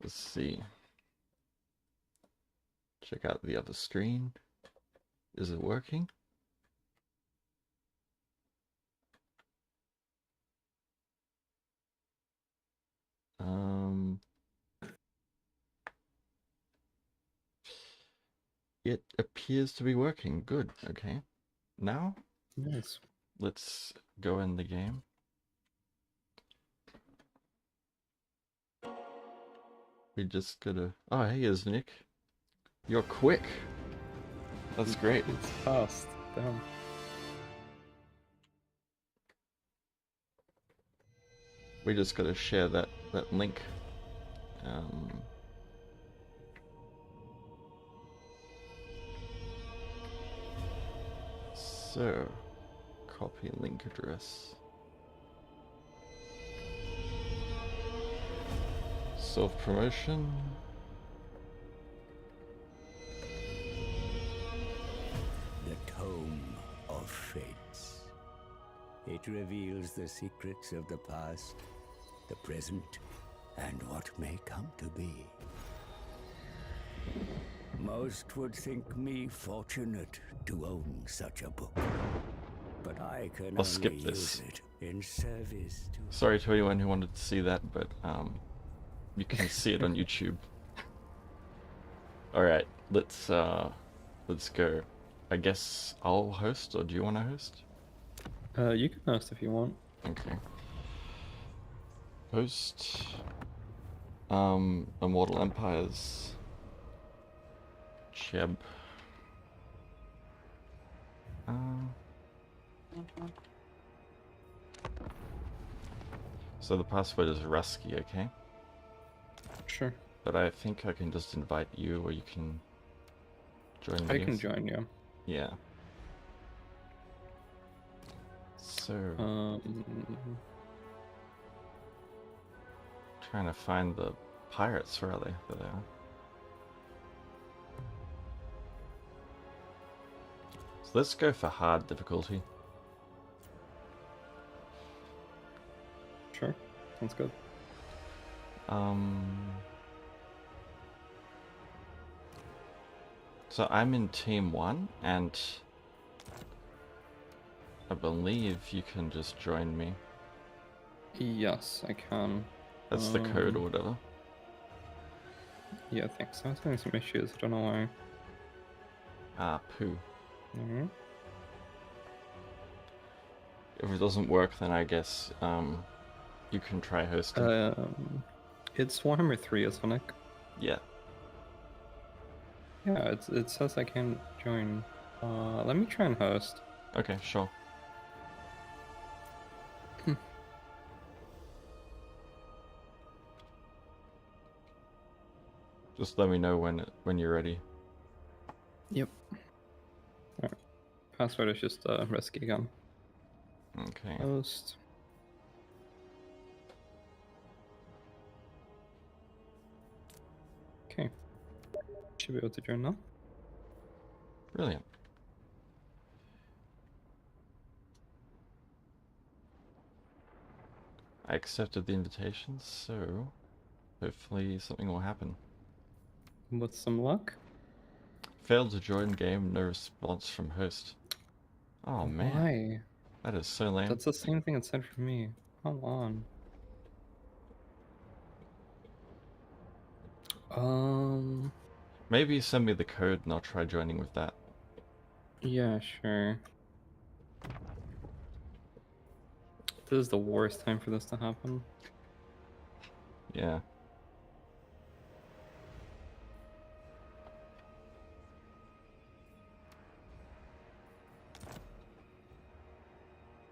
Let's see. Check out the other screen. Is it working? It appears to be working. Good. Okay. Now, Nice. let's go in the game. We just gotta... Oh, hey, here's Nick. You're quick. That's great. It's fast. Damn. We just gotta share that link. So, copy link address. Self-promotion. The Tome of Fates. It reveals the secrets of the past, the present, and what may come to be. Most would think me fortunate to own such a book, but I can I'll skip only this. use it in service to... Sorry to anyone who wanted to see that, but you can see it on YouTube. All right, let's go. I guess I'll host, or do you want to host? You can host if you want. Okay. Host. Immortal Empires. Cheb. So the password is Rusky, okay? Sure. But I think I can just invite you, or you can join me. I can join you. Yeah. So, trying to find the pirates, where are they? There they are. So let's go for hard difficulty. Sure. Sounds good. So I'm in team 1, and I believe you can just join me. Yes, I can. That's the code or whatever. Yeah, I think so. I was having some issues. I don't know why. Ah, poo. Alright. If it doesn't work, then I guess you can try hosting. It's Warhammer 3, isn't it? Yeah. Yeah, it says I can't join. Let me try and host. Okay, sure. Just let me know when you're ready. Yep. Alright. Password is just risky again. Okay. Host. Okay. Should be able to join now. Brilliant. I accepted the invitation, so hopefully something will happen. With some luck. Failed to join game, no response from host. Oh man. Why? That is so lame. That's the same thing it said for me. Come on. Maybe send me the code and I'll try joining with that. Yeah, sure. This is the worst time for this to happen. Yeah.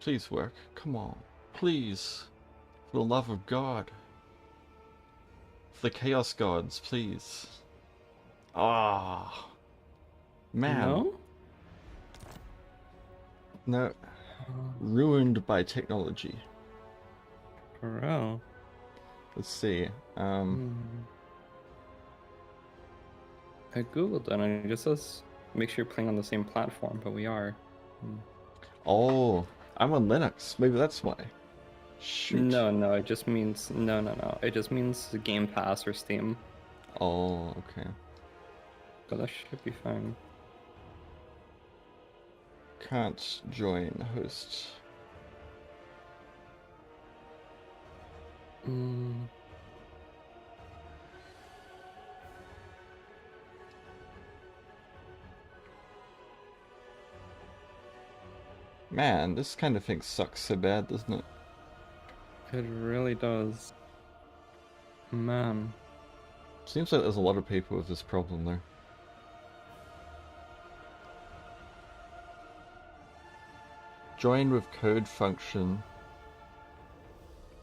Please work. Come on. Please. For the love of God. For the Chaos Gods, please. Ah. Man. No? No. Ruined by technology. For real? Let's see. I googled it and it just says make sure you're playing on the same platform, but we are. Oh, I'm on Linux. Maybe that's why. Shoot. No, it just means no. It just means Game Pass or Steam, Oh, okay. but that should be fine. Can't join host. Mm, Man, this kind of thing sucks so bad, doesn't it? it really does. Man. Seems like there's a lot of people with this problem though. Join with code function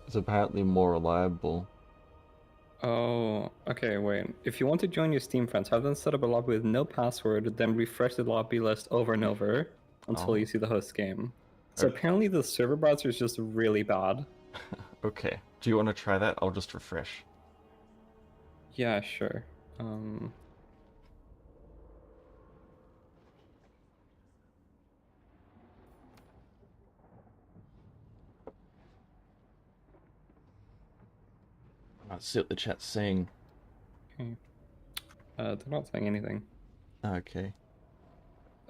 is apparently more reliable. Oh, okay, wait. If you want to join your Steam friends, have them set up a lobby with no password, then refresh the lobby list over and over until Oh. you see the host game. So Okay. apparently the server browser is just really bad. Okay. Do you want to try that? I'll just refresh. Yeah, sure. Um, Let's see what the chat's saying. okay. They're not saying anything. Okay.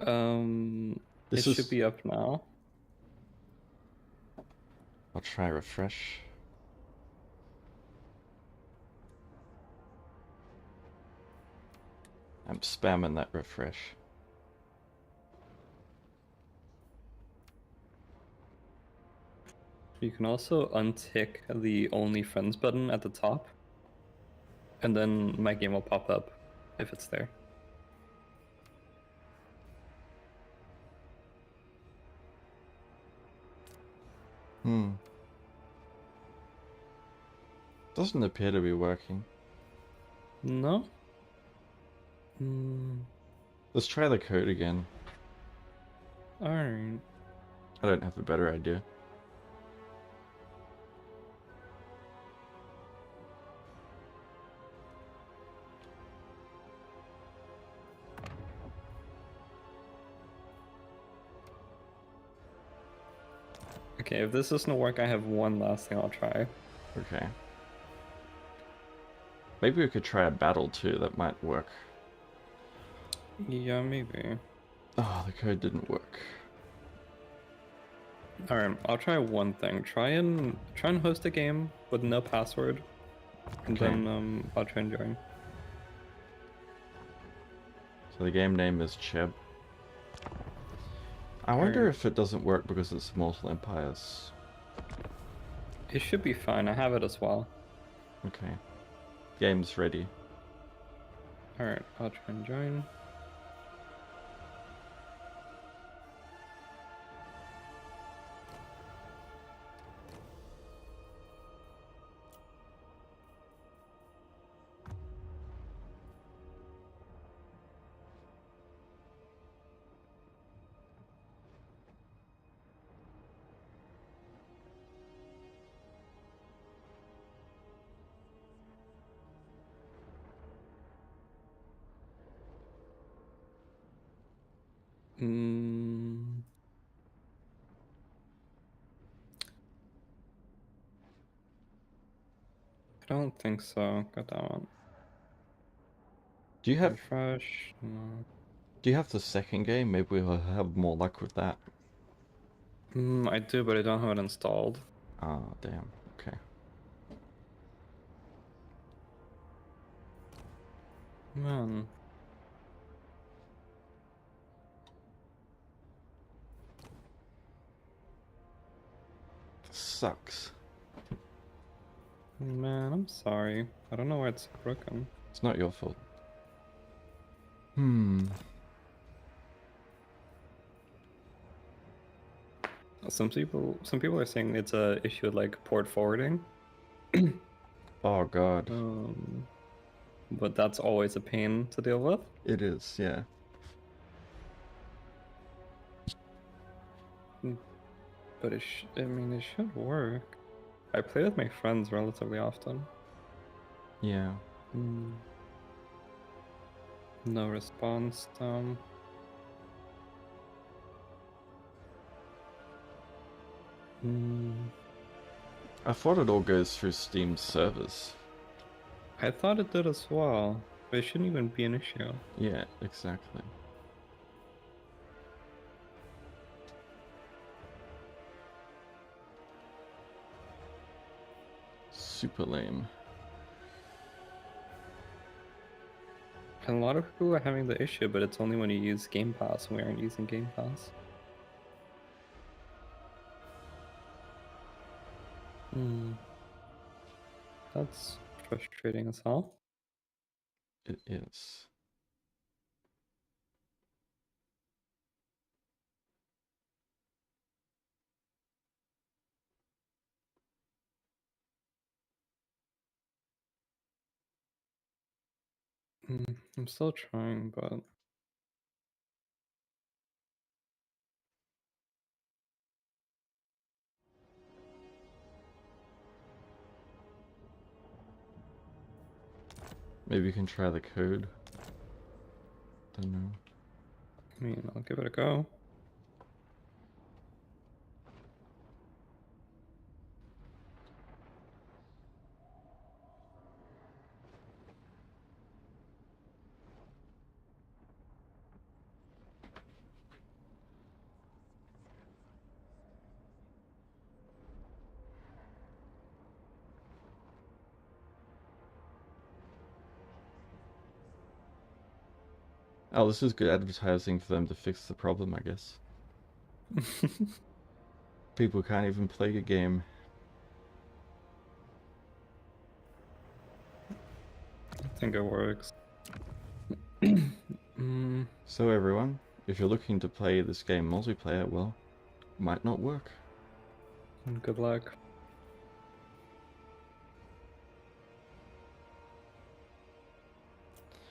It should be up now. I'll try refresh. I'm spamming that refresh. You can also untick the Only Friends button at the top, and then my game will pop up if it's there. Doesn't appear to be working. No? Let's try the code again. Alright. I don't have a better idea. Okay, if this doesn't work, I have one last thing I'll try. Okay. Maybe we could try a battle too, that might work. Yeah, maybe. Oh, the code didn't work. Alright, I'll try one thing. Try and host a game with no password. And Okay. then I'll try and join. So the game name is Cheb. I wonder Alright. if it doesn't work because it's Mortal Empires. It should be fine. I have it as well. Okay. Game's ready. Alright, I'll try and join. I don't think so. Got that one. Do you have Refresh. No. Do you have the second game? Maybe we'll have more luck with that. I do, but I don't have it installed. Ah, damn. Okay. Man. Sucks. Man, I'm sorry. I don't know why it's broken. It's not your fault. Some people are saying it's a issue with like port forwarding. Oh god. But that's always a pain to deal with. It is, yeah. But I mean, it should work. I play with my friends relatively often. Yeah. No response. I thought it all goes through Steam servers. I thought it did as well, but it shouldn't even be an issue. Yeah, exactly. Super lame. And a lot of people are having the issue, but it's only when you use Game Pass, and we aren't using Game Pass. That's frustrating as hell. It is. I'm still trying, but Maybe you can try the code. Don't know. I mean, I'll give it a go. Oh, this is good advertising for them to fix the problem, I guess. People can't even play a game. I think it works. So everyone, if you're looking to play this game multiplayer, well, it might not work. Good luck.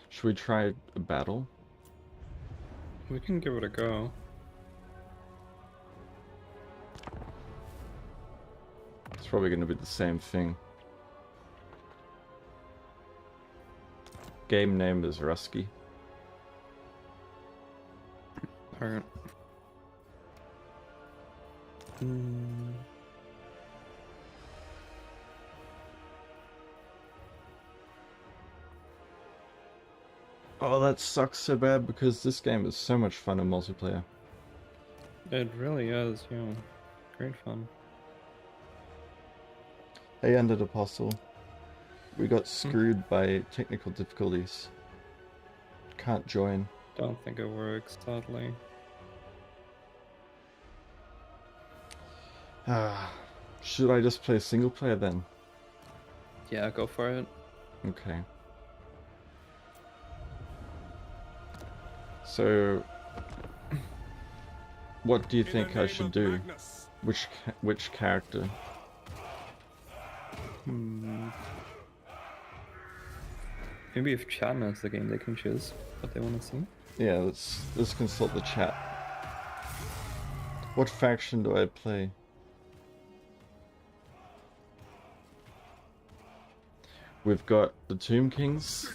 Should we try a battle? We can give it a go. It's probably going to be the same thing. Game name is Rusky. Alright. Oh, that sucks so bad because this game is so much fun in multiplayer. It really is, yeah. Great fun. Hey, Ended Apostle. We got screwed by technical difficulties. Can't join. Don't think it works, sadly. Should I just play single player then? Yeah, go for it. Okay. So, what do you think I should do? Which character? Maybe if chat knows the game, they can choose what they want to see. Yeah, let's consult the chat. What faction do I play? We've got the Tomb Kings.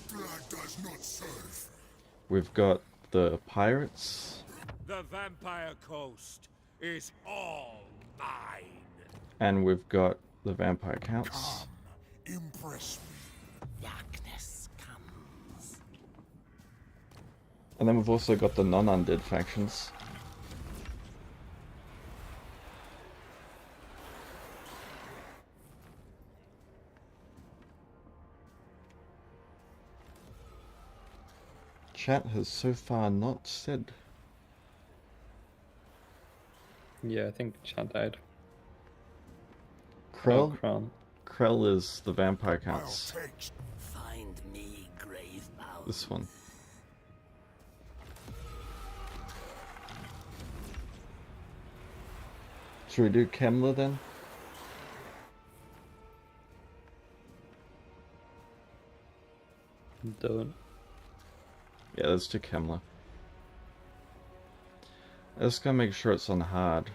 We've got the Pirates. The Vampire Coast is all mine. And we've got the Vampire Counts. Impress me. Darkness comes. And then we've also got the non-undead factions. Chat has so far not said. Yeah, I think chat died. Krell? Oh, Crown. Krell is the Vampire Counts. Find me grave bound. This one. Should we do Kemler then? Don't. Yeah, let's do Kemler. I just gotta make sure it's on hard.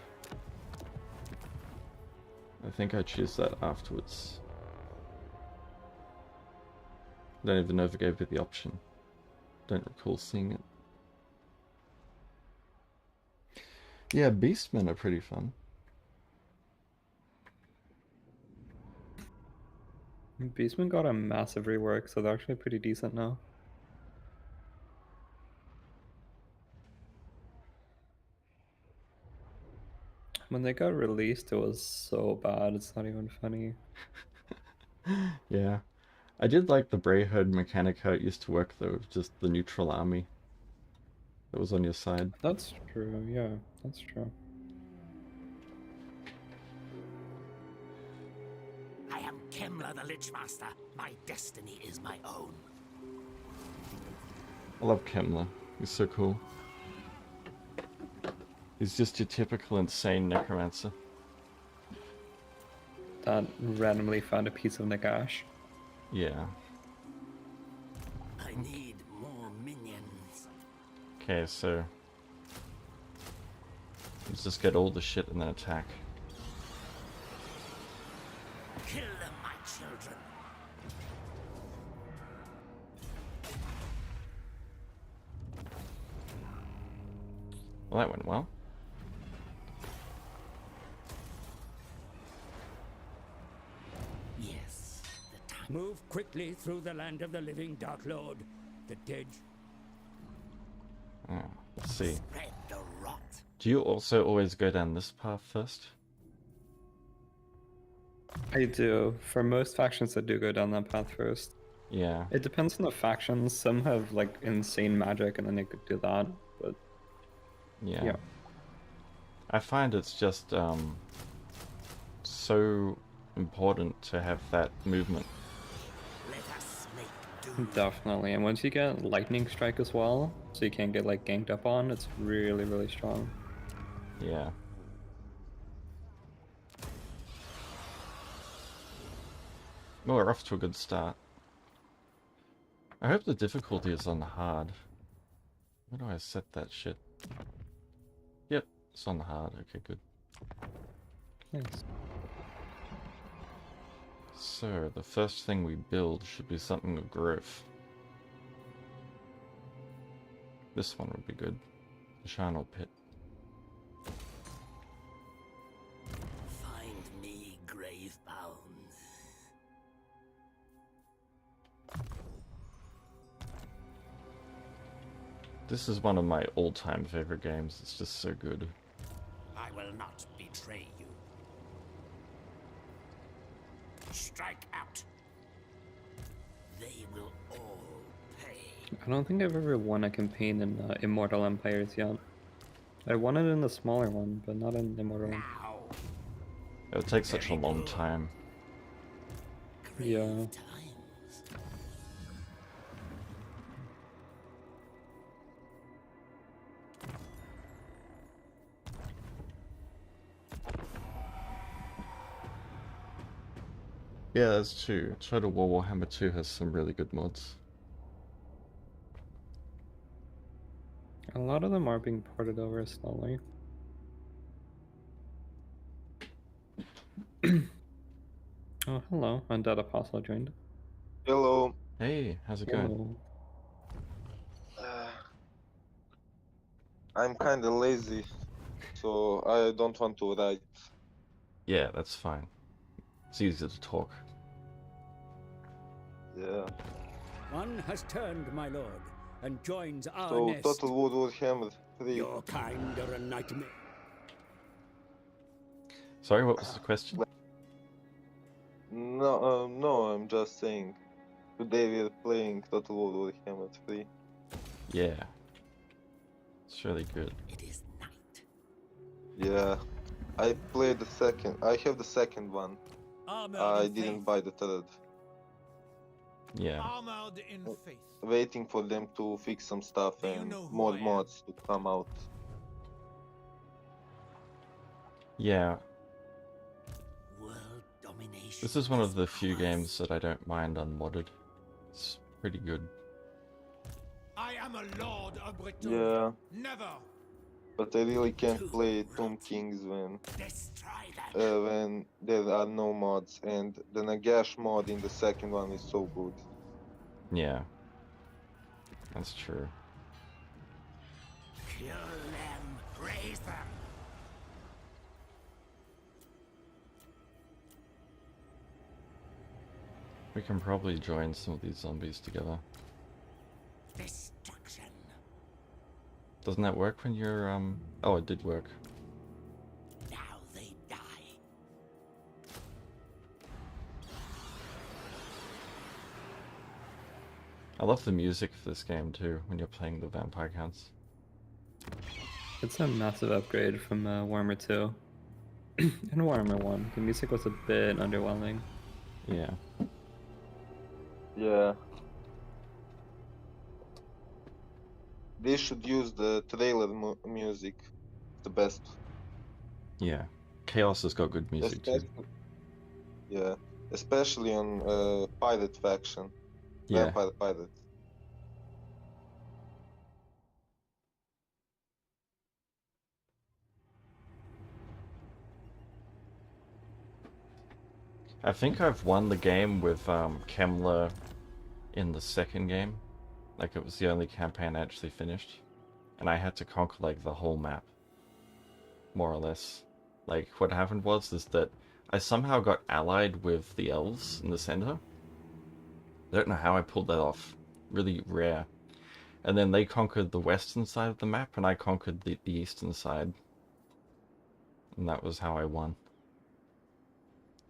I think I choose that afterwards. I don't even know if it gave me the option. Don't recall seeing it. Yeah, Beastmen are pretty fun. Beastman got a massive rework, so they're actually pretty decent now. When they got released, it was so bad, it's not even funny. Yeah. I did like the Brayherd mechanic, how it used to work though, with just the neutral army that was on your side. That's true, yeah, that's true. I am Kemla the Lichmaster. My destiny is my own. I love Kemler. He's so cool. He's just your typical insane necromancer. That randomly found a piece of Nagash. Yeah. I need more minions. Okay, so let's just get all the shit and then attack. Kill them, my children. Well, that went well. Yes, the time. Move quickly through the land of the living, Dark Lord. The dead. Oh, let's see. Spread the rot. Do you also always go down this path first? I do. For most factions, I do go down that path first. Yeah. It depends on the factions. Some have like insane magic, and then they could do that. But Yeah. yeah. I find it's just so important to have that movement. Let us make do. Definitely. And once you get lightning strike as well, so you can't get like ganked up on, it's really, really strong. Yeah. Oh, we're off to a good start. I hope the difficulty is on the hard. Where do I set that shit? Yep, it's on the hard. Okay, good. Nice. So, the first thing we build should be something of growth. This one would be good. The Charnel Pit. Find me grave bound. This is one of my all-time favorite games. It's just so good. I will not betray you. Strike out. They will all pay. I don't think I've ever won a campaign in Immortal Empires yet. I won it in the smaller one, but not in Immortal. Now. It would take such a long time. Yeah. Times. Yeah, that's true. Total War Warhammer 2 has some really good mods. A lot of them are being ported over slowly. Oh, hello. Undead Apostle joined. Hello. Hey, how's it going? Hello. I'm kinda lazy, so I don't want to write. Yeah, that's fine. It's easier to talk. Yeah. One has turned, my lord, and joins our So nest. Total War Warhammer 3. Your kind are a nightmare. Sorry, what was the question? No, I'm just saying. Today we're playing Total War Warhammer 3. Yeah. It's really good. It is night. Yeah. I played the second. I have the second one. Armored I in didn't faith. buy the third. Yeah. Armored in faith. Waiting for them to fix some stuff Do you and know who more I am? mods to come out. Yeah. World domination. This is one of the few games that I don't mind unmodded. It's pretty good. I am a lord of Britain. Yeah. Never But I really can't play Tomb Kings destroy them. when there are no mods, and the Nagash mod in the second one is so good. Yeah. That's true. Kill them. Raise them. We can probably join some of these zombies together. Destruction. Doesn't that work when you're, Oh, it did work. Now they die. I love the music for this game too, when you're playing the vampire counts. It's a massive upgrade from Warhammer 2. And Warhammer 1. The music was a bit underwhelming. Yeah. Yeah. They should use the trailer music. The best. Yeah. Chaos has got good music too. Especially, yeah. Especially on Pirate faction. Yeah. Vampire Pirate. I think I've won the game with Kemler in the second game. Like, it was the only campaign I actually finished. And I had to conquer, like, the whole map. More or less. Like, what happened was is that I somehow got allied with the elves in the center. I don't know how I pulled that off. Really rare. And then they conquered the western side of the map, and I conquered the eastern side. And that was how I won.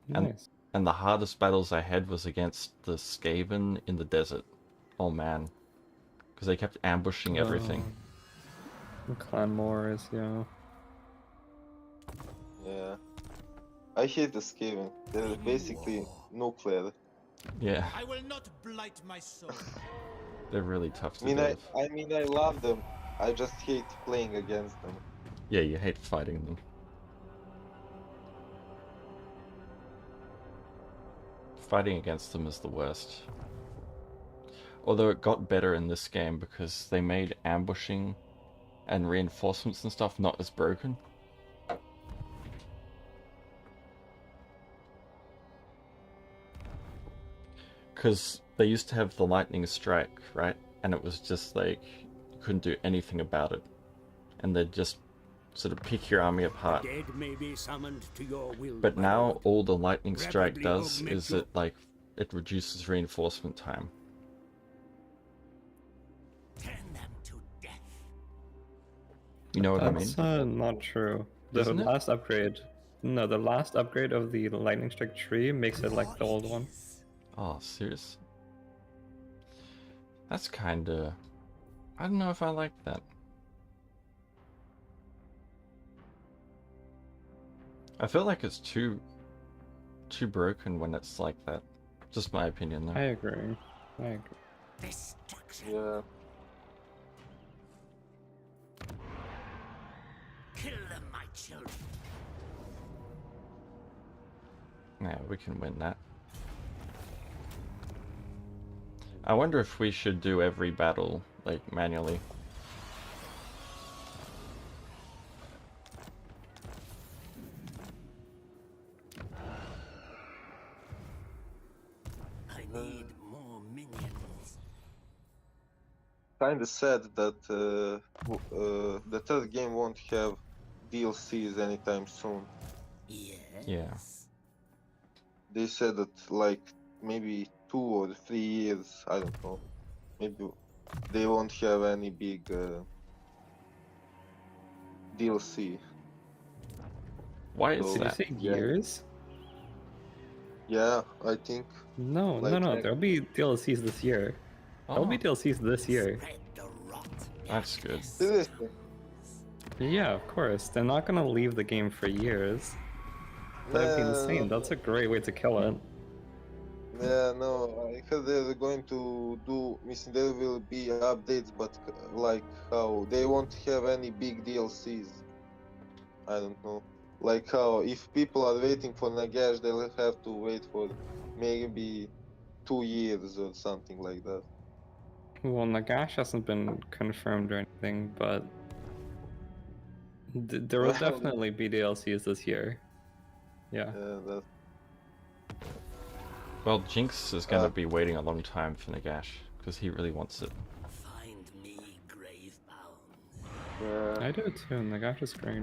Nice. And the hardest battles I had was against the Skaven in the desert. Oh man. Because they kept ambushing everything. Clan Wars, yeah. Yeah. I hate the Skaven. They're basically nuclear. Yeah, I will not blight my soul. they're really tough to I mean, deal I with. I love them. I just hate playing against them. Yeah, you hate fighting them. Fighting against them is the worst. Although it got better in this game because they made ambushing and reinforcements and stuff not as broken. Because they used to have the lightning strike, right? And it was just like, you couldn't do anything about it. And they'd just sort of pick your army apart. Dead may be summoned to your will. But my now lord. all the lightning strike Rapidly does augment is your- it reduces reinforcement time. Turn them to death. You know what I mean? That's not true. The Isn't it? last upgrade. No, the last upgrade of the Lightning Strike tree makes it like the old one. Oh, serious? That's kinda... I don't know if I like that. I feel like it's too broken when it's like that. Just my opinion, I though. agree. I agree. Destruction. Yeah. Kill them, my children. Yeah, we can win that. I wonder if we should do every battle, like, manually. I need more minions. Kinda sad that the third game won't have DLCs anytime soon. Yes. Yeah. They said that like maybe 2 or 3 years, I don't know. Maybe they won't have any big DLC. Why is So- Did you that? say Yeah. years? Yeah, I think. No, Like, no. There'll be DLCs this year. There'll be Oh, DLCs this year. Spread the rot. that's good. Seriously. Yeah, of course. They're not gonna leave the game for years. That'd be insane. That's a great way to kill it. Yeah, no, I heard they're going to do. Missing there will be updates, but like how they won't have any big DLCs. I don't know. Like how if people are waiting for Nagash, they'll have to wait for maybe 2 years or something like that. Well, Nagash hasn't been confirmed or anything, but there will Well, definitely be DLCs this year. Yeah. Yeah, that. Well, Jinx is gonna be waiting a long time for Nagash, because he really wants it. Find me grave-bound. Yeah, I do too. Nagash is great.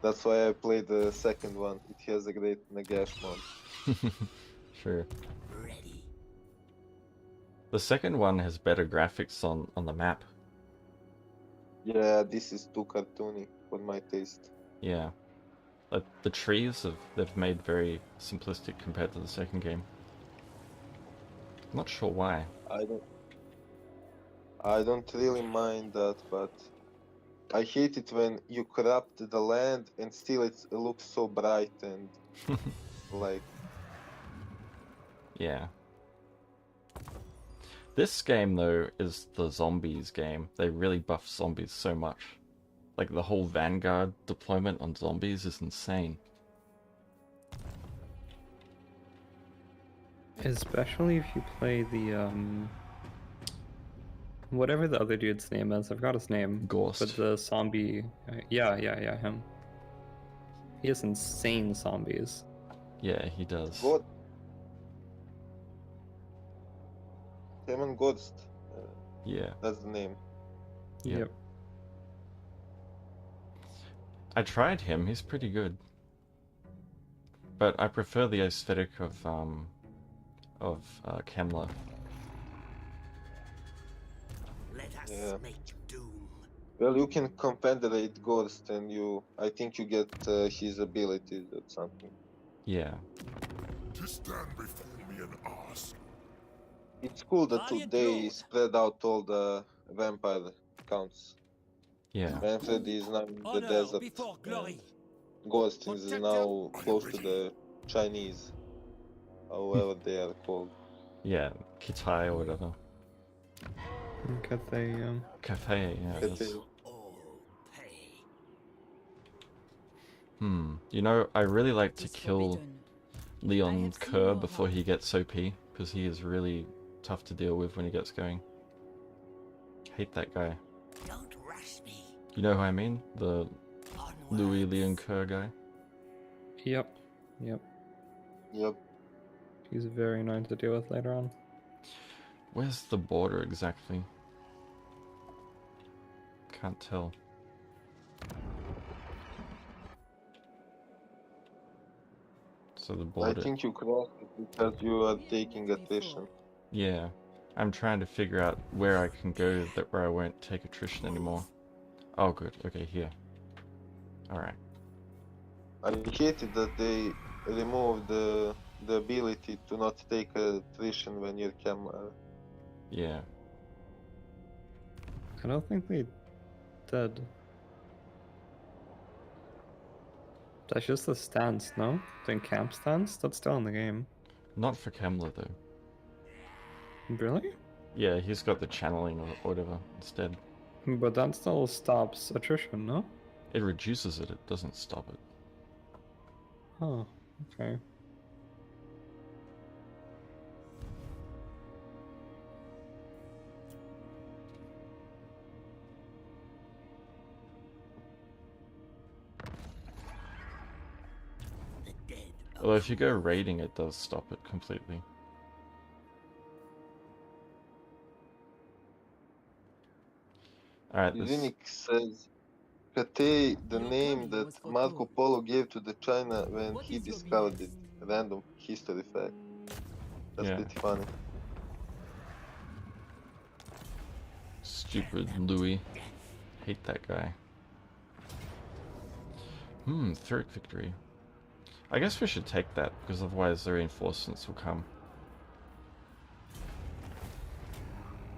that's why I played the second one. It has a great Nagash mod. Sure. Ready. The second one has better graphics on the map. Yeah, this is too cartoony for my taste. Yeah. Like, the trees they've made very simplistic compared to the second game. Not sure why. I don't really mind that, but I hate it when you corrupt the land and still it looks so bright and like Yeah. This game, though, is the zombies game. They really buff zombies so much. Like, the whole Vanguard deployment on zombies is insane. Especially if you play the whatever the other dude's name is. I forgot his name. Ghost. But the zombie. Yeah, him. He has insane zombies. Yeah, he does. God. Demon Ghost. Yeah. That's the name. Yep. I tried him, he's pretty good. But I prefer the aesthetic of Kemla. Let us Yeah. make doom. Well, you can compensate Ghost and I think you get his abilities or something. Yeah. To stand before me and ask. It's cool that Valiant they Lord. spread out all the vampire counts. Yeah. Manfred is now in the Honor desert. before glory. Ghost is Protect now close to the Chinese, however they are called. Yeah, Kitai or whatever. Cathay, Cafe, yeah. Cathay. that's- All pay. You know, I really like to Is kill forbidden. I Leon have seen Kerr your before he heart. gets OP, because he is really tough to deal with when he gets going. Hate that guy. Don't rush me. You know who I mean? The Louis Onwards. Leon Kerr guy? Yep. Yep. He's very annoying to deal with later on. Where's the border exactly? Can't tell. So the I border... think you crossed it because you are taking attrition. Yeah. I'm trying to figure out where I can go where I won't take attrition anymore. Oh good, okay, here. Alright. I hated that they removed the ability to not take attrition when you're Yeah. I don't think they did. That's just the stance, no? The camp stance? That's still in the game. Not for Kemler though. Really? Yeah, he's got the channeling or whatever instead. But that still stops attrition, no? It reduces it, it doesn't stop it. Oh, okay. The dead. Although if you go raiding, it does stop it completely. Alright, this... Zinnik says, Cathay, the Your name coming that was Marco foretold. Polo gave to the China when What he is your discovered meaning? it. Random history fact. That's Yeah. pretty funny. Stupid Louis. Hate that guy. Third victory. I guess we should take that, because otherwise the reinforcements will come.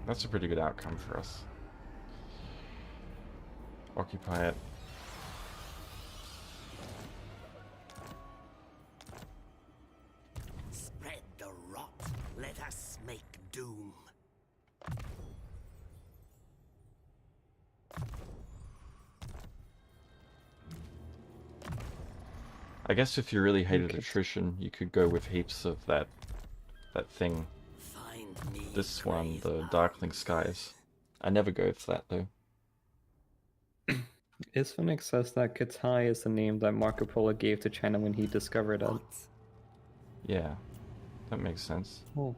That's a pretty good outcome for us. Occupy it. Spread the rot. Let us make doom. I guess if you really hated Okay. attrition, you could go with heaps of that thing. Find me. This one, the grave Darkling arms. Skies. I never go for that though. Isphonic says that Kitai is the name that Marco Polo gave to China when he discovered it. What? Yeah, that makes sense. Oh.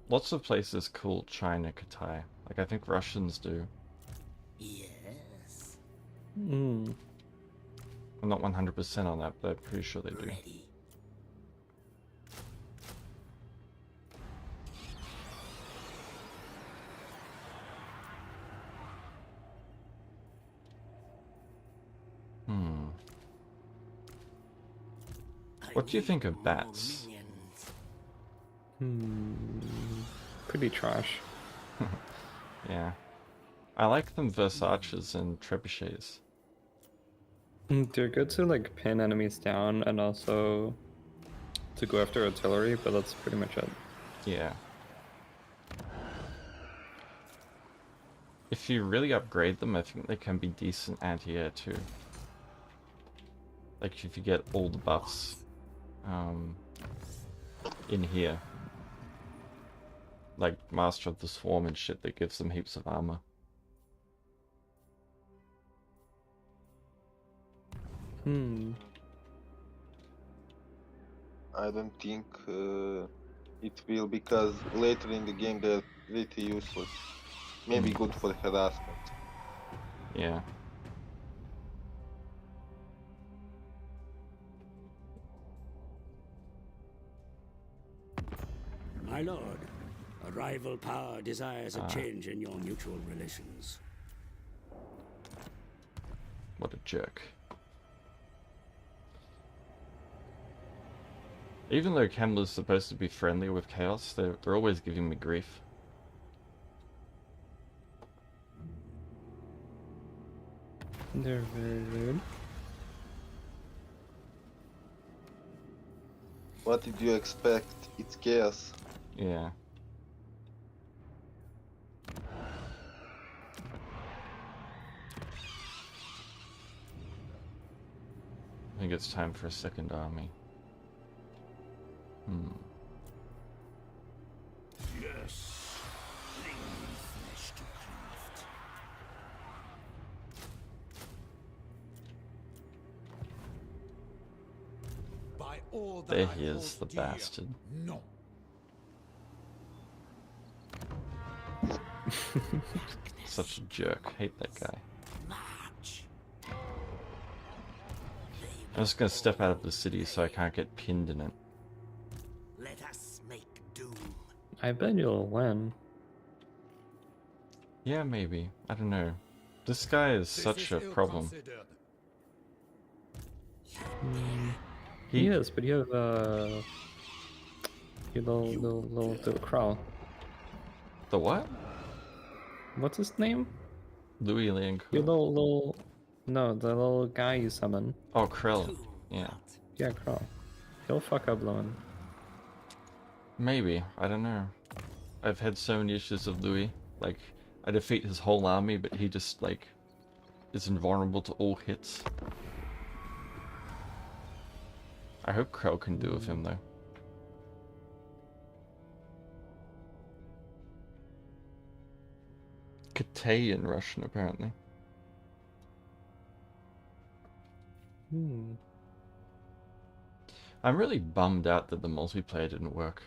Lots of places call China Kitai. Like I think Russians do. Yes. I'm not 100% on that, but I'm pretty sure they do. Ready. Hmm. I What do you need think of more bats? minions. Pretty trash. Yeah. I like them versus archers and trebuchets. They're good to like pin enemies down and also to go after artillery, but that's pretty much it. Yeah. If you really upgrade them, I think they can be decent anti-air too. Like if you get all the buffs in here. Like Master of the Swarm and shit that gives them heaps of armor. I don't think it will, because later in the game they're pretty useless. Maybe good for harassment. Yeah. My lord, a rival power desires a change in your mutual relations. What a jerk. Even though Kemler's supposed to be friendly with Chaos, they're always giving me grief. They're very rude. What did you expect? It's chaos. Yeah. I think it's time for a second army. Yes. Bring me flesh to craft. By all that There I he is, the hold dear, bastard. No. Such a jerk. Hate that guy. March. I'm just gonna step out of the city so I can't get pinned in it. Let us make doom. I bet you'll win. Yeah, maybe. I don't know. This guy is such a problem. He is, but you have your little crow. The what? What's his name? Louis Your Liancourt. little no, the little guy you summon. Oh, Krell. Yeah. Yeah, crow. He'll fuck up Lowen. Maybe. I don't know. I've had so many issues of Louis. Like, I defeat his whole army, but he just, like, is invulnerable to all hits. I hope Krell can do with him, though. Katay in Russian, apparently. I'm really bummed out that the multiplayer didn't work.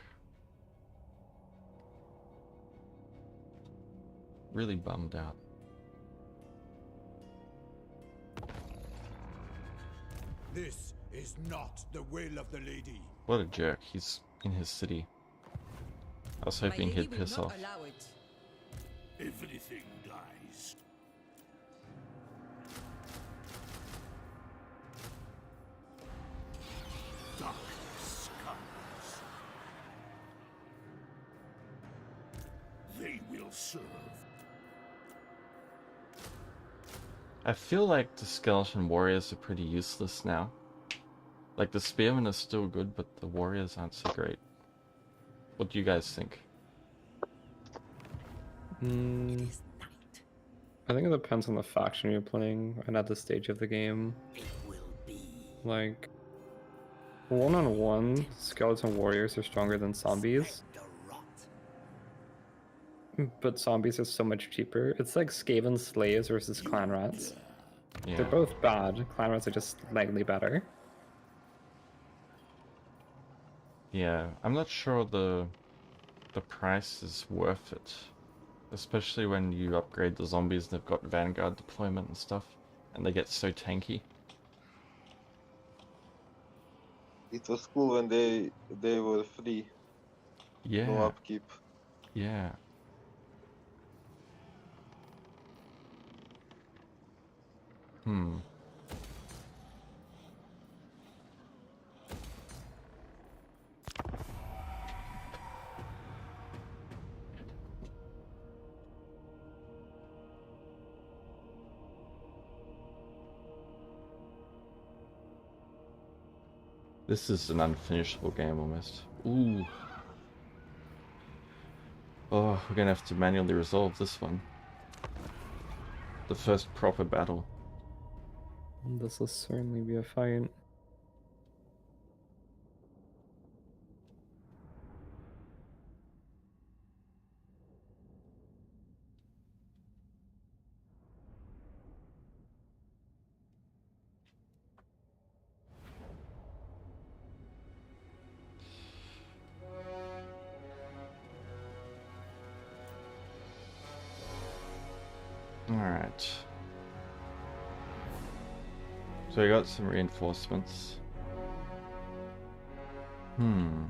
Really bummed out. This is not the will of the lady. What a jerk. He's in his city. I was hoping he'd piss off. Everything dies. Darkness comes. They will serve. I feel like the skeleton warriors are pretty useless now. Like, the spearmen are still good, but the warriors aren't so great. What do you guys think? I think it depends on the faction you're playing and at the stage of the game. It will be. Like, one-on-one, skeleton warriors are stronger than zombies, The rot. but zombies are so much cheaper. It's like Skaven slaves versus clan rats. Yeah. They're both bad. Clan rats are just slightly better. Yeah, I'm not sure the price is worth it. Especially when you upgrade the zombies and they've got Vanguard deployment and stuff. And they get so tanky. It was cool when they were free, no Yeah, upkeep. yeah. Hmm. This is an unfinishable game almost. Ooh. Oh, we're gonna have to manually resolve this one. The first proper battle. This will certainly be a fight. Alright. So we got some reinforcements. Hmm.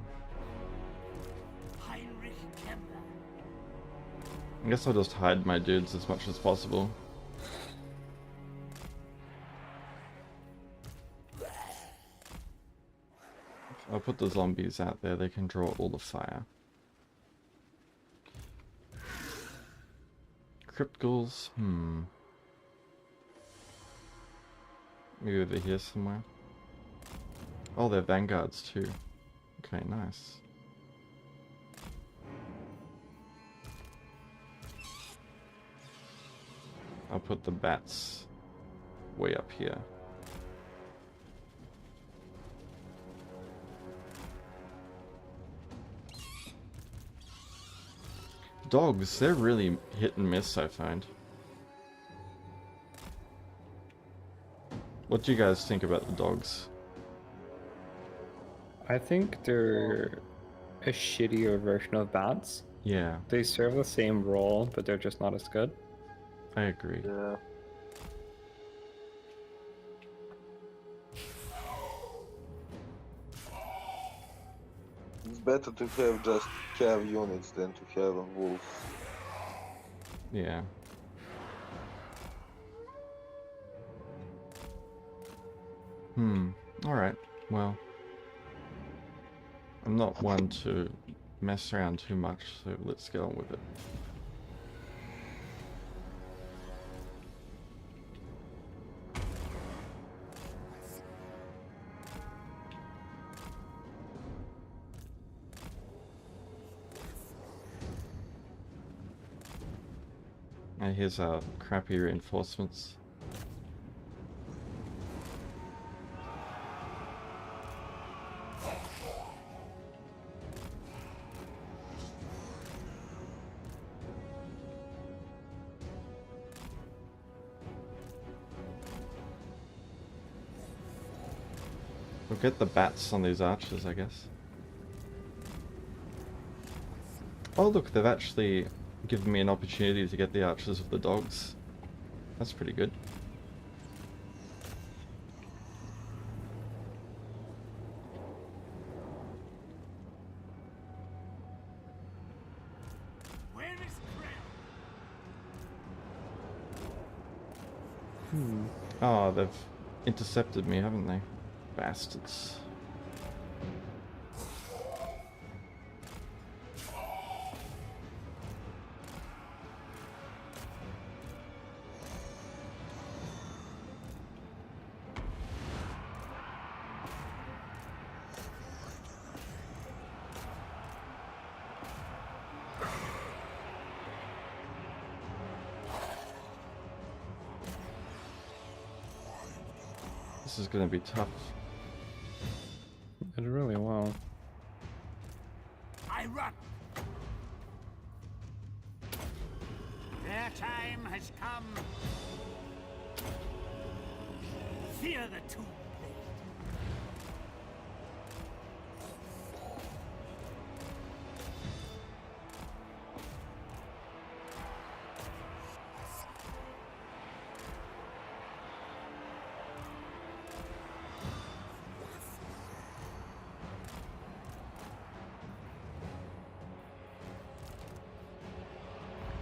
Heinrich Kemmler. I guess I'll just hide my dudes as much as possible. I'll put the zombies out there, they can draw all the fire. Crypt ghouls, maybe over here somewhere. Oh, they're vanguards too. Okay, nice. I'll put the bats way up here. Dogs, they're really hit and miss, I find. What do you guys think about the dogs? I think they're a shittier version of bats. Yeah, They serve the same role, but they're just not as good. I agree. Yeah. It's better to have just cav units than to have wolves. Yeah. Alright, well. I'm not one to mess around too much, so let's get on with it. And here's our crappy reinforcements. We'll get the bats on these archers, I guess. Oh look, they've actually given me an opportunity to get the archers of the dogs. That's pretty good. Where is Krell? Oh, they've intercepted me, haven't they? Bastards. This is gonna be tough. It really will. I run. Their time has come. Fear the two.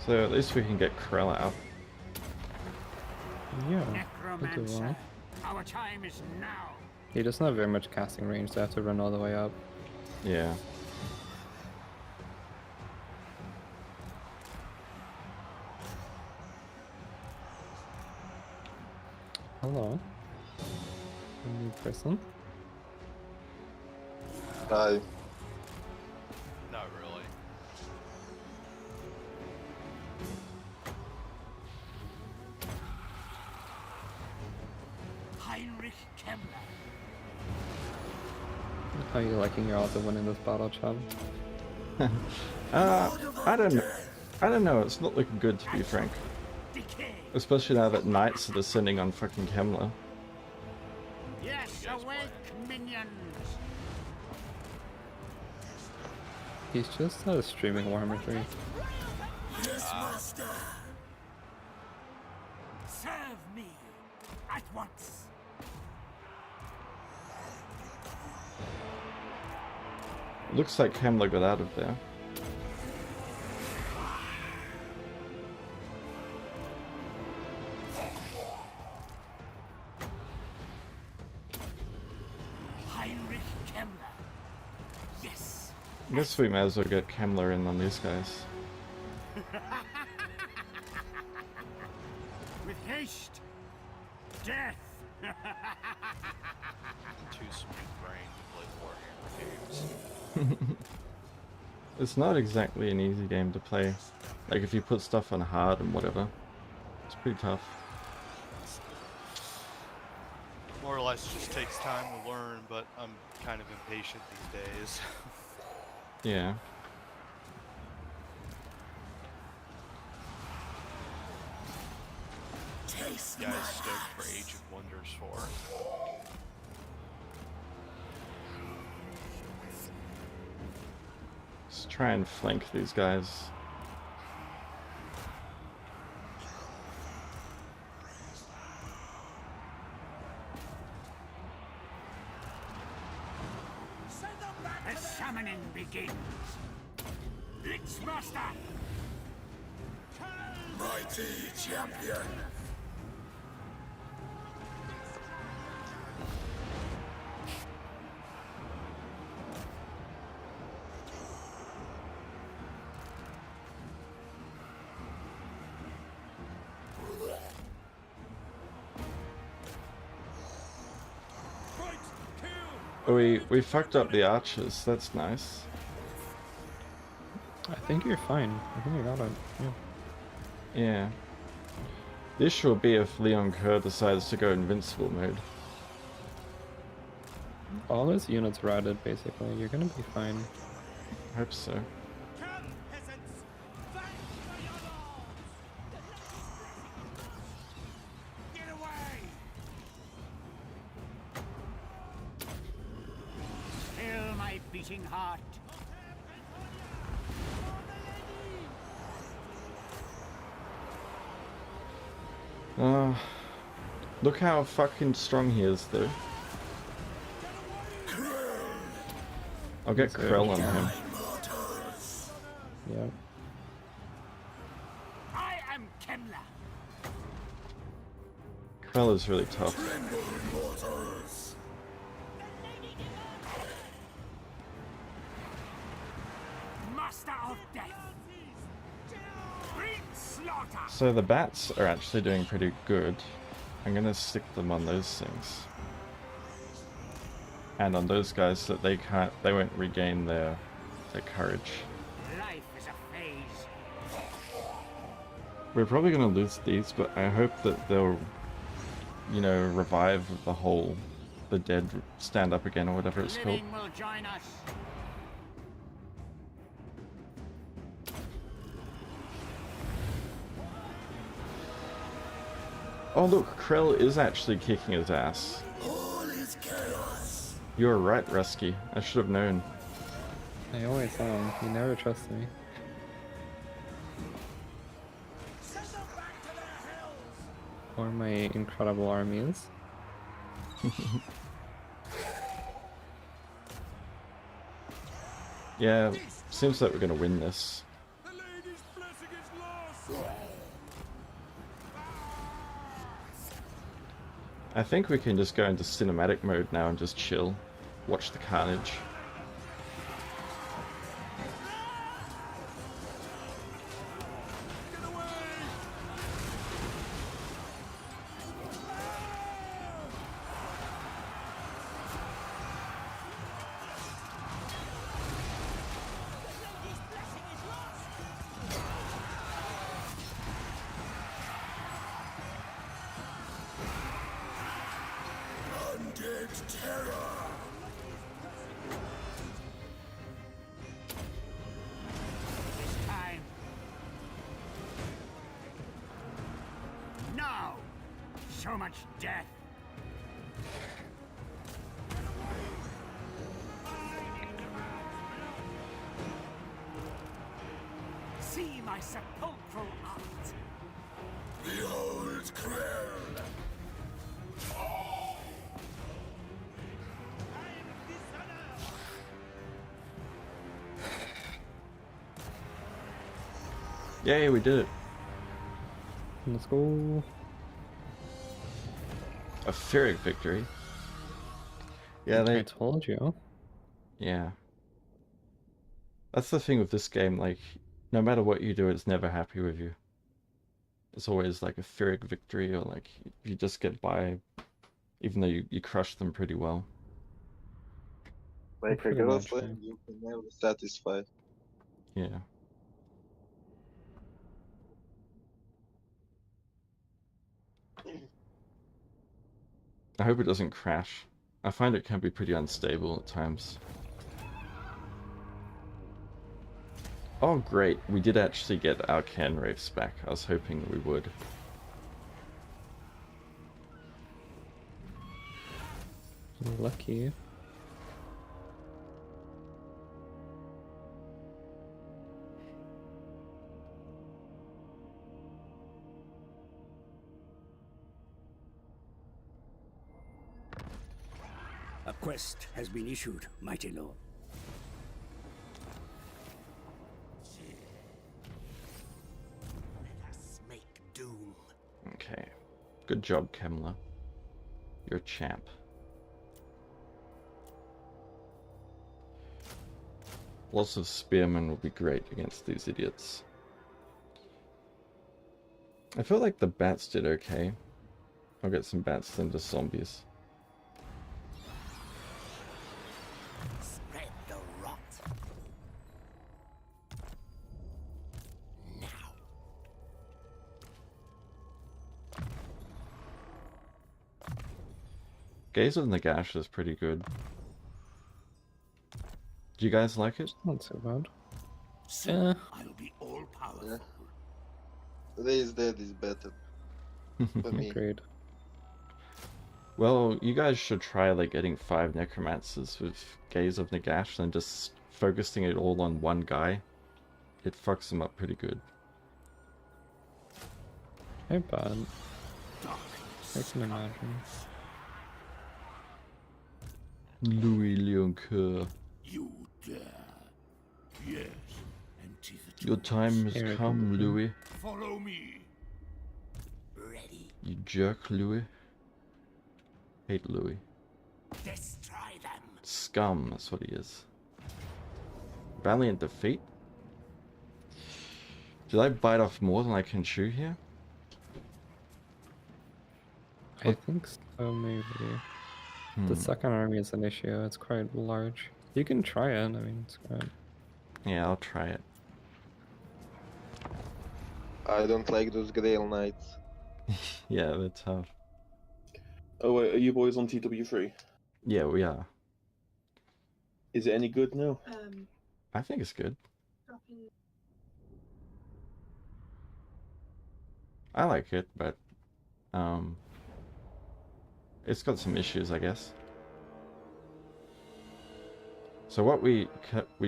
So at least we can get Krell out. Yeah, we'll do Necromancer, well. our time is now. He doesn't have very much casting range, so I have to run all the way up. Yeah. Hello. A new person. Hi. Not really. Heinrich Kemmler. How are you liking your odds of winning this battle, Chub? I don't know, it's not looking good to be frank. Decay. Especially now that knights are descending on fucking Kemmler. Yes, awake, minions. He's just streaming Warhammer 3. Serve me at once. Looks like Kemmler got out of there. Heinrich Kemmler. Yes. I guess we may as well get Kemmler in on these guys. With haste. Death. Too smooth brain to play Warhammer games. It's not exactly an easy game to play. Like if you put stuff on hard and whatever. It's pretty tough. More or less just takes time to learn, but I'm kind of impatient these days. Yeah. You guys stoked for Age of Wonders 4. Let's try and flank these guys. The summoning begins. Lich Master. Mighty champion. Oh, we fucked up the archers, that's nice. I think you're fine. I think you got it. Yeah. Yeah. The issue will be if Leon Kerr decides to go invincible mode. All his units routed, basically. You're gonna be fine. Hope so. Get away. Still my beating heart. Look how fucking strong he is, though. I'll get Krell on him. Yeah. I am Kemmler. Krell is really tough. Master of death. Bring slaughter. So the bats are actually doing pretty good. I'm gonna stick them on those things. And on those guys so that they won't regain their courage. Life is a phase. We're probably gonna lose these, but I hope that they'll, you know, revive the dead stand up again or whatever it's called. Living will join us. Oh look, Krell is actually kicking his ass. All is chaos. You were right, Rusky. I should have known. I always am. You never trust me. Or my incredible armies. Yeah, seems like we're gonna win this. The lady's blessing is lost. I think we can just go into cinematic mode now and just chill. Watch the carnage. This time. No! So much death. See my sepulchral art. Behold Krell! Yay, we did it. Let's go. A Pyrrhic victory. Yeah, I told you. Yeah. That's the thing with this game, like, no matter what you do, it's never happy with you. It's always like a Pyrrhic victory, or like, you just get by, even though you crush them pretty well. Like a Pretty much, girlfriend, you can never satisfy. Yeah. I hope it doesn't crash. I find it can be pretty unstable at times. Oh great, we did actually get our can wraiths back. I was hoping we would. Lucky. A quest has been issued, mighty lord. Let us make doom. Okay. Good job, Kemla. You're a champ. Lots of spearmen will be great against these idiots. I feel like the bats did okay. I'll get some bats then just zombies. Spread the rot. Now. Gaze of Nagash is pretty good. Do you guys like it? Not so bad. Soon I'll be all powerful. Yeah. Raise Dead is better for me. Agreed. Well, you guys should try like getting 5 necromancers with Gaze of Nagash and just focusing it all on one guy. It fucks them up pretty good. Ain't bad. I can imagine. Louis Leoncoeur, You dare. Yes. And 'tis a your time has Here, come, okay. Louis. Follow me. Ready. You jerk, Louis. Hate Louis. Destroy them. Scum, that's what he is. Valiant defeat? Did I bite off more than I can chew here? I think so, maybe. The Hmm. second army is an issue. It's quite large. You can try it. I mean, it's great. Yeah, I'll try it. I don't like those Grail Knights. Yeah, they're tough. Oh wait, are you boys on TW3? Yeah, we are. Is it any good now? I think it's good. I like it, but it's got some issues, I guess. So what we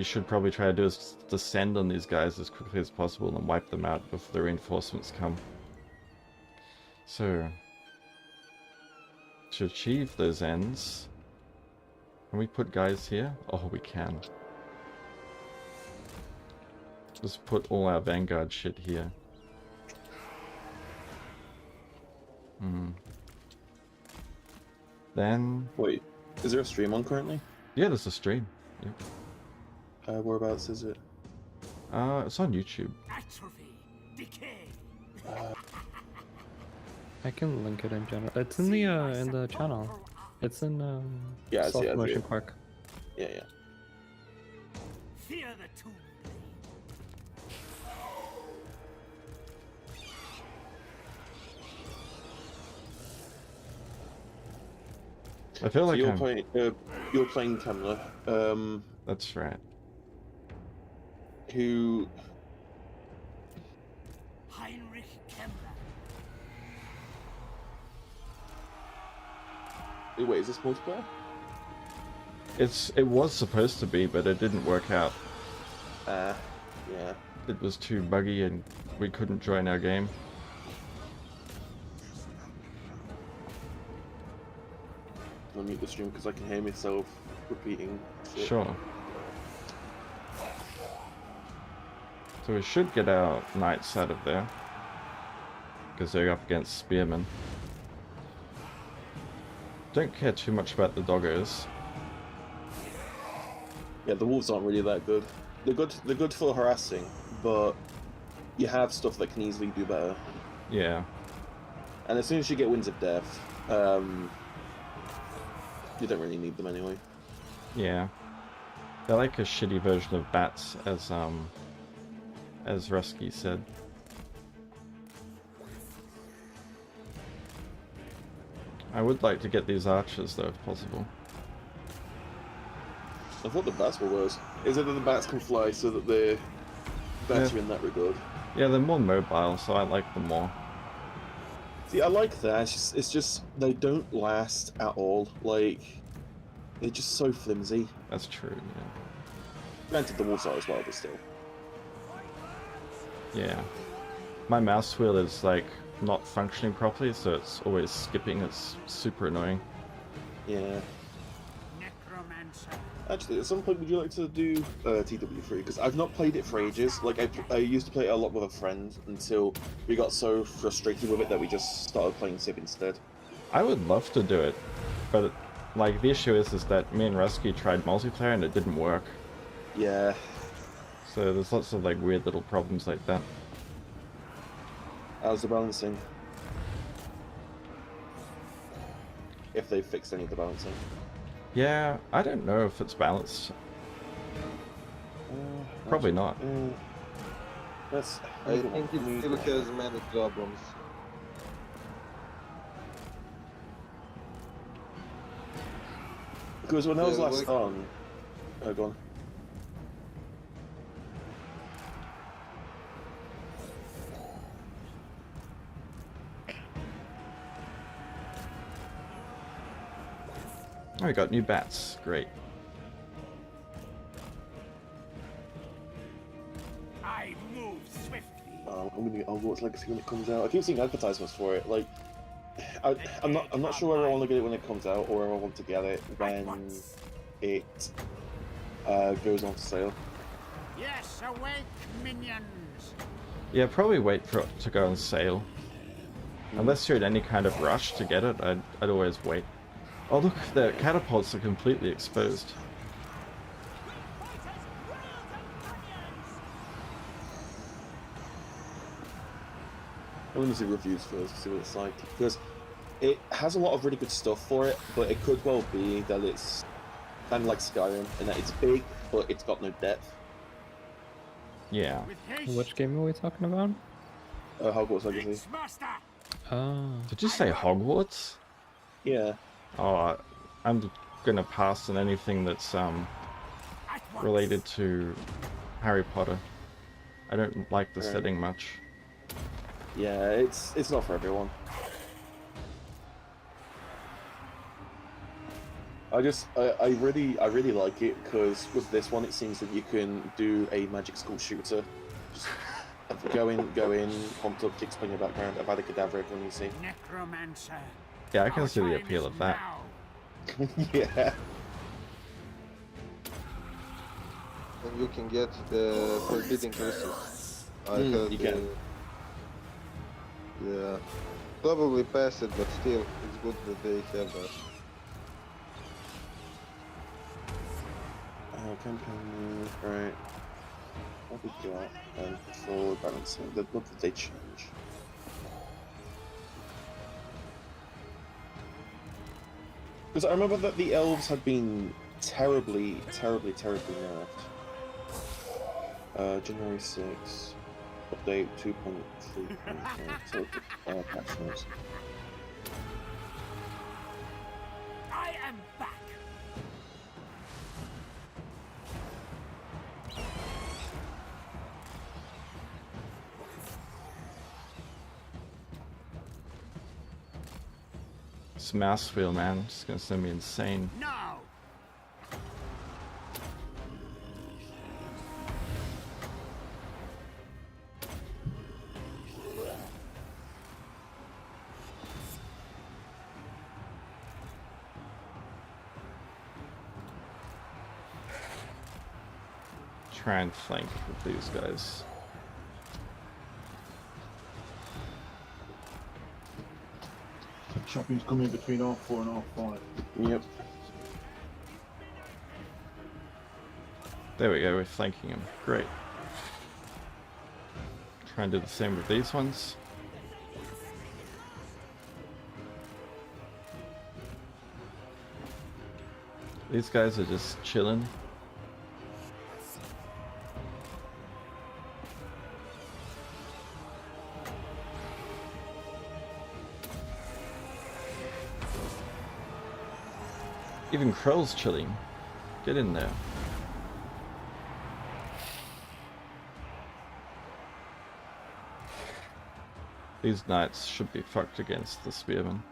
should probably try to do is descend on these guys as quickly as possible and wipe them out before the reinforcements come. So to achieve those ends, can we put guys here? Oh, we can. Just put all our Vanguard shit here. Then, Wait, is there a stream on currently? yeah, there's a stream. Yeah. Whereabouts is it? It's on YouTube. Atrophy, decay. I can link it in general. It's in the channel. It's in Yeah, I see it, I Soft see Motion it. Park. Yeah, yeah. Fear the tomb. I feel So like you're playing Kemler. That's right. Who? Heinrich Kemmler. Wait, is this multiplayer? It was supposed to be, but it didn't work out. Yeah. It was too buggy and we couldn't join our game. I'll mute the stream because I can hear myself repeating shit. Sure. So we should get our knights out of there. Because they're up against spearmen. Don't care too much about the doggos. Yeah, the wolves aren't really that good. They're good for harassing, but you have stuff that can easily do better. Yeah. And as soon as you get Winds of Death, you don't really need them anyway. Yeah. They're like a shitty version of bats, as Rusky said. I would like to get these archers though, if possible. I thought the bats were worse. Is it that the bats can fly so that they're better in that regard? Yeah, they're more mobile, so I like them more. See, I like that. It's just they don't last at all. Like, they're just so flimsy. That's true, yeah. Granted, the wolves are as well, but still. Yeah. My mouse wheel is like not functioning properly, so it's always skipping. It's super annoying. Yeah. Necromancer. Actually, at some point, would you like to do TW3? Because I've not played it for ages. Like, I used to play it a lot with a friend until we got so frustrated with it that we just started playing Civ instead. I would love to do it, but like the issue is that me and Rusky tried multiplayer and it didn't work. Yeah. So there's lots of like weird little problems like that. How's the balancing? If they fixed any of the balancing. Yeah, I don't know if it's balanced. Probably not. That's. I think it still has many problems. Because when I was Yeah, last like- on, go on. Oh, we got new bats. Great. I move swiftly. I'm gonna get Hogwarts Legacy when it comes out. I keep seeing advertisements for it. Like, I'm not sure whether I want to get it when it comes out or whether I want to get it when it goes on sale. Yes, awake, minions. Yeah, probably wait for it to go on sale. Unless you're in any kind of rush to get it, I'd always wait. Oh look, the catapults are completely exposed. I'm gonna see reviews first, see what it's like. Because it has a lot of really good stuff for it, but it could well be that it's kind of like Skyrim, in that it's big, but it's got no depth. Yeah. With haste. Which game are we talking about? Hogwarts Legacy. Master. Oh. Did you say Hogwarts? Yeah. Oh, I'm gonna pass on anything that's At once. related to Harry Potter. I don't like the Right. setting much. Yeah, it's not for everyone. I really like it because with this one it seems that you can do a magic school shooter. Just go in, pump up, kicks on your background, Avada Kedavra when you see. Necromancer. Yeah, I can Our see the time appeal is of that. now. Yeah. And you can get the forbidden curses. I heard you can. Yeah. Probably pass it, but still, it's good that they have that. campaign, right? What we got? And for balancing, what did they change? Because I remember that the elves had been terribly nerfed. January 6th, update 2.3. So, patch notes. I am back. This mouse wheel, man, it's gonna send me insane. Now. Try and flank with these guys. Shopping's coming between R4 and R5. Yep. There we go, we're flanking him. Great. Try and do the same with these ones. These guys are just chilling. Even Krell's chilling. Get in there. These knights should be fucked against the spearmen.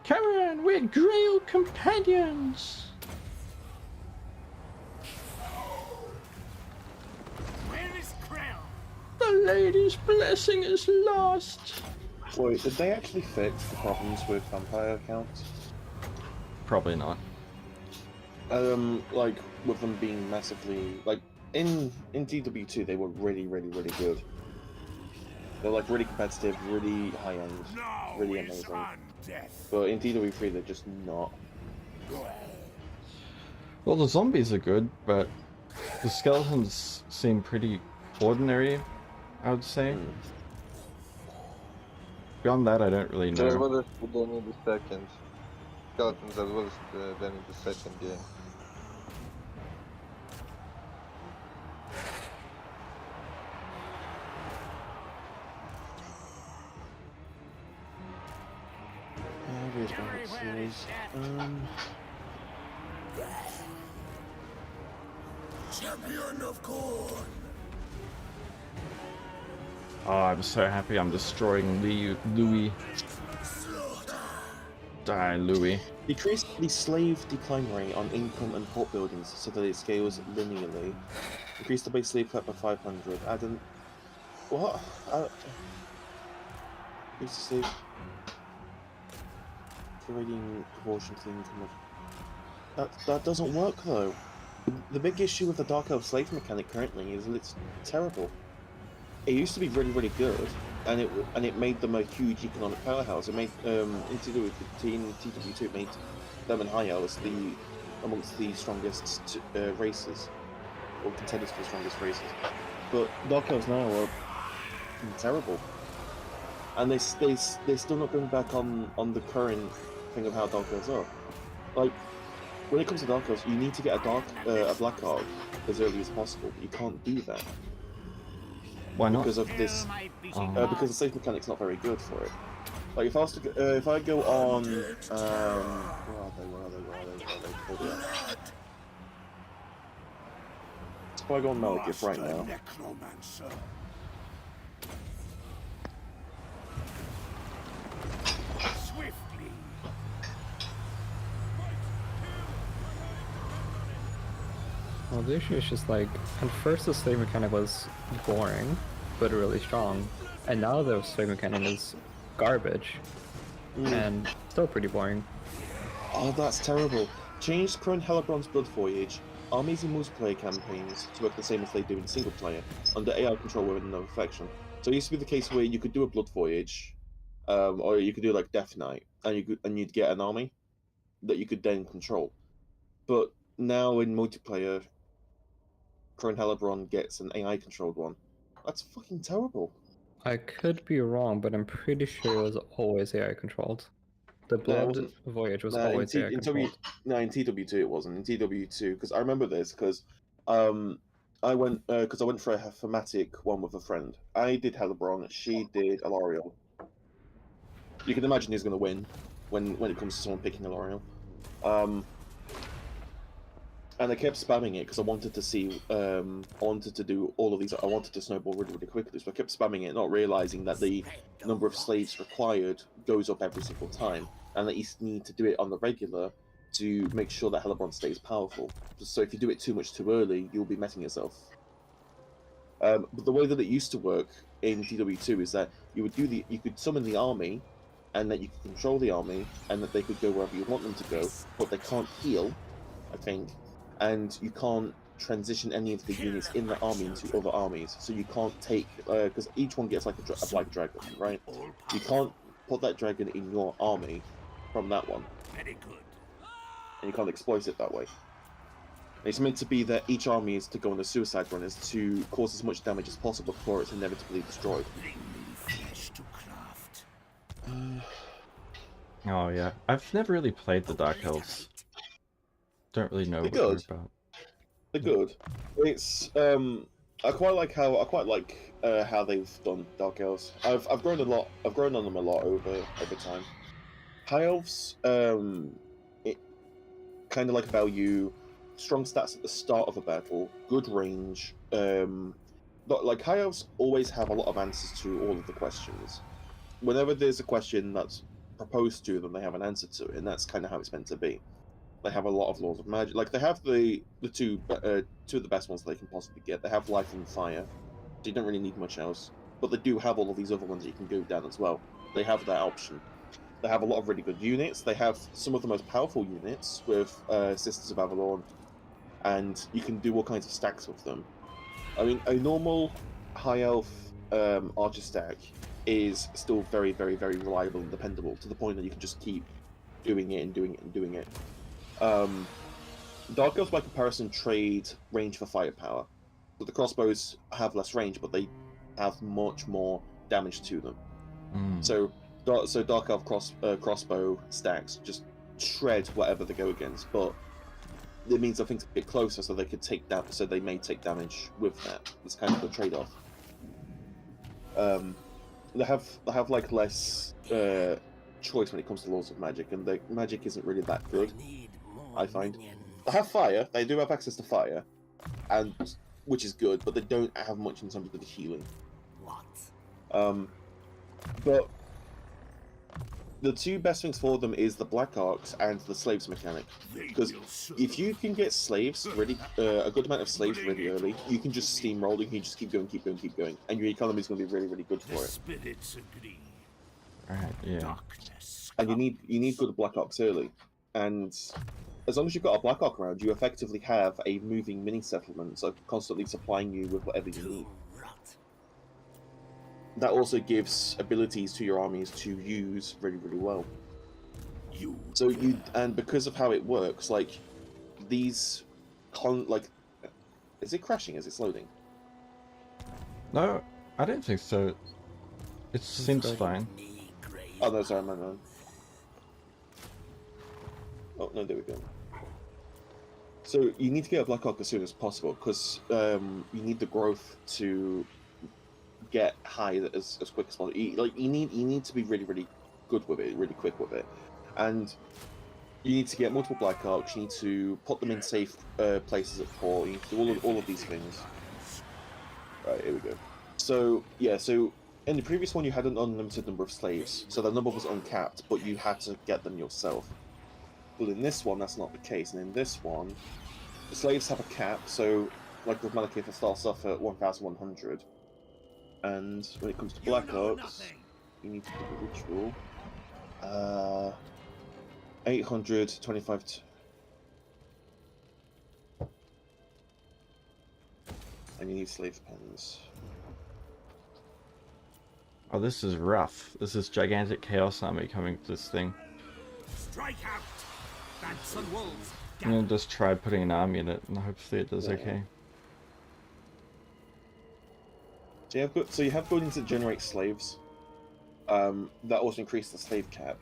Come on, we're Grail companions! Where is Krell? The lady's blessing is lost! Wait, did they actually fix the problems with vampire accounts? Probably not. Like, with them being massively... Like, in TWW2 they were really good. They're like really competitive, really high-end, really amazing. But in TWW3 they're just not. Well, the zombies are good, but the skeletons seem pretty ordinary, I would say. Beyond that, I don't really know. As well as they need the second. Skeletons as well as they need the second game. Champion of Corn. Oh, I'm so happy I'm destroying Louis. Die, Louis. Decrease the slave decline rate on income and port buildings so that it scales linearly. Increase the base slave cap by 500. Add an... What? Increase the slave... Creating proportion to the income of... That doesn't work though. The big issue with the Dark Elf slave mechanic currently is that it's terrible. It used to be really good, and it made them a huge economic powerhouse. It made in TWW2 it made them and High Elves amongst the strongest races, or contenders for the strongest races. But Dark Elves now are terrible, and they're still not going back on the current thing of how Dark Elves are. Like, when it comes to Dark Elves, you need to get a Black Arc as early as possible. But you can't do that. Why not? Because of this, because the safe mechanic's not very good for it. Like if I was to, if I go on, where are they? If I go on Malekith right now. Necromancer. Swiftly. Well, the issue is just like, at first the slave mechanic was boring, but really strong, and now the slave mechanic is garbage, and still pretty boring. Oh, that's terrible. Change current Hellebron's Blood Voyage, armies and multiplayer campaigns to work the same as they do in single player, under AI control within another faction. So it used to be the case where you could do a Blood Voyage, or you could do like Death Knight, and you'd get an army that you could then control. But now in multiplayer, Crone Helibron gets an AI controlled one. That's fucking terrible. I could be wrong, but I'm pretty sure it was always AI controlled. The No, it Blood wasn't. Voyage was No, always AI controlled. in TW2 it wasn't. In TW2, because I remember this because I went for a thematic one with a friend. I did Helibron, she did Alariel. You can imagine who's going to win when it comes to someone picking Alariel. And I kept spamming it because I wanted to see, I wanted to do all of these. I wanted to snowball really, really quickly, so I kept spamming it, not realizing that the number of slaves required goes up every single time, and that you need to do it on the regular to make sure that Helibron stays powerful. So if you do it too much too early, you'll be messing yourself. But the way that it used to work in TW2 is that you could summon the army, and that you could control the army, and that they could go wherever you want them to go, but they can't heal, I think, and you can't transition any of the units in the army into other armies. So you can't take, because each one gets like a black dragon, right? You can't put that dragon in your army from that one. Very good. And you can't exploit it that way. It's meant to be that each army is to go on a suicide run, is to cause as much damage as possible before it's inevitably destroyed. Bring me flesh to craft. Oh yeah, I've never really played the Dark Elves. Don't really know They're what good. they're about. They're good. It's I quite like how they've done Dark Elves. I've grown a lot. I've grown on them a lot over time. High Elves, it kind of like value strong stats at the start of a battle, good range. But like High Elves always have a lot of answers to all of the questions. Whenever there's a question that's proposed to them, they have an answer to it, and that's kind of how it's meant to be. They have a lot of laws of magic. Like they have the two of the best ones they can possibly get. They have life and fire, so you don't really need much else. But they do have all of these other ones that you can go down as well. They have that option. They have a lot of really good units. They have some of the most powerful units with Sisters of Avalon, and you can do all kinds of stacks with them. I mean, a normal high elf archer stack is still very, very, very reliable and dependable to the point that you can just keep doing it and doing it and doing it. Dark Elves, by comparison, trade range for firepower. So the crossbows have less range, but they have much more damage to them. So Dark Elf crossbow stacks just shred whatever they go against, but it means that things get closer, so they could take that. So they may take damage with that. It's kind of the trade-off. They have like less choice when it comes to laws of magic, and the magic isn't really that good. I find they have fire. They do have access to fire, and which is good, but they don't have much in terms of the healing. What? But the two best things for them is the Black Arcs and the slaves mechanic. Because if you can get slaves really, a good amount of slaves really early, you can just steamroll. You can just keep going, and your economy is going to be really, really good for it. Spirits agree. Right, yeah. Darkness. And you need good Black Arcs early, and as long as you've got a Black Arc around, you effectively have a moving mini settlement, so constantly supplying you with whatever you need. That also gives abilities to your armies to use really, really well. And because of how it works, like these, is it crashing as it's loading? No, I don't think so. It seems fine. Oh no, sorry, man. Oh no, there we go. So you need to get a Black Arc as soon as possible because you need the growth to get high as quick as possible. You need to be really, really good with it, really quick with it, and you need to get multiple Black Arcs. You need to put them in safe places at port. You need to do all of these things. Right, here we go. So yeah, so in the previous one you had an unlimited number of slaves, so the number was uncapped, but you had to get them yourself. But in this one, that's not the case, and in this one, the slaves have a cap. So like with Malekith, it starts off at 1,100. And when it comes to Black Arcs, you need to do the ritual. 825. And you need slave pens. Oh, this is rough. This is gigantic chaos army coming to this thing. Strike out! Bats and wolves! I'm gonna just try putting an army in it, and hopefully it does Yeah. okay. So you have buildings that generate slaves. That also increase the slave cap.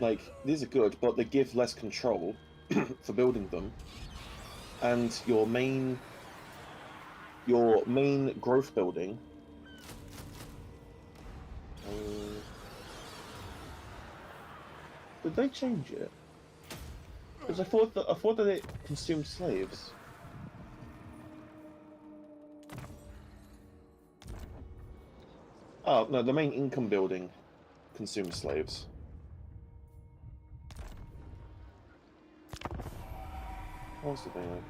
Like, these are good, but they give less control for building them. And your main growth building. Did they change it? Because I thought that it consumed slaves. Oh no, the main income building consumes slaves. What was the thing like?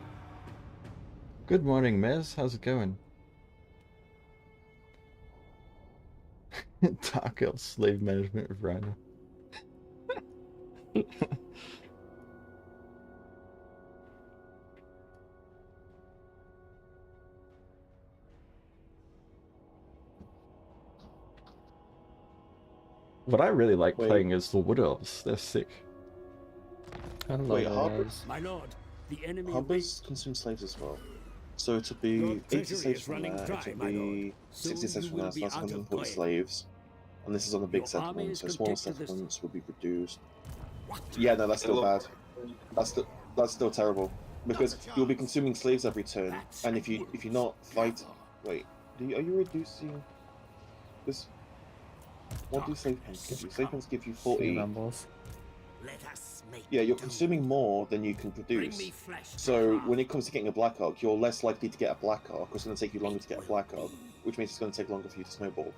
Good morning, Mez. How's it going? Dark Elf slave management of Rhino. What I really like playing is the Wood Elves. They're sick. I love Wait, those. My lord, the enemy Harbors consume slaves as well. So it'll be Your 80 treasury slaves is from running there, dry, it'll my be 60 Soon slaves you from will there, so be that's out of 140 coin. slaves. And this is on a big Your army settlement, is so smaller content to this- settlements will be reduced. Yeah, no, that's still bad. That's still terrible. Because you'll be consuming slaves every turn, and if you're not fighting... Wait, are you reducing... this? What do slave pens give you? Slave pens give you 40... Rumbles. Let us make Yeah, you're do. consuming more than you can Bring produce. me flesh to So craft. when it comes to getting a Black Arc, you're less likely to get a Black Arc, because it's going to take you longer to get a Black Arc, which means it's going to take longer for you to snowball.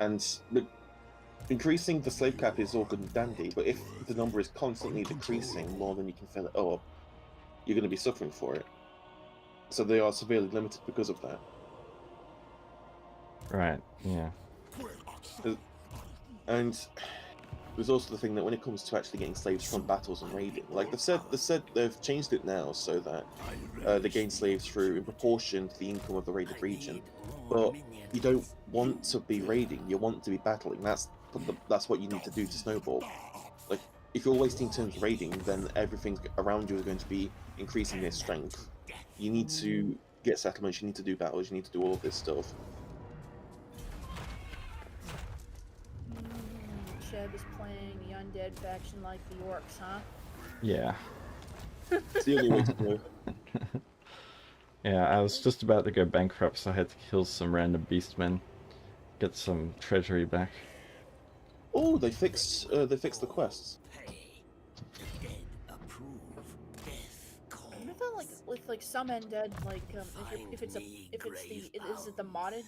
And increasing the slave cap is all good and dandy, but if the number is constantly decreasing more than you can fill it up, you're going to be suffering for it. So they are severely limited because of that. Right, yeah. And there's also the thing that when it comes to actually getting slaves from battles and raiding, like they've changed it now so that they gain slaves through in proportion to the income of the raided region. But you don't want to be raiding; you want to be battling. That's what you need to do to snowball. Like if you're wasting turns raiding, then everything around you is going to be increasing their strength. You need to get settlements. You need to do battles. You need to do all of this stuff. Cheb is playing the undead faction like the orcs, huh? Yeah. It's the only way to go. Yeah, I was just about to go bankrupt, so I had to kill some random beastmen, get some treasury back. Oh, they fixed the quests. I thought like with like some undead, like if it's is it the modded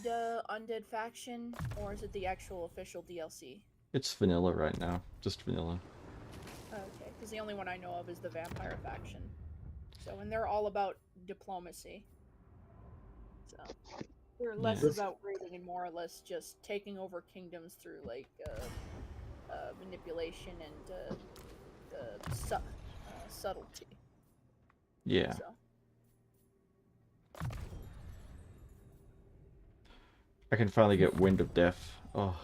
undead faction or is it the actual official DLC? It's vanilla right now, just vanilla. Okay, because the only one I know of is the vampire faction. So, and they're all about diplomacy. So, they're less about raiding and more or less just taking over kingdoms through like manipulation and subtlety. Yeah. So. I can finally get Wind of Death. Oh,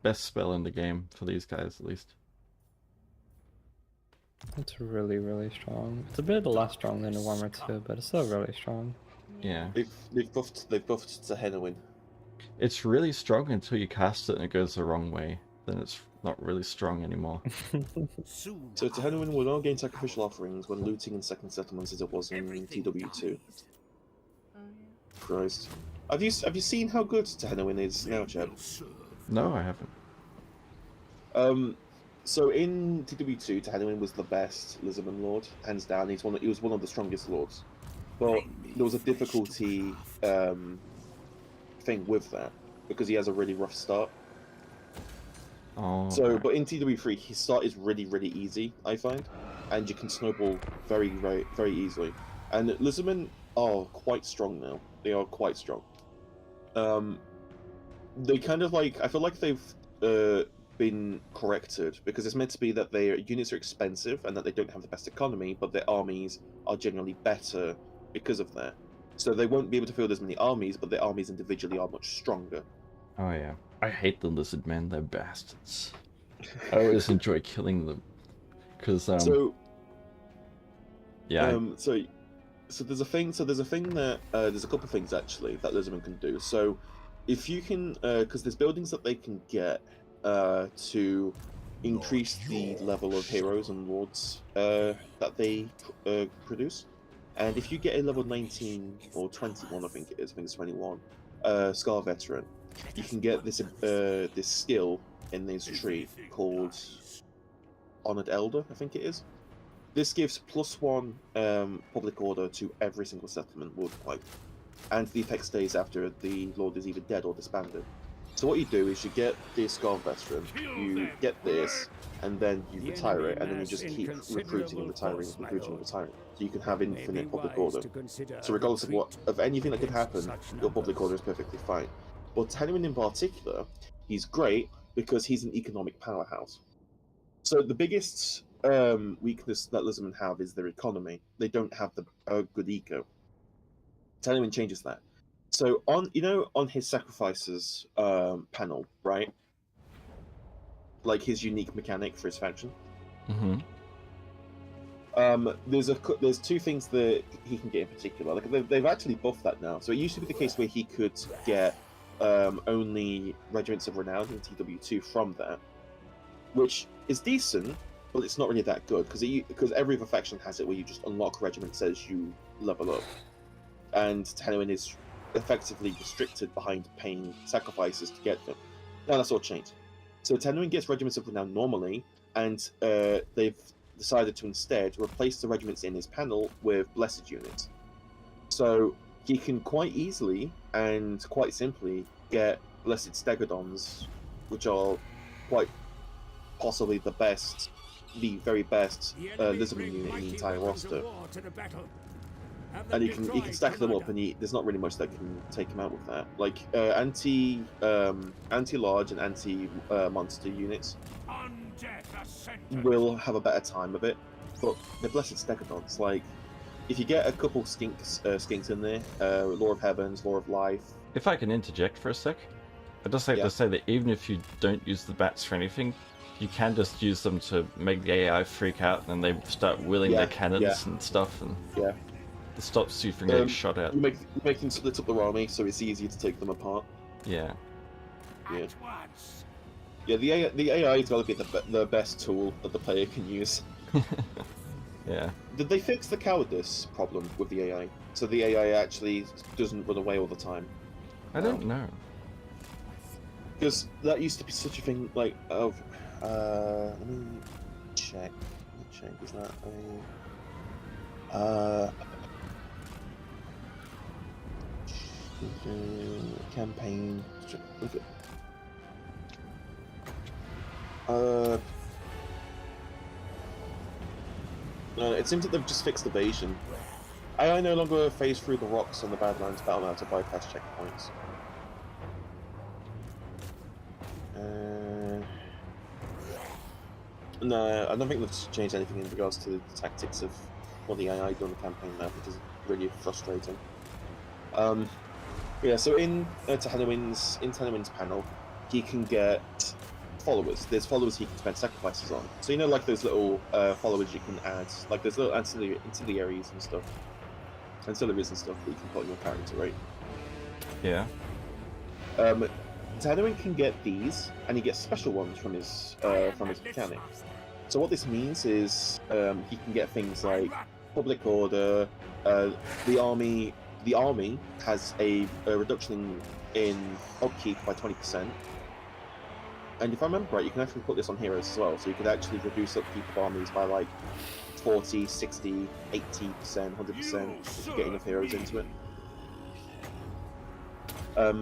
best spell in the game for these guys, at least. It's really, really strong. It's a bit less strong than the Warmer 2, but it's still really strong. Yeah. They've buffed to Henowin. It's really strong until you cast it and it goes the wrong way. Then it's not really strong anymore. So to Henowin will now gain sacrificial offerings when looting in second settlements as it was in TW2. Christ. Have you seen how good Tehennowin is now, Cheb? No, I haven't. So in TW2, Tehennowin was the best Lizardman Lord, hands down. He was one of the strongest lords. But there was a difficulty thing with that because he has a really rough start. Oh. So, but in TW3, his start is really, really easy, I find, and you can snowball very, very, very easily. And Lizardmen are quite strong now. They are quite strong. They kind of like, I feel like they've been corrected because it's meant to be that their units are expensive and that they don't have the best economy, but their armies are generally better because of that. So they won't be able to field as many armies, but their armies individually are much stronger. Oh yeah. I hate the lizard men, they're bastards. I always enjoy killing them. Because, yeah. So there's a thing that there's a couple of things actually that lizardmen can do. So if you can, because there's buildings that they can get to increase the level of heroes and lords that they produce. And if you get a level 19 or 21, I think it's 21, Scar Veteran, you can get this this skill in this tree called Honored Elder, I think it is. This gives +1 public order to every single settlement worldwide, and the effect stays after the lord is either dead or disbanded. So what you do is you get the Scar Veteran, you get this, and then you retire it, and then you just keep recruiting and retiring, recruiting and retiring. So you can have infinite public order. So regardless of anything that could happen, your public order is perfectly fine. But Henry in particular, he's great because he's an economic powerhouse. So the biggest weakness that lizardmen have is their economy. They don't have the good eco. Tenwin changes that. So on his sacrifices panel, right? Like his unique mechanic for his faction. Mm-hmm. There's two things that he can get in particular. Like they've actually buffed that now. So it used to be the case where he could get only regiments of renown in TWW3 from that, which is decent, but it's not really that good because every other faction has it where you just unlock regiments as you level up, and Tenwin is effectively restricted behind paying sacrifices to get them. Now that's all changed. So Tenwin gets regiments of renown normally, and they've decided to instead replace the regiments in his panel with blessed units. So he can quite easily and quite simply get blessed stegodons, which are quite possibly the very best lizardman unit in the entire roster. And he can stack them up, and there's not really much that can take him out with that. Like anti-large and anti-monster units will have a better time of it, but the blessed stegodons, like if you get a couple skinks in there, Law of Heavens, Law of Life. If I can interject for a sec, I'd just like to say that even if you don't use the bats for anything, you can just use them to make the AI freak out, and they start wheeling their cannons and stuff, and it stops you from getting shot at. You make them split up their army, so it's easier to take them apart. Yeah. Yeah, the AI is going to be the best tool that the player can use. Yeah. Did they fix the cowardice problem with the AI? So the AI actually doesn't run away all the time? I don't know. Because that used to be such a thing, like, let me check. Is that a... campaign... Look at... No, it seems that they've just fixed evasion. AI no longer phase through the rocks on the Badlands battle now to bypass checkpoints. No, I don't think they've changed anything in regards to the tactics of what the AI do on the campaign now, which is really frustrating. Yeah, so in Tenwin's panel, he can get followers. There's followers he can spend sacrifices on. So like those little followers you can add, like there's little ancillaries and stuff that you can put in your character, right? Yeah. Tenwin can get these, and he gets special ones from his mechanic. So what this means is he can get things like public order. The army has a reduction in upkeep by 20%. And if I remember right, you can actually put this on heroes as well. So you could actually reduce upkeep of armies by like 40, 60, 80%, 100% if you get enough heroes into it.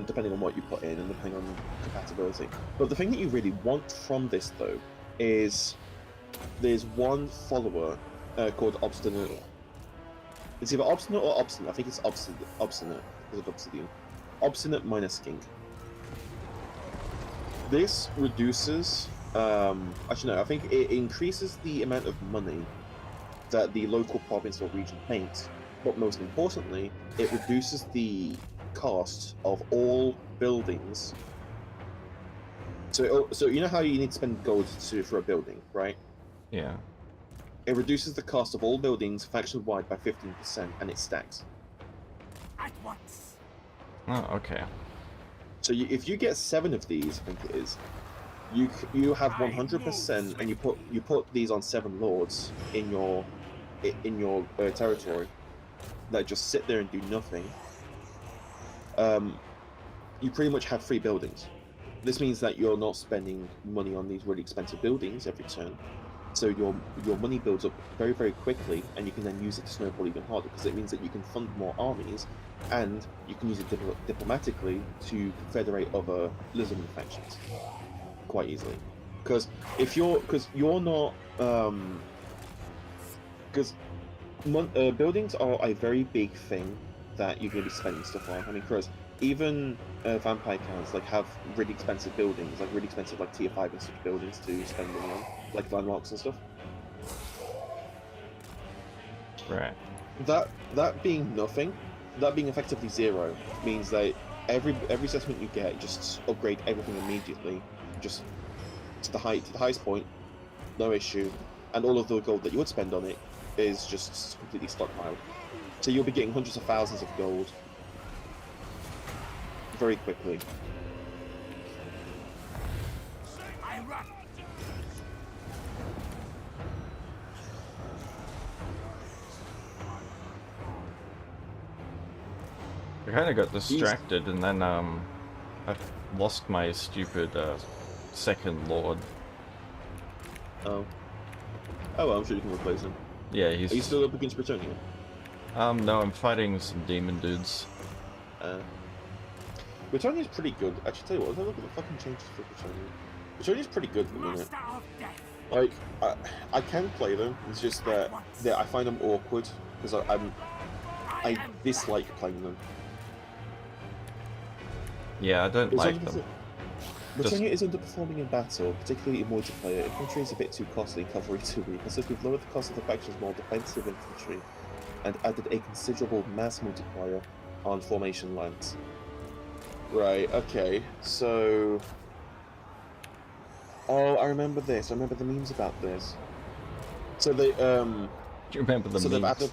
Depending on what you put in and depending on compatibility. But the thing that you really want from this, though, is there's one follower called Obstinate. It's either Obstinate or Obstinate. I think it's Obstinate because of Obsidian. Obstinate minus Skink. This reduces... actually, no, I think it increases the amount of money that the local province or region makes, but most importantly, it reduces the cost of all buildings So you know how you need to spend gold for a building, right? Yeah. It reduces the cost of all buildings faction-wide by 15%, and it stacks. At once. Oh, okay. So if you get 7 of these, I think it is, you have 100%, and you put these on 7 lords in your territory that just sit there and do nothing. You pretty much have 3 buildings. This means that you're not spending money on these really expensive buildings every turn. So your money builds up very, very quickly, and you can then use it to snowball even harder, because it means that you can fund more armies, and you can use it diplomatically to confederate other lizardman factions quite easily. Because you're not because buildings are a very big thing that you're going to be spending stuff on. I mean, Chris, even vampire counts have really expensive buildings, really expensive tier 5 and such buildings to spend money on, like landmarks and stuff. Right. That being nothing, that being effectively 0, means that every settlement you get, just upgrade everything immediately, just to the highest point, no issue, and all of the gold that you would spend on it is just completely stockpiled. So you'll be getting hundreds of thousands of gold very quickly. I run. I kind of got distracted, and then I lost my stupid second lord. Oh. Oh, well, I'm sure you can replace him. Yeah, he's. Are you still up against Bretonnia? No, I'm fighting some demon dudes. Bretonnia's pretty good. Actually, tell you what, let's look at the fucking changes for Bretonnia. Bretonnia's pretty good at the minute. Like, I can play them. It's just that I find them awkward because I dislike playing them. Yeah, I don't like them. Britannia is underperforming in battle, particularly in multiplayer. Infantry is a bit too costly, cavalry too weak, and so we've lowered the cost of the faction's more defensive infantry, and added a considerable mass multiplier on formation lines. Right, okay, so... Oh, I remember this. I remember the memes about this. So they, Do you remember the memes?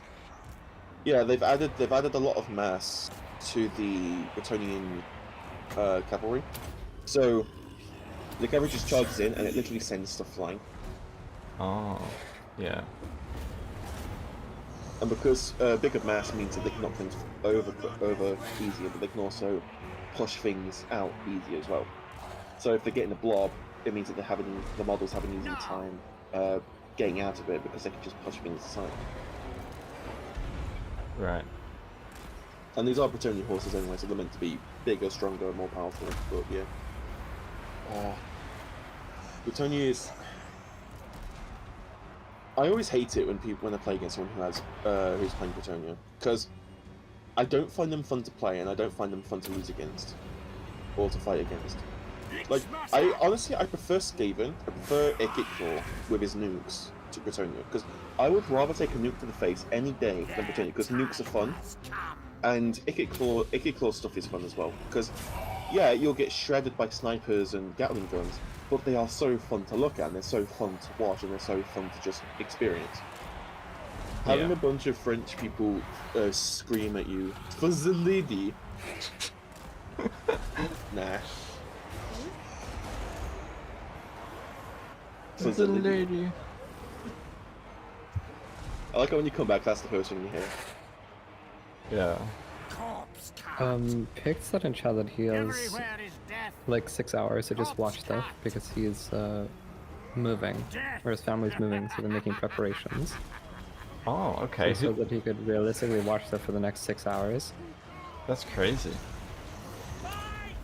They've added a lot of mass to the Bretonian cavalry. So the cavalry just charges in and it literally sends stuff flying. Oh, yeah. And because bigger mass means that they can knock things over easier, but they can also push things out easier as well. So if they're getting a blob, it means that the models have an easy time getting out of it because they can just push things aside. Right. And these are Bretonian horses anyway, so they're meant to be bigger, stronger, more powerful. But yeah, Bretonia is. I always hate it when I play against someone who's playing Bretonia, because I don't find them fun to play, and I don't find them fun to lose against or to fight against. Like, I prefer Skaven. I prefer Ikit with his nukes to Bretonia, because I would rather take a nuke to the face any day than Bretonia, because nukes are fun, and Ikit stuff is fun as well, because yeah, you'll get shredded by snipers and Gatling guns, but they are so fun to look at, and they're so fun to watch, and they're so fun to just experience. Having a bunch of French people scream at you for the lady. Nah. For the lady. I like it when you come back, that's the first thing you hear. Yeah. Pick said in chat that he has like 6 hours to just watch stuff because he's moving, or his family's moving, so they're making preparations. Oh, okay. So that he could realistically watch stuff for the next 6 hours. That's crazy.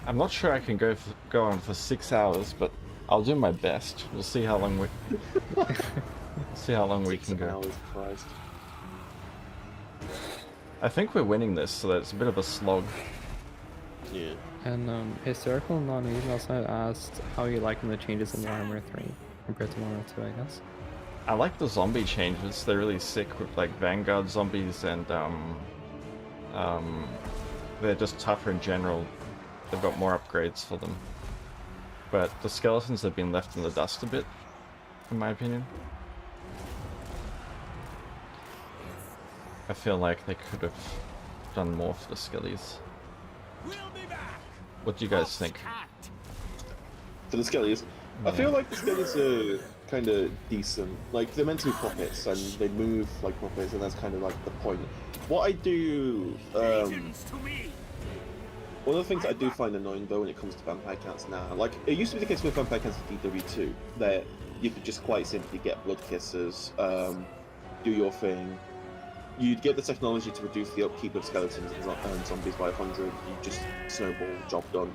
I'm not sure I can go on for 6 hours, but I'll do my best. We'll see how long we can go. Christ. I think we're winning this, so it's a bit of a slog. Yeah. And Historical Non-Eve also asked how you liking the changes in the Armor 3 compared to Armor 2, I guess. I like the zombie changes. They're really sick with like Vanguard zombies, and they're just tougher in general. They've got more upgrades for them. but the skeletons have been left in the dust a bit, in my opinion. I feel like they could have done more for the skellies. What do you guys think? For the skellies, I feel like the skellies are kind of decent. Like, they're meant to be puppets, and they move like puppets, and that's kind of like the point. What I do, one of the things I do find annoying though when it comes to vampire counts now, like it used to be the case with vampire counts in TWW3, that you could just quite simply get blood kissers, do your thing. You'd get the technology to reduce the upkeep of skeletons and zombies by 100. You just snowball, job done.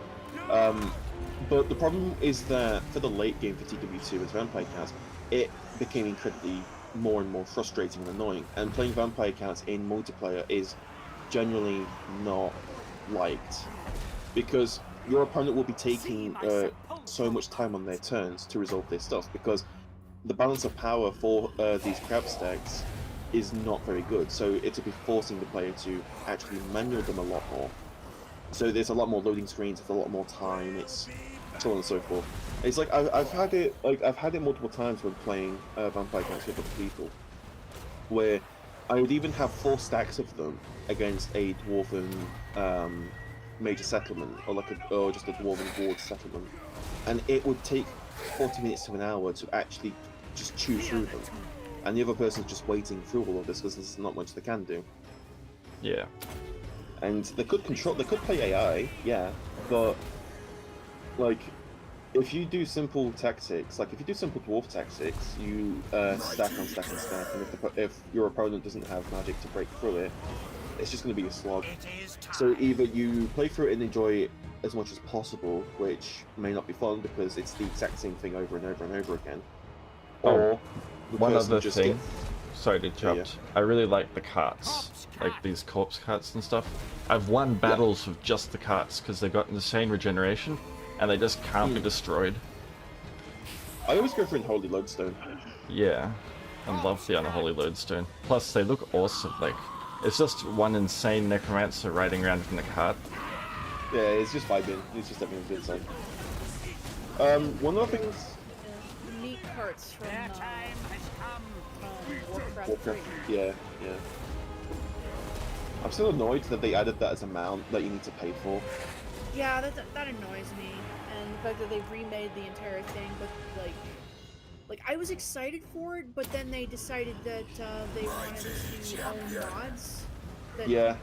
But the problem is that for the late game for TWW2 with vampire counts, it became incredibly more and more frustrating and annoying. And playing vampire counts in multiplayer is generally not liked, because your opponent will be taking so much time on their turns to resolve their stuff, because the balance of power for these crab stacks is not very good, so it'll be forcing the player to actually manual them a lot more. So there's a lot more loading screens, it's a lot more time, it's so on and so forth. It's like I've had it multiple times when playing vampire counts with other people, where I would even have 4 stacks of them against a dwarven major settlement, or just a dwarven ward settlement, and it would take 40 minutes to an hour to actually just chew through them, and the other person's just waiting through all of this because there's not much they can do. Yeah. And they could play AI, yeah, but like, if you do simple tactics, like if you do simple dwarf tactics, you stack on stack on stack, and if your opponent doesn't have magic to break through it, it's just going to be a slog. So either you play through it and enjoy it as much as possible, which may not be fun because it's the exact same thing over and over and over again, or one other thing. Sorry to interrupt. Yeah. I really like the carts, like these corpse carts and stuff. I've won battles with just the carts because they've got insane regeneration, and they just can't be destroyed. I always go for Unholy Lodestone. Yeah, I love the Unholy Lodestone. Plus, they look awesome. Like, it's just one insane necromancer riding around in the cart. Yeah, it's just vibing. It's just having a good time. One of the things. Neat carts from Warcraft 3. Yeah. I'm still annoyed that they added that as a mount that you need to pay for. Yeah, that annoys me, and the fact that they've remade the entire thing, but like I was excited for it, but then they decided that they wanted to own mods. Yeah.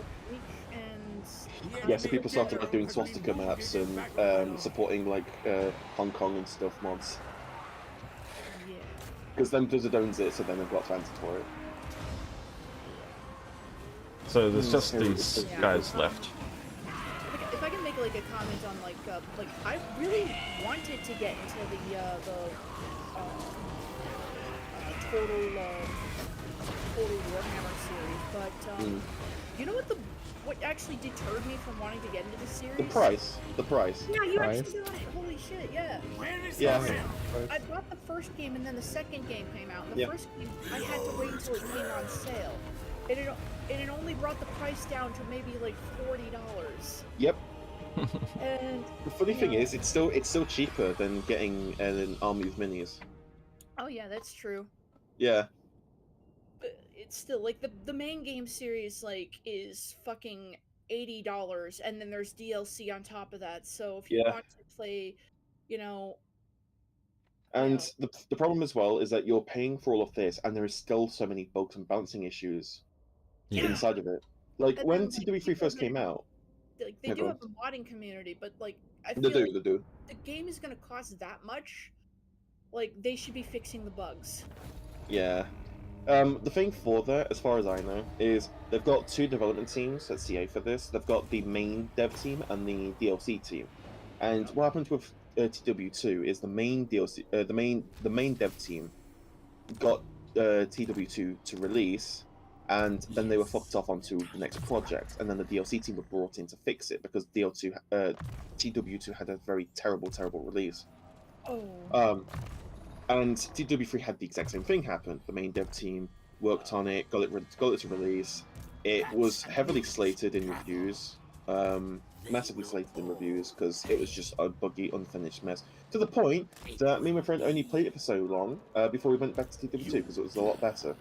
And Yeah, so people started like doing swastika maps and supporting like Hong Kong and stuff mods. Yeah. Because then Blizzard owns it, so then they've got fans for it. So there's just these guys left. If I can make like a comment on like I really wanted to get into the total Warhammer series, but you know what actually deterred me from wanting to get into the series? The price. Yeah, you actually got it. Holy shit, yeah. Yeah. I bought the first game and then the second game came out. And the first game I had to wait until it came on sale. And it only brought the price down to maybe like $40. Yep. And the funny thing is, it's still cheaper than getting an army of minis. Oh yeah, that's true. Yeah. But it's still like the main game series like is fucking $80, and then there's DLC on top of that. So if you want to play, And the problem as well is that you're paying for all of this, and there is still so many bugs and bouncing issues inside of it. Like and when then, TWW3 first came out, like they do have a modding community, but like I feel they like do. the game is gonna cost that much. Like they should be fixing the bugs. Yeah. The thing for that, as far as I know, is they've got 2 development teams at CA for this. They've got the main dev team and the DLC team. And what happened with TW2 is the main DLC, the main dev team got TW2 to release, and then they were fucked off onto the next project, and then the DLC team were brought in to fix it because TW2 had a very terrible release. Oh. And TW3 had the exact same thing happen. The main dev team worked on it, got it to release. It was heavily slated in reviews. massively slated in reviews because it was just a buggy, unfinished mess. To the point that me and my friend only played it for so long before we went back to TWW2 because it was a lot better.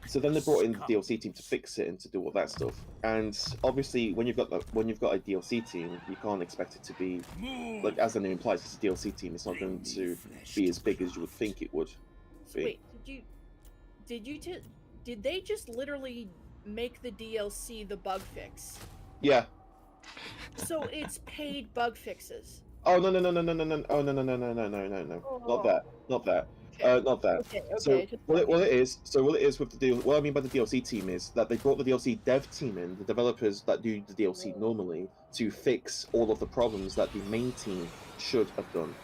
So then they brought in the DLC team to fix it and to do all that stuff. And obviously, when you've got a DLC team, you can't expect it to be like, as the name implies, it's a DLC team. It's not going to be as big as you would think it would be. Wait, did they just literally make the DLC the bug fix? Yeah. So it's paid bug fixes. Oh no! Oh no! Not that. Not that. Not that. Okay. So what it is with the deal. What I mean by the DLC team is that they brought the DLC dev team in, the developers that do the DLC normally, to fix all of the problems that the main team should have done,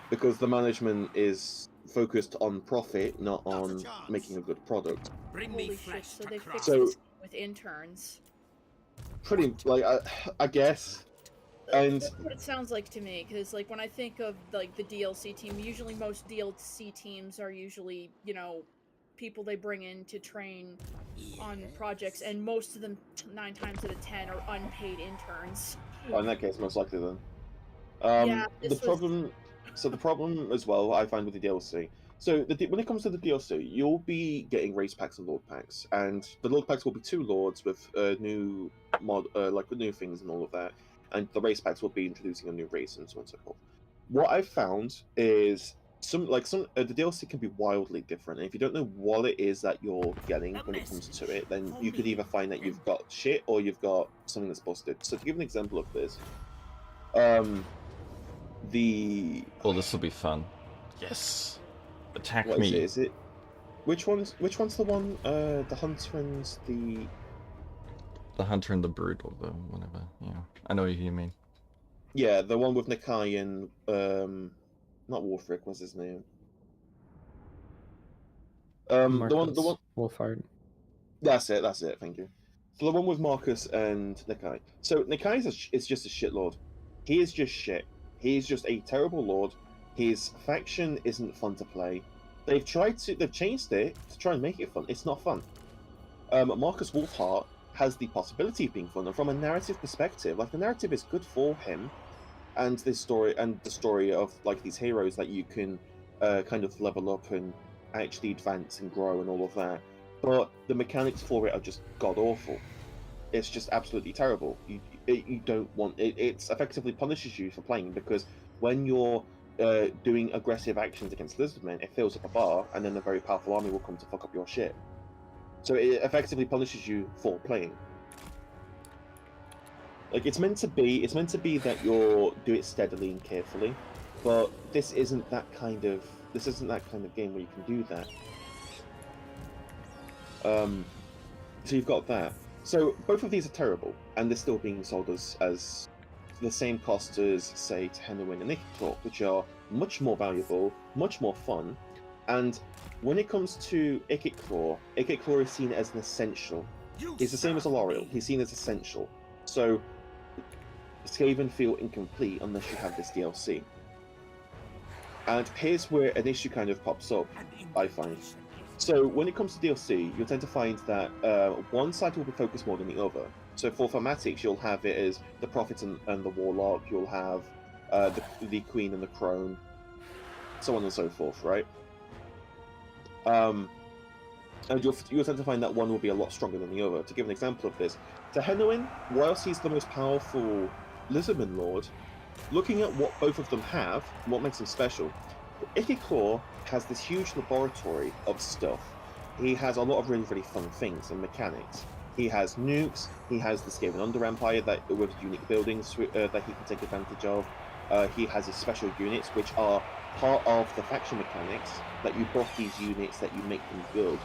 because the management is focused on profit, not on making a good product. Holy shit! So they fixed this with interns. Pretty I guess. And that's what it sounds like to me, because like when I think of like the DLC team, usually most DLC teams are usually, you know, people they bring in to train on projects, and most of them 9 times out of 10 are unpaid interns. Oh, in that case, most likely then. Yeah, the problem as well I find with the DLC. So when it comes to the DLC, you'll be getting race packs and lord packs, and the lord packs will be 2 lords with new mod, with new things and all of that. And the race packs will be introducing a new race and so on and so forth. What I've found is the DLC can be wildly different. And if you don't know what it is that you're getting when it comes to it, then you could either find that you've got shit or you've got something that's busted. So to give an example of this, oh, this will be fun. Yes, attack what me. Is it? Which one's the one? The hunter and the. The hunter and the brood, or the whatever. Yeah, I know what you mean. Yeah, the one with Nakai and not Wolfric. What's his name? Marcus, the one. Wolfhard. That's it. Thank you. So the one with Marcus and Nakai. So Nakai is just a shitlord. He is just shit. He is just a terrible lord. His faction isn't fun to play. They've changed it to try and make it fun. It's not fun. Marcus Wolfhard has the possibility of being fun, and from a narrative perspective, like, the narrative is good for him, and the story of like these heroes that you can kind of level up and actually advance and grow and all of that. But the mechanics for it are just god awful. It's just absolutely terrible. You don't want it. It effectively punishes you for playing, because when you're doing aggressive actions against lizardmen, it fills up a bar, and then a very powerful army will come to fuck up your shit. So it effectively punishes you for playing. Like, it's meant to be that you'll do it steadily and carefully, but this isn't that kind of game where you can do that. So you've got that. So both of these are terrible, and they're still being sold as the same cost as, say, Tehenowin and Ichthor, which are much more valuable, much more fun, and when it comes to Ichthor is seen as an essential. It's the same as Alariel. He's seen as essential. So Skaven feel incomplete unless you have this DLC. And here's where an issue kind of pops up, I find. So when it comes to DLC, you'll tend to find that one side will be focused more than the other. So for thematics, you'll have it as the Prophet and the Warlock, you'll have the Queen and the Crone, so on and so forth, right? And you'll tend to find that one will be a lot stronger than the other. To give an example of this, Tehenowin, whilst he's the most powerful Lizardman Lord, looking at what both of them have, what makes them special, Ichthor has this huge laboratory of stuff. He has a lot of really, really fun things and mechanics. He has nukes, he has the Skaven Under Empire with unique buildings that he can take advantage of. He has his special units, which are part of the faction mechanics, that you buff these units, that you make them good.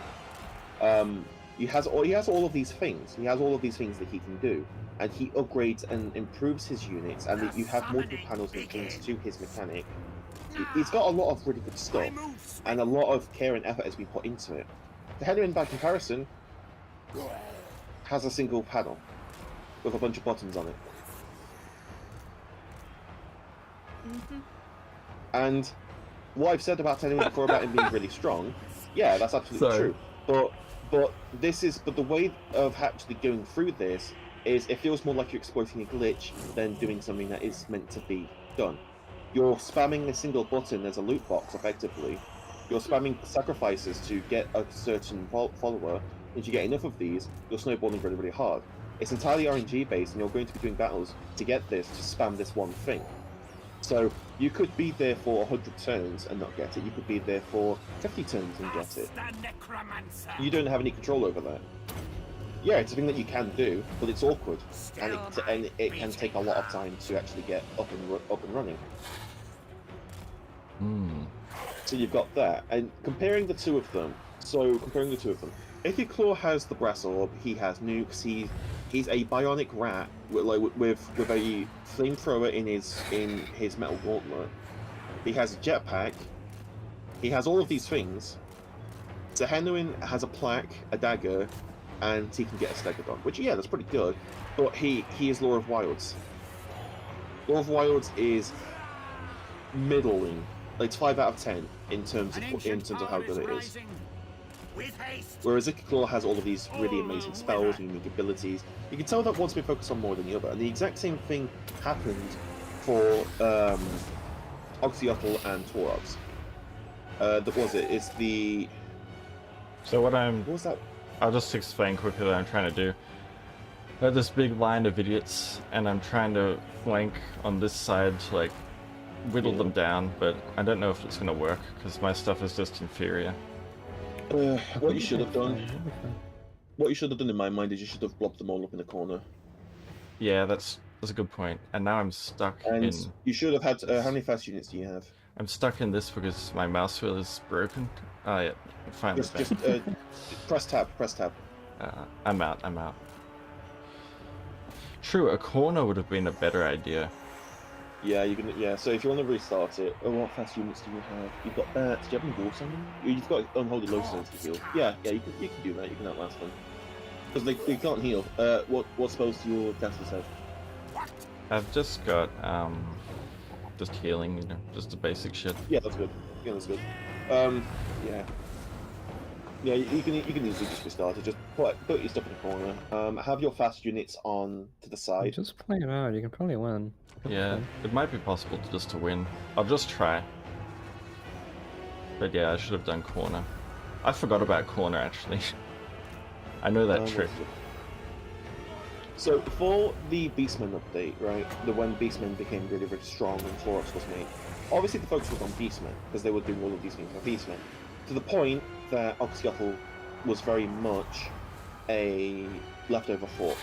He has all of these things. He has all of these things that he can do, and he upgrades and improves his units, and you have multiple panels and things to his mechanic. He's got a lot of really good stuff, and a lot of care and effort has been put into it. The Tehenowin, by comparison, has a single panel with a bunch of buttons on it. Mm-hmm. And what I've said about Tehenowin before about him being really strong, yeah, that's absolutely true. But the way of actually going through this is it feels more like you're exploiting a glitch than doing something that is meant to be done. You're spamming a single button as a loot box, effectively. You're spamming sacrifices to get a certain follower. If you get enough of these, you're snowballing really, really hard. It's entirely RNG based, and you're going to be doing battles to get this, to spam this one thing. So you could be there for 100 turns and not get it. You could be there for 50 turns and get it. You don't have any control over that. Yeah, it's a thing that you can do, but it's awkward, and it can take a lot of time to actually get up and running. So you've got that, and comparing the two of them. Ichiclaw has the brass orb. He has nukes. He's a bionic rat with a flamethrower in his metal gauntlet. He has a jetpack. He has all of these things. Zehenuin has a plaque, a dagger, and he can get a Stegodon, which, yeah, that's pretty good, but he is Lore of Wilds. Lore of Wilds is middling. Like, it's 5 out of 10 in terms of how good it is. Whereas Ichiclaw has all of these really amazing spells, unique abilities. You can tell that one's been focused on more than the other, and the exact same thing happened for Oxyotl and Taurox. It's the... So what was that? I'll just explain quickly what I'm trying to do. I have this big line of idiots, and I'm trying to flank on this side to, like, whittle them down, but I don't know if it's going to work, because my stuff is just inferior. What you should have done in my mind is you should have blobbed them all up in a corner. Yeah, that's a good point. And now I'm stuck in... you should have had... how many fast units do you have? I'm stuck in this because my mouse wheel is broken. Oh, yeah. Finally just press tab. I'm out. True, a corner would have been a better idea. Yeah, you can. Yeah, so if you want to restart it, what fast units do you have? You've got that. Do you have any Wolf Summon? You've got Unholy Lotuses to heal. Yeah, you can do that. You can outlast them because they can't heal. What spells do your dancers have? I've just got just healing, just the basic shit. Yeah, that's good. Yeah, that's good. Yeah, you can easily just restart it. Just put your stuff in the corner. Have your fast units on to the side. Just play it out. You can probably win. Yeah, it might be possible to win. I'll just try. But yeah, I should have done corner. I forgot about corner actually. I know that trick. So for the Beastmen update, right, when Beastmen became really, really strong and Taurox was made, obviously the focus was on Beastmen because they were doing all of these things for Beastmen. To the point that Oxyotl was very much a leftover fort.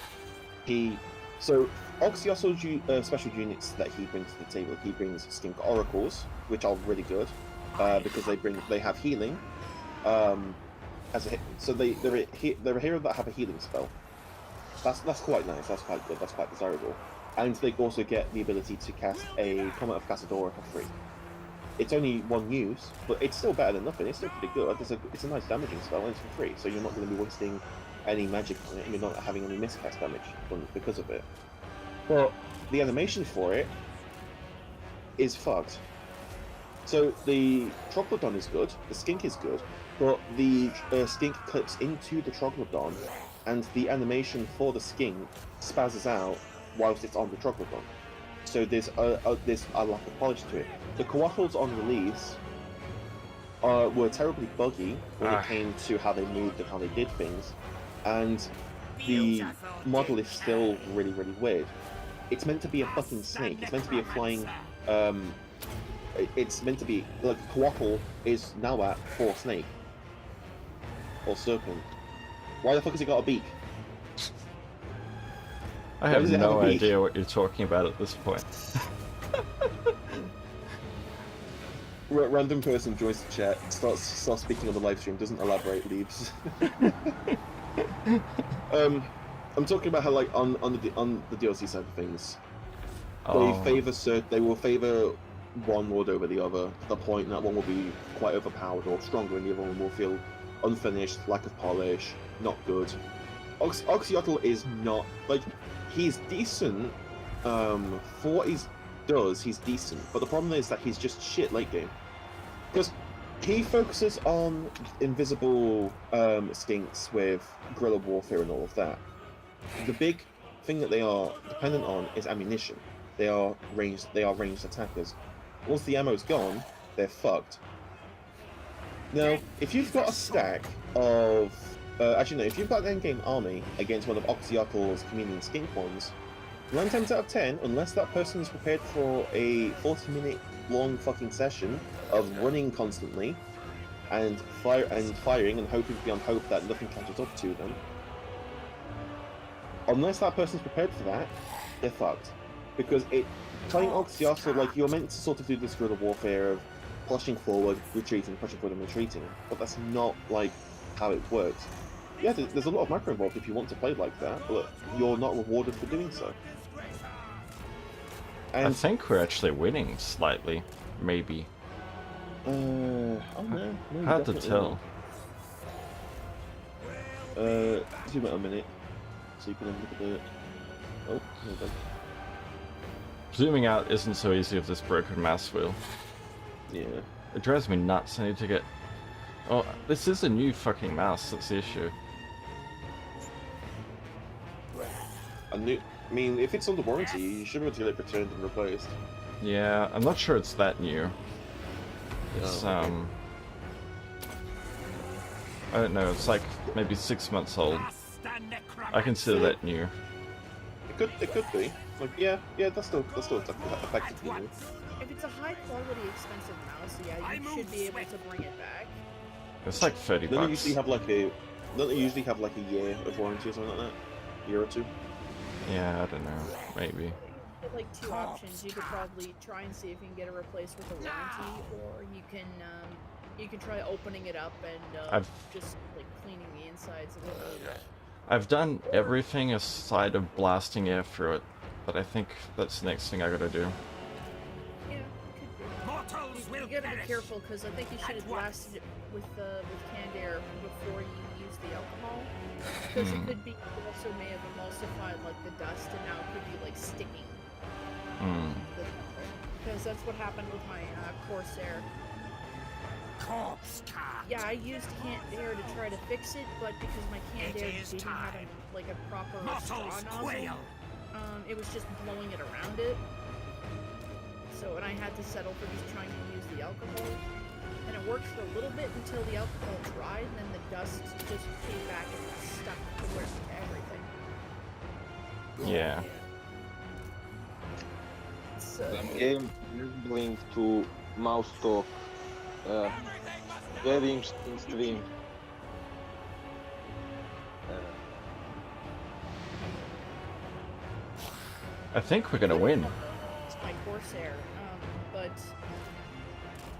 So Oxyotl's special units that he brings to the table, he brings Stink Oracles, which are really good because they have healing. So they're a hero that have a healing spell. That's quite nice. That's quite good. That's quite desirable. And they also get the ability to cast a Comet of Casadora for free. It's only one use, but it's still better than nothing. It's still pretty good. It's a nice damaging spell, and it's for free, so you're not going to be wasting any magic on it, and you're not having any miscast damage because of it. But the animation for it is fucked. So the Troglodon is good, the Skink is good, but the Skink clips into the Troglodon, and the animation for the Skink spazzes out whilst it's on the Troglodon. So there's a lack of polish to it. The Coatls on release were terribly buggy when it came to how they moved and how they did things, and the model is still really, really weird. It's meant to be a fucking snake. It's meant to be a flying. It's meant to be like Coatl is now at 4 snake or serpent. Why the fuck has it got a beak? I have no idea what you're talking about at this point. Random person joins the chat, starts speaking on the live stream, doesn't elaborate, leaves. I'm talking about how, like, on the DLC side of things, they will favor one lord over the other, to the point that one will be quite overpowered or stronger, and the other one will feel unfinished, lack of polish, not good. Oxyotl is not, like, he's decent. For what he does, he's decent. But the problem is that he's just shit late game. Because he focuses on invisible skinks with guerrilla warfare and all of that. The big thing that they are dependent on is ammunition. They are ranged attackers. Once the ammo's gone, they're fucked. Now, if you've got a stack of actually no, if you've got an endgame army against one of Oxyarchel's chameleon skink ones, 9 times out of 10, unless that person is prepared for a 40-minute long fucking session of running constantly and firing and hoping beyond hope that nothing catches up to them, unless that person's prepared for that, they're fucked. Because playing Oxyarchel, like, you're meant to sort of do this guerrilla warfare of pushing forward, retreating, pushing forward and retreating, but that's not, like, how it works. Yeah, there's a lot of macro involved if you want to play like that, but you're not rewarded for doing so. And I think we're actually winning slightly, maybe. oh no, Hard to definitely tell. not. Zoom out a minute, so you can have a look at the... Oh, there we go. Zooming out isn't so easy with this broken mouse wheel. Yeah. It drives me nuts. I need to get... Oh, this is a new fucking mouse, that's the issue. I mean, if it's under warranty, you should be able to get it returned and replaced. Yeah, I'm not sure it's that new. It's, I don't know, it's like maybe 6 months old. I consider that new. It could be. Like, yeah, that's still effectively new. If it's a high quality, expensive mouse, yeah, you should be able to bring it back. It's like 30 Don't they bucks. usually have like a year of warranty or something like that? Year or two? Yeah, I don't know. Maybe. You get like two options. You could probably try and see if you can get it replaced with a warranty, or you can try opening it up and just like cleaning the insides of it. I've done everything aside of blasting air through it, but I think that's the next thing I gotta do. Yeah, you gotta be careful because I think you should have blasted it with canned air before you use the alcohol, because it could be you also may have emulsified like the dust, and now it could be like sticking. Because that's what happened with my Corsair. Yeah, I used canned air to try to fix it, but because my canned air didn't have like a proper straw nozzle, it was just blowing it around it. So, and I had to settle for just trying to use the alcohol, and it worked for a little bit until the alcohol dried, and then the dust just came back and stuck to where everything. Yeah. So, Game linked to mouse talk. Very interesting stream. I think we're gonna win. It's my Corsair, but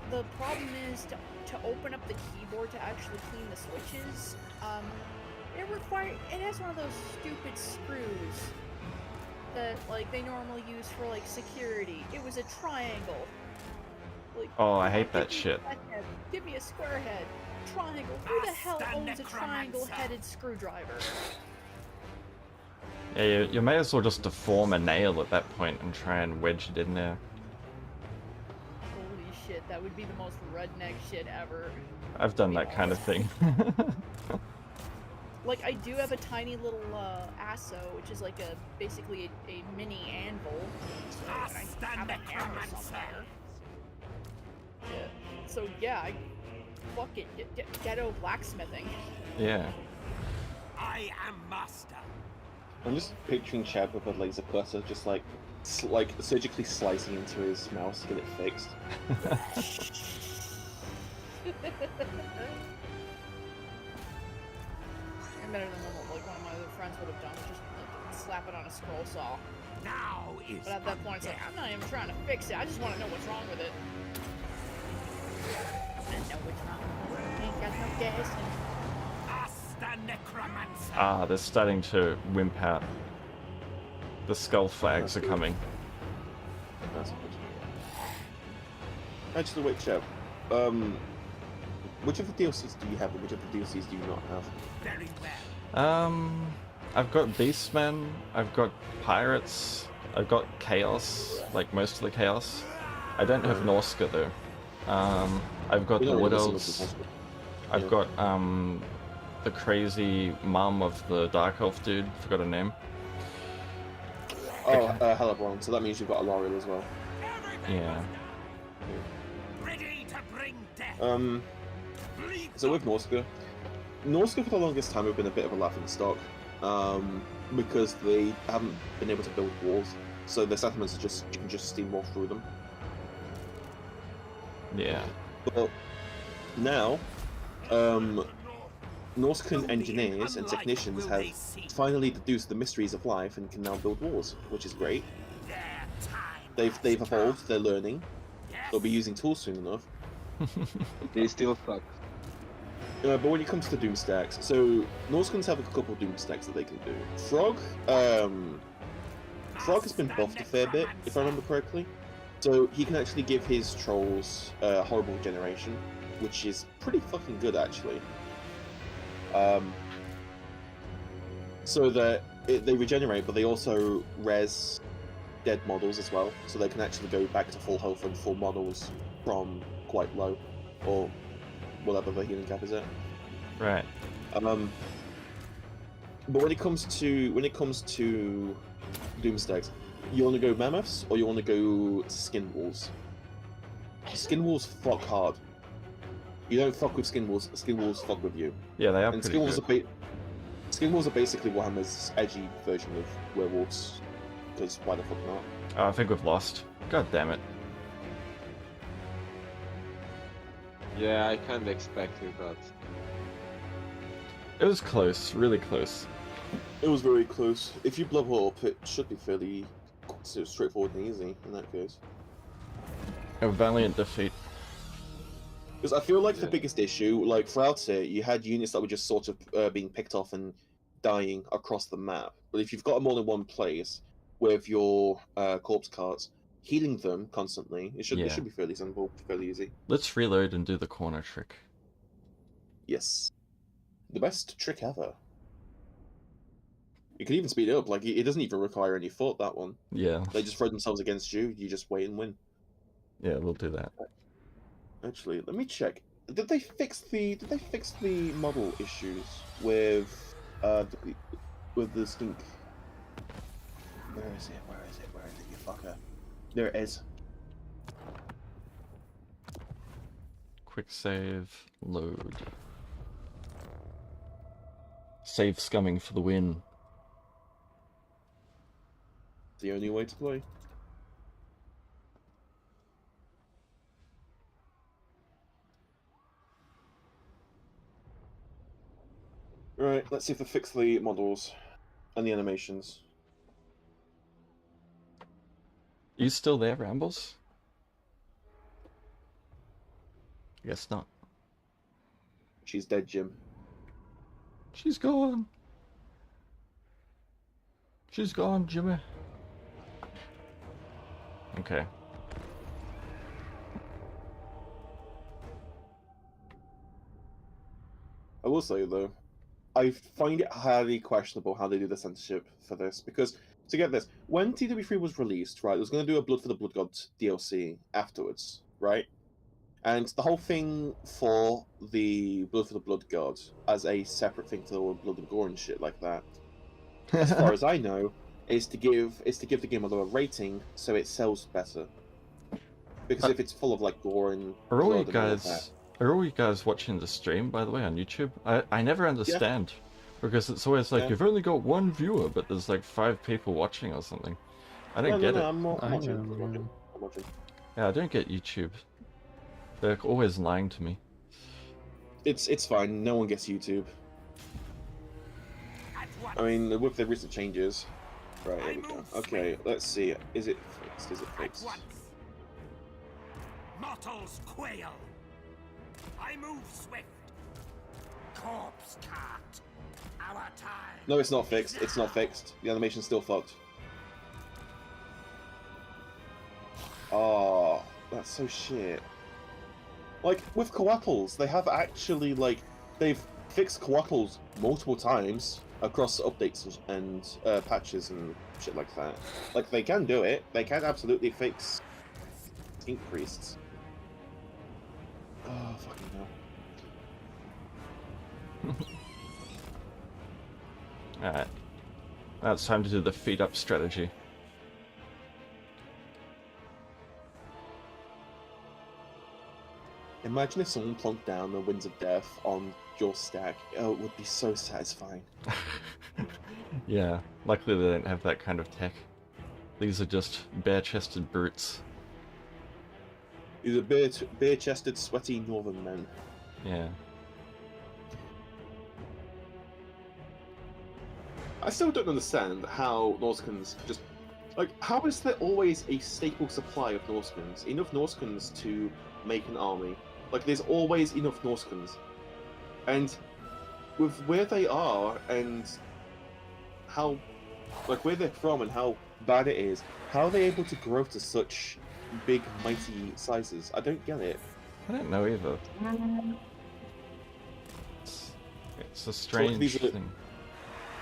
the problem is to open up the keyboard to actually clean the switches. It has one of those stupid screws that like they normally use for like security. It was a triangle. Like, Oh, I hate that shit. Give me a square head. Triangle. Who the hell owns a triangle-headed screwdriver? Yeah, you may as well just deform a nail at that point and try and wedge it in there. Holy shit, that would be the most redneck shit ever. I've done that kind of thing. Like, I do have a tiny little ASO, which is like basically a mini anvil. So, and I have a hammer somewhere. Yeah. So yeah, I fucking ghetto blacksmithing. Yeah. I am master. I'm just picturing Cheb with a laser cutter, just like surgically slicing into his mouse to get it fixed. I'm better than like one of my other friends would have done, just like, slap it on a scroll saw. Now is But at that point, it's like, I'm not even trying to fix it. I just want to know what's wrong with it. I know what's wrong. Ain't got no gas in it. Ask the Necromancy. Ah, they're starting to wimp out. The skull flags are coming. That's good. Actually, wait, Cheb. Which of the DLCs do you have, and which of the DLCs do you not have? Very well. I've got Beastmen, I've got Pirates, I've got Chaos, like most of the Chaos. I don't have Norska though. I've got the Wood Elves. I've got the crazy mum of the Dark Elf dude, forgot her name. Oh, Hellebron, so that means you've got a L'Oreal as well. Yeah. Ready to bring death. So with Norsca for the longest time have been a bit of a laughing stock, because they haven't been able to build walls, so their settlements you can just steamroll through them. Yeah. But now, Norscan engineers and technicians have finally deduced the mysteries of life and can now build walls, which is great. They've evolved, they're learning. They'll be using tools soon enough. They still suck. But when it comes to doom stacks, so Norscans have a couple of doom stacks that they can do. Frog has been buffed a fair bit, if I remember correctly. So he can actually give his trolls horrible regeneration, which is pretty fucking good actually. So that they regenerate, but they also res dead models as well, so they can actually go back to full health and full models from quite low, or whatever the healing cap is at. Right. But when it comes to Doomstacks, you want to go mammoths or you want to go skin walls? Skin walls fuck hard. You don't fuck with skin walls. Skin walls fuck with you. Yeah, they are And pretty good. Skin walls are basically Warhammer's edgy version of werewolves. Because why the fuck not? Oh, I think we've lost. God damn it. Yeah, I kinda expected that. It was close, really close. It was very close. If you blow up, it should be fairly straightforward and easy in that case. A valiant defeat. Because I feel like the biggest issue, like throughout it, you had units that were just sort of being picked off and dying across the map. But if you've got them all in one place with your corpse carts, healing them constantly, it should be fairly simple, fairly easy. Let's reload and do the corner trick. Yes. The best trick ever. You can even speed it up, like it doesn't even require any thought, that one. Yeah. They just throw themselves against you, you just wait and win. Yeah, we'll do that. Actually, let me check. Did they fix the model issues with the stink? Where is it? Where is it? Where is it, you fucker? There it is. Quick save, load. Save scumming for the win. The only way to play. Right, let's see if they fix the models and the animations. You still there, Rambles? I guess not. She's dead, Jim. She's gone. She's gone, Jimmy. Okay. I will say though, I find it highly questionable how they do the censorship for this, because, to get this, when TWW3 was released, right, it was going to do a Blood for the Blood God DLC afterwards, right? And the whole thing for the Blood for the Blood God as a separate thing to the Blood and Gore and shit like that, as far as I know, is to give the game a lower rating so it sells better. Because if it's full of like gore and Are all you blood and all of guys watching the stream, by the way, on YouTube? I never understand. Because it's always like, you've only got one viewer, but there's like 5 people watching or something. I don't get it. I'm watching. Yeah, I don't get YouTube. They're always lying to me. It's fine, no one gets YouTube. I mean, with the recent changes. Right, here we go. Okay, let's see. Is it fixed? Is it fixed? Mortals quail. I move swift. Corpse cart. Our time. No, it's not fixed. It's not fixed. The animation's still fucked. Oh, that's so shit. Like, with coatls, they have actually, like, they've fixed coatls multiple times across updates and patches and shit like that. Like, they can do it. They can absolutely fix ink priests. Oh, fucking hell. Alright. Now it's time to do the feet up strategy. Imagine if someone plonked down the Winds of Death on your stack. Oh, it would be so satisfying. Yeah, luckily they don't have that kind of tech. These are just bare-chested brutes. These are bare-chested, sweaty northern men. Yeah. I still don't understand how Norskins just... Like, how is there always a staple supply of Norskins? Enough Norskins to make an army. Like, there's always enough Norskins. And with where they are and how... Like, where they're from and how bad it is, how are they able to grow to such big, mighty sizes? I don't get it. I don't know either. It's a strange thing.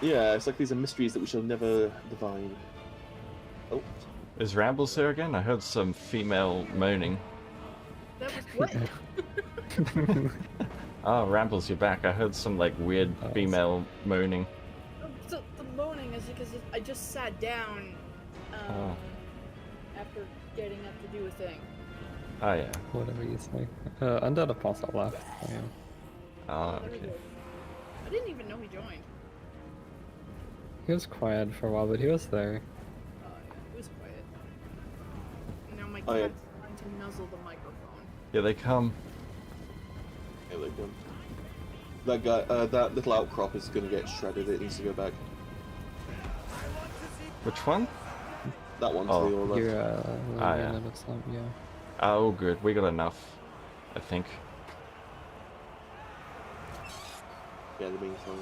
Yeah, it's like these are mysteries that we shall never divine. Oh. Is Rambles there again? I heard some female moaning. That was what? Oh, Rambles, you're back. I heard some, like, weird female moaning. So the moaning is because I just sat down after getting up to do a thing. Oh, yeah. Whatever you say. Undead Apostle left. So yeah. Oh, okay. I didn't even know he joined. He was quiet for a while, but he was there. It was quiet. Now my cat's Oh, yeah. trying to nuzzle the microphone. Yeah, they come. Yeah, they come. That guy, that little outcrop is gonna get shredded. It needs to go back. Which one? That one to Oh. your left. Here, yeah. that looks like, yeah. Oh, good. We got enough, I think. Yeah, the main front.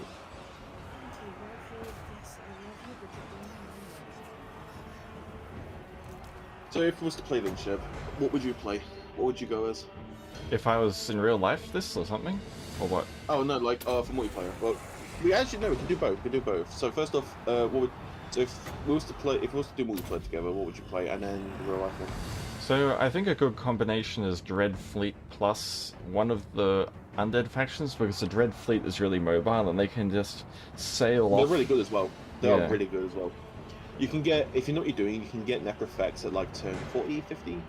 So if you was to play them, Cheb, what would you play? What would you go as? If I was in real life, this or something? Or what? Oh no, like for multiplayer. Well, we actually no, we can do both. We can do both. So first off, what would so if we was to do multiplayer together, what would you play? And then the real life one. So, I think a good combination is Dread Fleet plus one of the undead factions, because the Dread Fleet is really mobile and they can just sail off. They're really good as well. They Yeah. are really good as well. You can get, if you know what you're doing, you can get Necrofax at like turn 40, 50. Is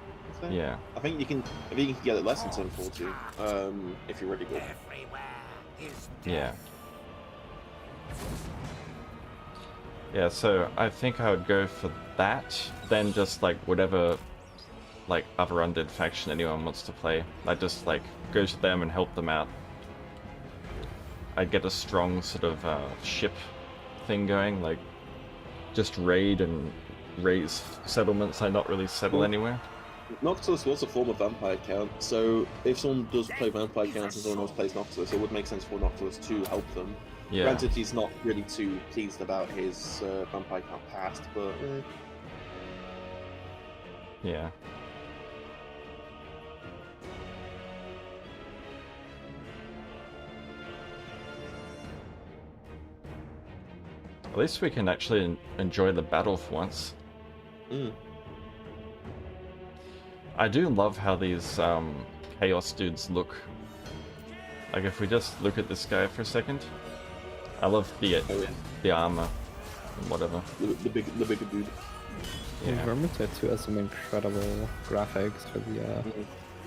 there? Yeah. I think you can get it less than turn 40, if you're really good. Yeah. Yeah, so I think I would go for that, then just like whatever like other undead faction anyone wants to play. I just like go to them and help them out. I'd get a strong sort of ship thing going, like just raid and raise settlements. I not really settle anywhere. Noctilus was a former vampire count, so if someone does play vampire counts and someone else plays Noctilus, it would make sense for Noctilus to help them. Yeah. Granted, he's not really too pleased about his vampire count past, but Yeah. At least we can actually enjoy the battle for once. Mm. I do love how these Chaos dudes look. Like if we just look at this guy for a second. I love the armor and whatever. The bigger dude. Yeah. Yeah. Vermintide 2 has some incredible graphics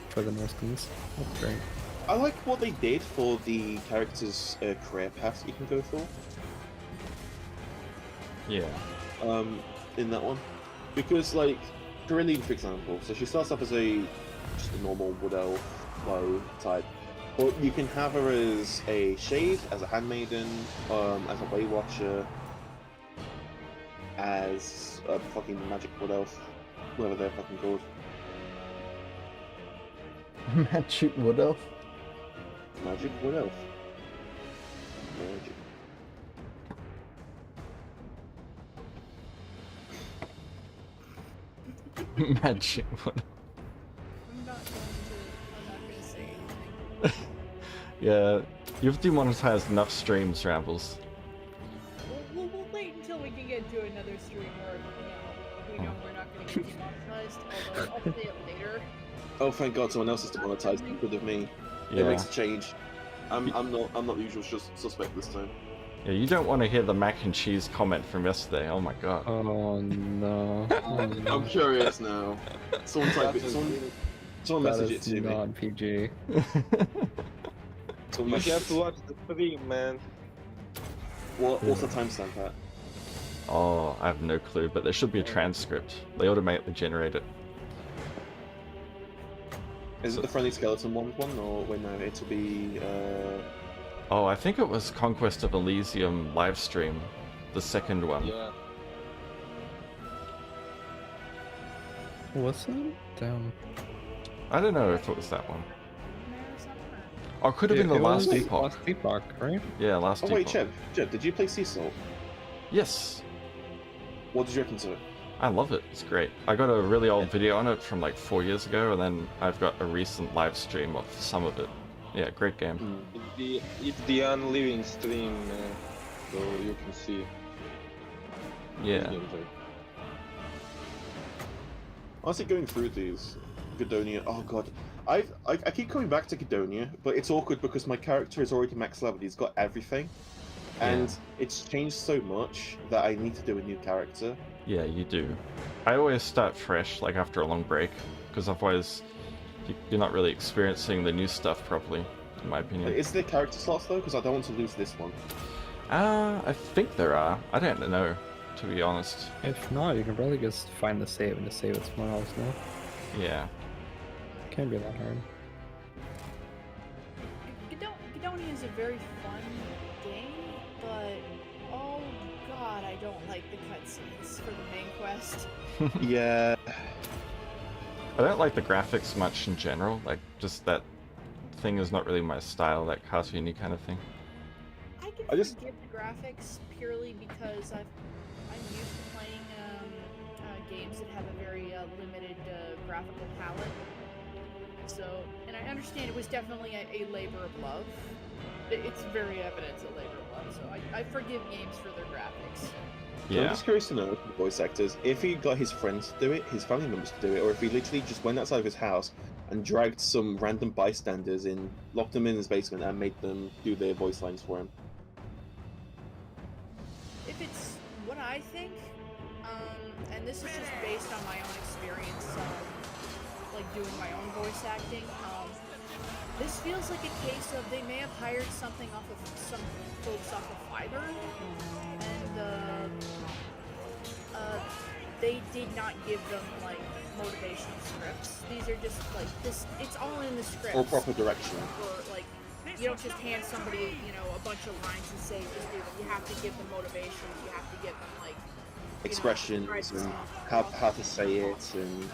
for the Norskins. That's great. I like what they did for the character's career path you can go for. Yeah. In that one, because like Carillion, for example, so she starts off as just a normal wood elf, low type, but you can have her as a shade, as a handmaiden, as a way watcher, as a fucking magic wood elf, whatever they're fucking called. Magic wood elf. Magic wood elf. Magic. Magic wood. I'm not gonna say anything. Yeah, you've demonetized enough streams, Rambles. We'll wait until we can get to another stream where, we know we're not gonna get demonetized, although I'll say it later. Oh, thank God, someone else is demonetized instead of me. Yeah. It makes a change. I'm not the usual suspect this time. Yeah, you don't want to hear the mac and cheese comment from yesterday. Oh my god. Oh no. Oh, no. I'm curious now. Someone type it. Someone That message it is to me. not PG. Someone You message have it. to watch the stream, man. What's the timestamp at? Oh, I have no clue, but there should be a transcript. They automatically generate it. Is it the Friendly Skeleton one, or wait, no, it'll be. Oh, I think it was Conquest of Elysium livestream, the second one. Yeah. What's that? Damn. I don't know if it was that one. Or it could have been the It last was Epoch. Last Epoch, right? Yeah, last Oh Epoch. wait, Cheb, did you play Sea Salt? Yes, What did you reckon to it? I love it. It's great. I got a really old video on it from like 4 years ago, and then I've got a recent live stream of some of it. Yeah, great game. It's the unliving stream, so you can see. Yeah. gameplay. Honestly, going through these, Gudonia. Oh god, I keep coming back to Gudonia, but it's awkward because my character is already max level. He's got everything, and it's changed so much that I need to do a new character. Yeah, you do. I always start fresh, like after a long break, because otherwise you're not really experiencing the new stuff properly, in my opinion. Is there character slots though? Because I don't want to lose this one. I think there are. I don't know, to be honest. If not, you can probably just find the save and just save it somewhere else, no? Yeah. Can't be that hard. Gudonia is a very fun game, but oh god, I don't like the cutscenes for the main quest. Yeah. I don't like the graphics much in general, like just that thing is not really my style, that cartoony kind of thing. I can forgive the graphics purely because I'm used to playing games that have a very limited graphical palette. So, and I understand it was definitely a labor of love. It's very evident it's a labor of love, so I forgive games for their graphics. I'm just curious to know, voice actors, if he got his friends to do it, his family members to do it, or if he literally just went outside of his house and dragged some random bystanders in, locked them in his basement, and made them do their voice lines for him. If it's what I think, and this is just based on my own experience, like doing my own voice acting, this feels like a case of they may have hired something off of some folks off of Fiverr, and they did not give them like motivational scripts. These are just like this. It's all in the script. Or proper direction. Or like you don't just hand somebody a bunch of lines and say just do them. You have to give them motivations. You have to give them like Expressions and how to say it and.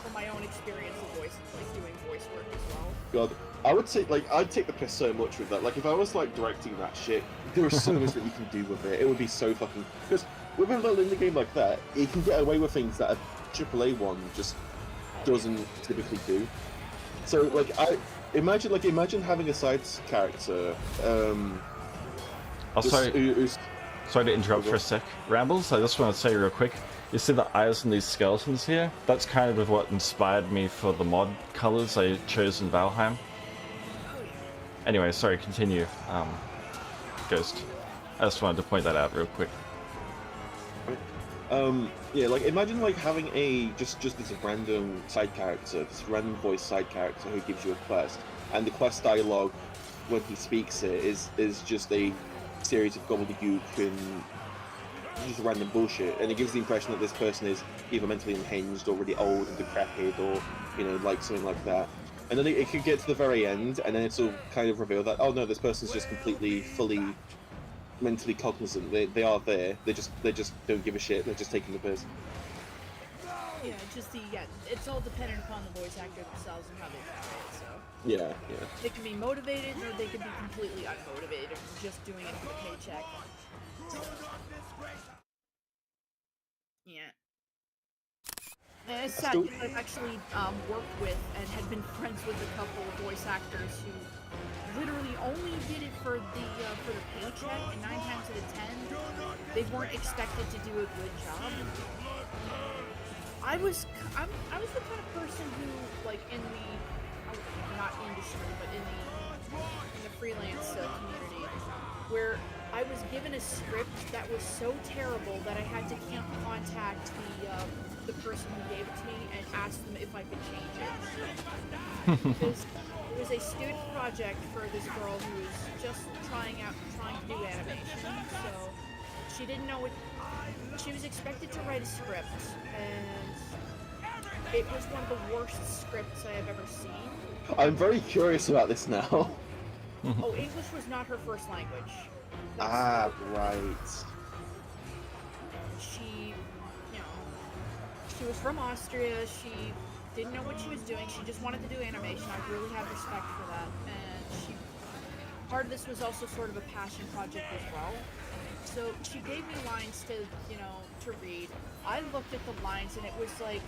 From my own experience of voice, like doing voice work as well. God, I would say, like, I'd take the piss so much with that. Like, if I was, like, directing that shit, there is so much that you can do with it. It would be so fucking... Because with a little indie game like that, you can get away with things that a AAA one just doesn't typically do. So, like, imagine having a side character, sorry to interrupt for a sec. Rambles, I just want to say real quick, you see the eyes on these skeletons here? That's kind of what inspired me for the mod colors I chose in Valheim. Anyway, sorry, continue, Ghost. I just wanted to point that out real quick. Yeah, like, imagine, like, having just this random side character, this random voice side character who gives you a quest, and the quest dialogue, when he speaks it, is just a series of gobbledygook and just random bullshit, and it gives the impression that this person is either mentally unhinged or really old and decrepit, or like something like that. And then it could get to the very end, and then it'll kind of reveal that, oh no, this person's just completely, fully mentally cognizant. They are there. They just don't give a shit. They're just taking the piss. Yeah, it's all dependent upon the voice actor themselves and how they portray it. So. Yeah. They can be motivated, or they can be completely unmotivated, or just doing it for the paycheck. Yeah. And it's sad because I've actually worked with and had been friends with a couple of voice actors who literally only did it for the paycheck, and 9 times out of 10, they weren't expected to do a good job. I was the kind of person who, like, in the not industry, but in the freelance community, where I was given a script that was so terrible that I had to contact the person who gave it to me and asked them if I could change it. It was a student project for this girl who was just trying to do animation, so she didn't know what. She was expected to write a script, and it was one of the worst scripts I have ever seen. I'm very curious about this now. Oh, English was not her first language. Right. She, she was from Austria. She didn't know what she was doing. She just wanted to do animation. I really have respect for that. And part of this was also sort of a passion project as well. So she gave me lines to, to read. I looked at the lines and it was like,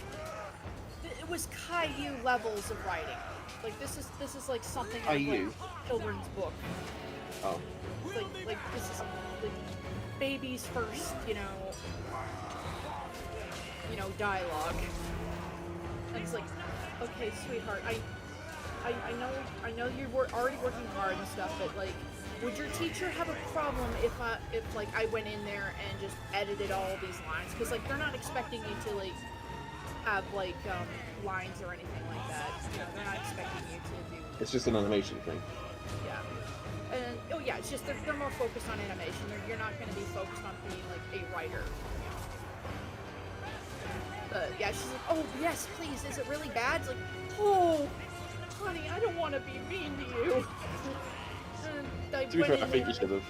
it was Caillou levels of writing. Like this is like something out of like a children's book. Oh. Like this is like baby's first, dialogue. And it's like, okay, sweetheart, I know you're already working hard and stuff, but like, would your teacher have a problem if I went in there and just edited all of these lines? Because like they're not expecting you to like have like lines or anything like that. They're not expecting you to do. It's just an animation thing. Yeah. And it's just they're more focused on animation. You're not going to be focused on being like a writer. But yeah, she's like, oh yes, please. Is it really bad? It's like, oh, honey, I don't want to be mean to you. I think you should have.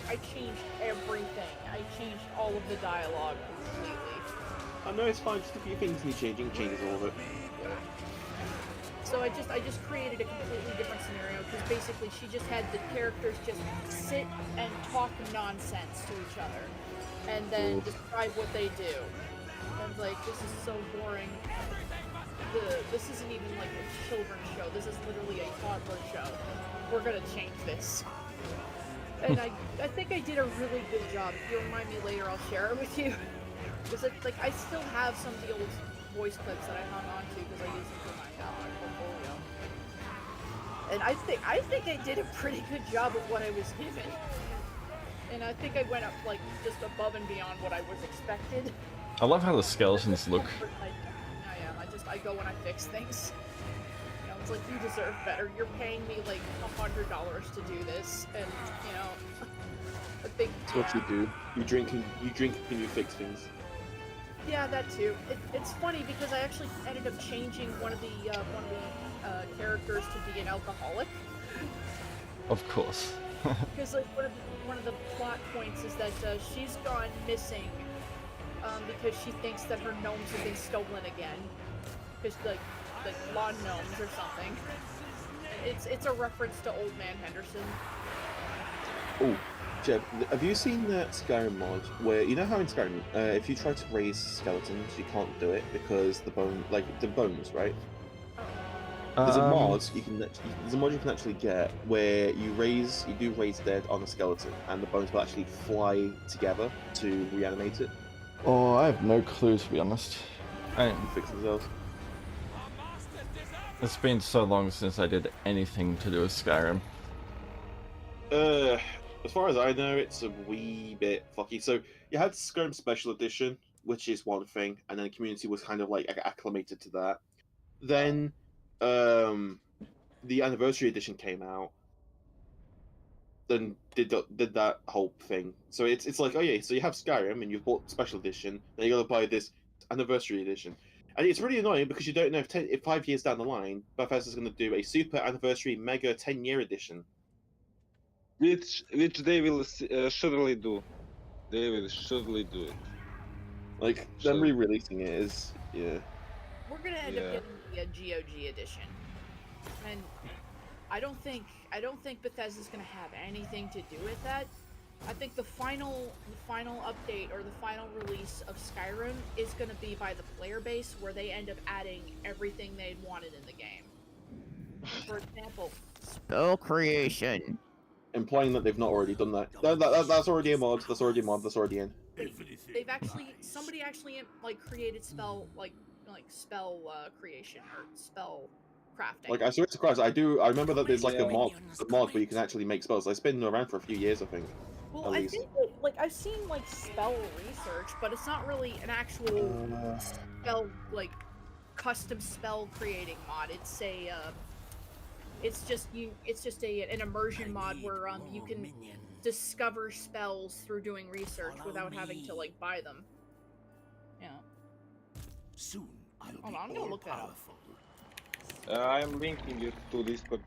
I changed everything. I changed all of the dialogue completely. I know it's fine. Just a few things need changing. Changes all of it. Yeah. So I just created a completely different scenario because basically she just had the characters just sit and talk nonsense to each other, and then describe what they do. I was like, this is so boring. This isn't even like a children's show. This is literally a toddler show. We're gonna change this. And I think I did a really good job. If you remind me later, I'll share it with you. Because like I still have some of the old voice clips that I hung on to because I used them for my portfolio. And I think I did a pretty good job of what I was given. And I think I went up like just above and beyond what I was expected. I love how the skeletons look. I go when I fix things. It's like, you deserve better. You're paying me like $100 to do this, and I think that's what you do. You drink and you fix things. Yeah, that too. It's funny because I actually ended up changing one of the characters to be an alcoholic. Of course. Because like one of the plot points is that she's gone missing because she thinks that her gnomes have been stolen again. Because like lawn gnomes or something. It's a reference to Old Man Henderson. Oh, Jeb, have you seen that Skyrim mod where how in Skyrim, if you try to raise skeletons, you can't do it because the bones, right? There's a mod you can actually get where you do raise dead on a skeleton, and the bones will actually fly together to reanimate it. Oh, I have no clue, to be honest. And fix themselves. It's been so long since I did anything to do with Skyrim. As far as I know, it's a wee bit fucky. So you had Skyrim Special Edition, which is one thing, and then the community was kind of like acclimated to that. Then, the Anniversary Edition came out. Then did that whole thing. So it's like, oh yeah, so you have Skyrim and you've bought Special Edition, then you gotta buy this Anniversary Edition. And it's really annoying because you don't know if 5 years down the line, Bethesda's going to do a Super Anniversary Mega 10-year edition. Which they will surely do. They will surely do it. Like, them re-releasing it is, yeah. We're going to end up getting a GOG edition. And I don't think Bethesda's going to have anything to do with that. I think the final update or the final release of Skyrim is going to be by the player base, where they end up adding everything they'd wanted in the game. For example, spell creation. Implying that they've not already done that. That's already a mod. That's already a mod. That's already in. Somebody actually like created spell creation or spell crafting. Like, I swear to Christ, I remember that there's like a mod where you can actually make spells. It's been around for a few years, I think. Well, at I least. think like I've seen like spell research, but it's not really an actual spell like custom spell creating mod. It's just an immersion mod where you can discover spells through doing research without having to like buy them. Yeah. Soon I'll Hold be on, I'm gonna all look that up. powerful. I'm linking it to Discord.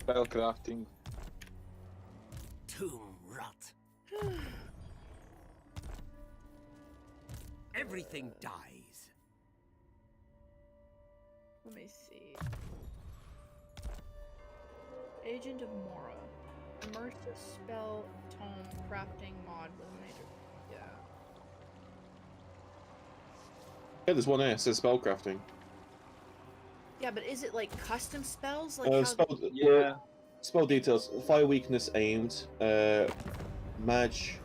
Spellcrafting. Tomb rot. Everything dies. Let me see. Agent of Mora. Immersive spell tome crafting mod with major. Yeah. Yeah, there's one here. It says spellcrafting. Yeah, but is it like custom spells? Like how Spell details. Fire weakness aimed. So magic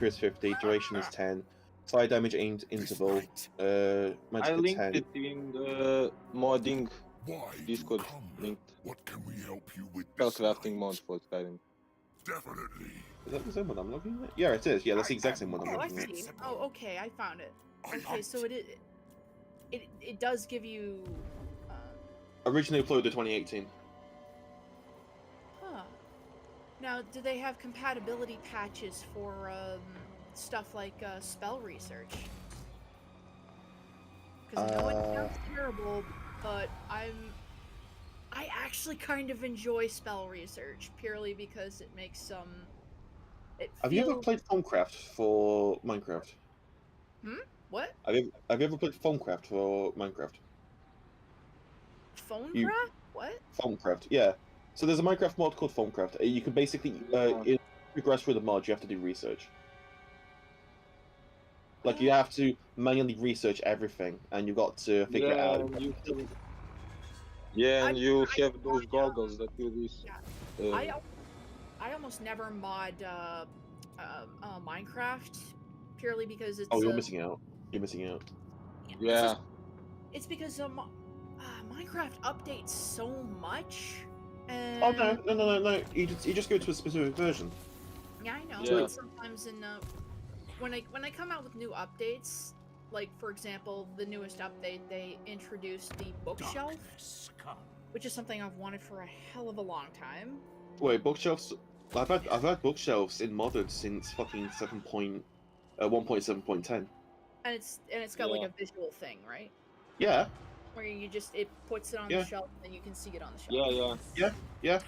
is 50. Duration is 10. Fire damage aimed interval. I Magic linked 10. it in the modding Why Discord you come? linked. What can we help you with this Spellcrafting night? mod for Skyrim. Definitely. Is that the same one I'm looking at? Yeah, it is. Yeah, that's the exact same one I'm Oh, I looking at. see. Oh, okay, I found it. I Okay, so it does give you. Originally uploaded 2018. Huh. Now, do they have compatibility patches for stuff like spell research? Because I know it sounds terrible, but I actually kind of enjoy spell research purely because it makes Have you ever played Phonecraft for Minecraft? What? Have you ever played Phonecraft for Minecraft? Phonecraft? What? Phonecraft, yeah. So there's a Minecraft mod called Phonecraft. You can basically, if you progress through the mod, you have to do research. Like, you have to manually research everything, and you've got to figure it out. And you have those goggles that you use. I almost never mod Minecraft purely because it's. Oh, you're missing out. You're missing out. Yeah. It's because Minecraft updates so much. And... Oh no! You just go to a specific version. Yeah, I know. Yeah. But sometimes when I come out with new updates, like for example, the newest update, they introduced the bookshelf, which is something I've wanted for a hell of a long time. Wait, bookshelves? I've had bookshelves in modded since fucking 1.7.10. And it's got like a visual thing, right? Yeah. Where it puts it on the shelf and you can see it on the shelf. Yeah.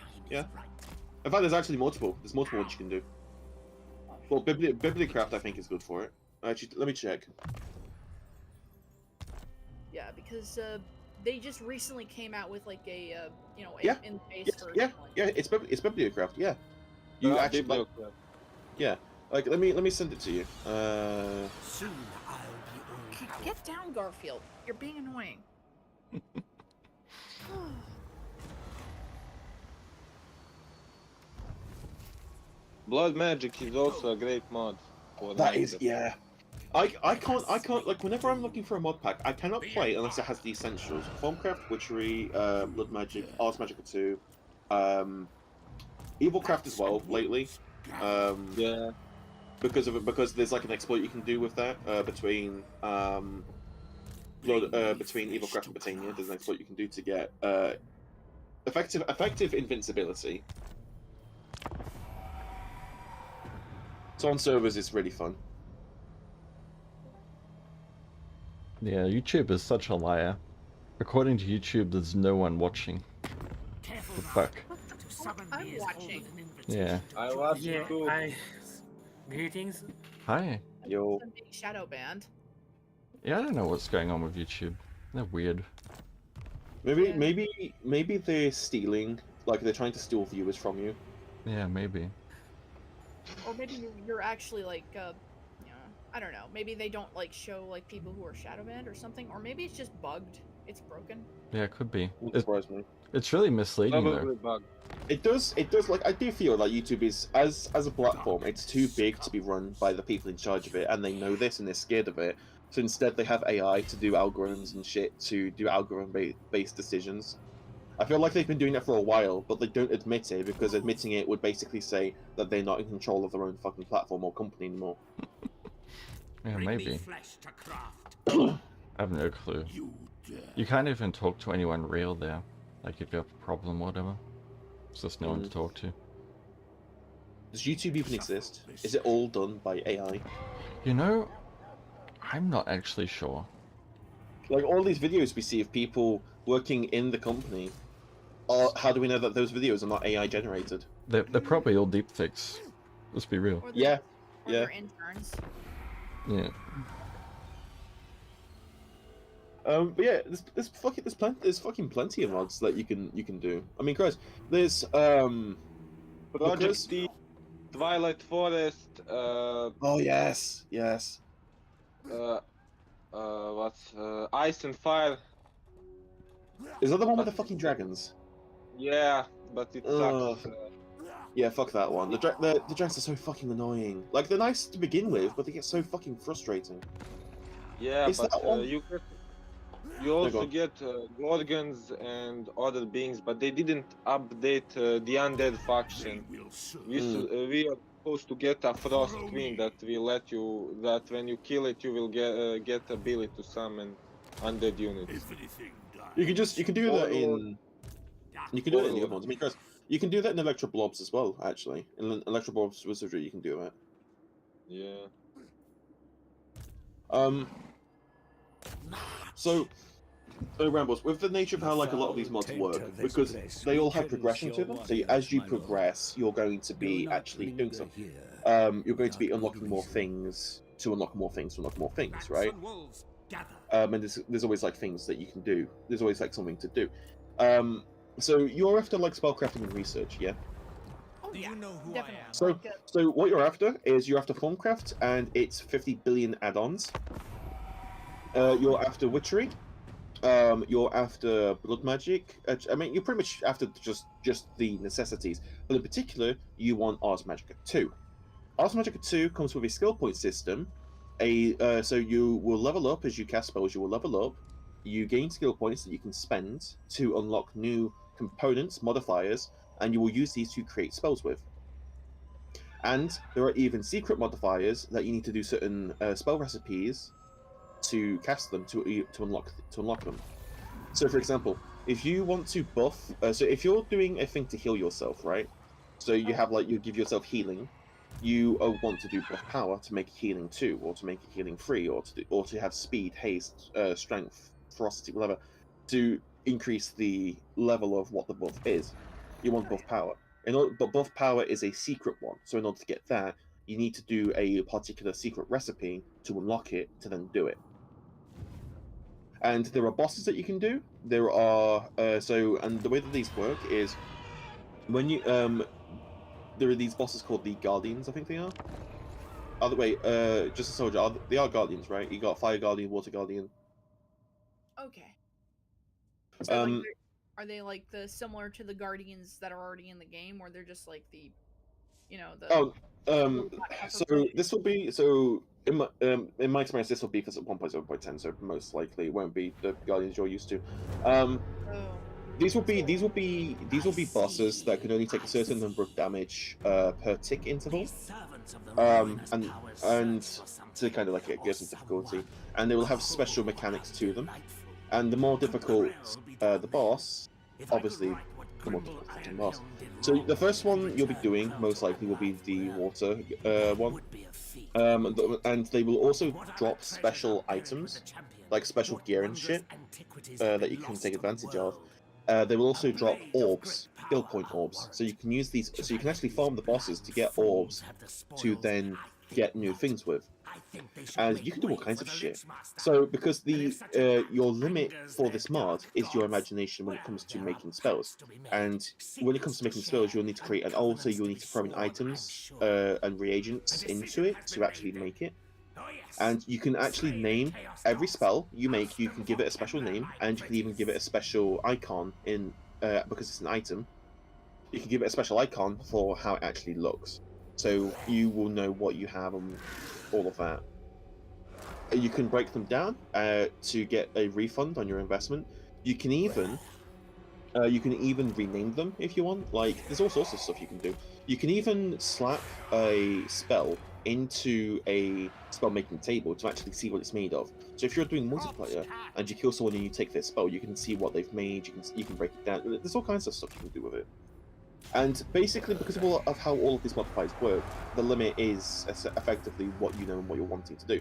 In fact, there's actually multiple. There's multiple ones you can do. Well, Bibliocraft I think is good for it. Actually, let me check. Yeah, because they just recently came out with like a in base version. Yeah. It's Bibliocraft. Yeah. You actually like, yeah. Like let me send it to you. Soon I'll be all Get down, Garfield. You're being annoying. Blood Magic is also a great mod. That is, yeah. I can't like whenever I'm looking for a mod pack, I cannot play unless it has the essentials: Formcraft, Witchery, Blood Magic, Ars Magica 2, Evilcraft as well lately. Yeah. Because there's like an exploit you can do with that between Evilcraft and Botania. There's an exploit you can do to get effective invincibility. So on servers, it's really fun. Yeah, YouTube is such a liar. According to YouTube, there's no one watching. The fuck? I'm watching. Yeah. I watch it too. Greetings. Hi. Yo. I'm being shadow banned. Yeah, I don't know what's going on with YouTube. They're weird. Maybe they're stealing, like they're trying to steal viewers from you. Yeah, maybe. Or maybe you're actually like, I don't know. Maybe they don't like show like people who are shadow banned or something. Or maybe it's just bugged. It's broken. Yeah, it could be. Wouldn't surprise me. It's really misleading Probably though. bug. It does. Like I do feel like YouTube is as a platform, it's too big to be run by the people in charge of it, and they know this and they're scared of it. So instead, they have AI to do algorithms and shit to do algorithm-based decisions. I feel like they've been doing it for a while, but they don't admit it because admitting it would basically say that they're not in control of their own fucking platform or company anymore. Yeah, maybe. Flesh to craft. I have no clue. You can't even talk to anyone real there. Like if you have a problem or whatever. It's just no one to talk to. Does YouTube even exist? Is it all done by AI? You know, I'm not actually sure. Like all these videos we see of people working in the company, how do we know that those videos are not AI generated? They're probably all deepfakes. Let's be real. Or Yeah. Or their interns. Yeah. But yeah, there's fucking plenty of mods that you can do. I mean, guys, there's Project D, Twilight Forest. Oh yes. What's Ice and Fire? Is that the one with the fucking dragons? Yeah, but it sucks. Yeah, fuck that one. The dragons are so fucking annoying. Like they're nice to begin with, but they get so fucking frustrating. Yeah, Is but that one? you also get Gorgons and other beings, but they didn't update the undead faction. We are supposed to get a Frost Queen that will let you, that when you kill it, you will get ability to summon undead units. You can do that in. You can do it in the other ones. I mean, guys, you can do that in Electro Blobs as well. Actually, in Electro Blobs Wizardry, you can do that. Yeah. So, Rambles, with the nature of how like a lot of these mods work, because they all have progression to them. So as you progress, you're going to be actually doing something. You're going to be unlocking more things to unlock more things to unlock more things, right? And there's always like things that you can do. There's always like something to do. So you're after like spellcrafting and research, yeah? Oh yeah, definitely. So what you're after is you're after Formcraft and its 50 billion add-ons. You're after Witchery. You're after Blood Magic. I mean, you're pretty much after just the necessities. But in particular, you want Ars Magica 2. Ars Magica 2 comes with a skill point system. So you will level up as you cast spells. You will level up. You gain skill points that you can spend to unlock new components, modifiers, and you will use these to create spells with. And there are even secret modifiers that you need to do certain spell recipes to cast them to unlock them. So, for example, if you want to buff, so if you're doing a thing to heal yourself, right? So you have like you give yourself healing. You want to do buff power to make healing 2, or to make it healing 3, or to have speed, haste, strength, ferocity, whatever, to increase the level of what the buff is. You want buff power. But buff power is a secret one. So in order to get that, you need to do a particular secret recipe to unlock it to then do it. And there are bosses that you can do. There are and the way that these work is when you there are these bosses called the Guardians, I think they are. Oh wait, just a soldier. They are Guardians, right? You got Fire Guardian, Water Guardian. Okay. So like, are they like similar to the Guardians that are already in the game, or they're just like the, the? So this will be in my experience, this will be for 1.0.10. So most likely it won't be the Guardians you're used to. These will be bosses that can only take a certain number of damage per tick interval, and to kind of like give some difficulty, and they will have special mechanics to them. And the more difficult the boss, obviously, the more difficult the boss. So the first one you'll be doing most likely will be the water one, and they will also drop special items, like special gear and shit, that you can take advantage of. They will also drop orbs, skill point orbs, so you can use these. So you can actually farm the bosses to get orbs to then get new things with, and you can do all kinds of shit. So because your limit for this mod is your imagination when it comes to making spells, and when it comes to making spells, you'll need to create, and also you'll need to throw in items and reagents into it to actually make it. And you can actually name every spell you make. You can give it a special name, and you can even give it a special icon in because it's an item. You can give it a special icon for how it actually looks, so you will know what you have and all of that. You can break them down to get a refund on your investment. You can even You can even rename them if you want. Like, there's all sorts of stuff you can do. You can even slap a spell into a spell-making table to actually see what it's made of. So if you're doing multiplayer and you kill someone and you take their spell, you can see what they've made. You can break it down. There's all kinds of stuff you can do with it. And basically, because of how all of these modifiers work, the limit is effectively what you know and what you're wanting to do.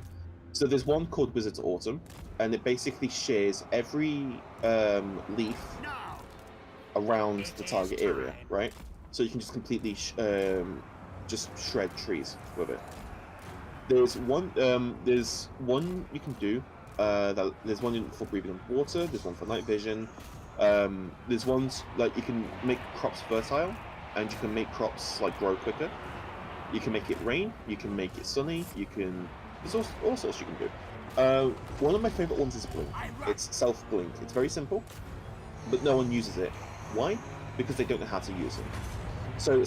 So there's one called Wizard's Autumn, and it basically shares every leaf around the target area, right? So you can just completely just shred trees with it. There's one you can do. There's one for breathing underwater. There's one for night vision. There's ones like you can make crops fertile, and you can make crops like grow quicker. You can make it rain. You can make it sunny. There's all sorts you can do. One of my favorite ones is blink. It's self blink. It's very simple, but no one uses it. Why? Because they don't know how to use it. So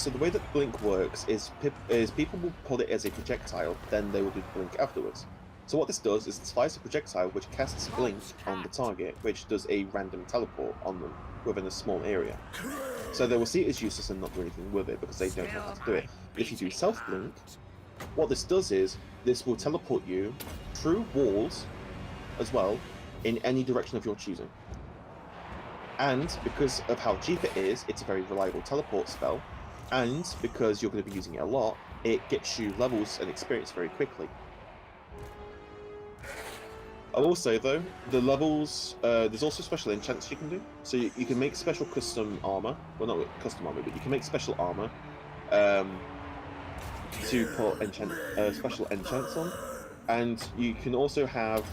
the way that blink works is people will pull it as a projectile, then they will do blink afterwards. So what this does is it flies a projectile which casts blink on the target, which does a random teleport on them within a small area. So they will see it as useless and not do anything with it because they don't know how to do it. But if you do self blink, what this does is this will teleport you through walls as well in any direction of your choosing. And because of how cheap it is, it's a very reliable teleport spell. And because you're going to be using it a lot, it gets you levels and experience very quickly. I will say though, the levels, there's also special enchants you can do. So you can make special custom armor. Well, not custom armor, but you can make special armor to put special enchants on. And you can also have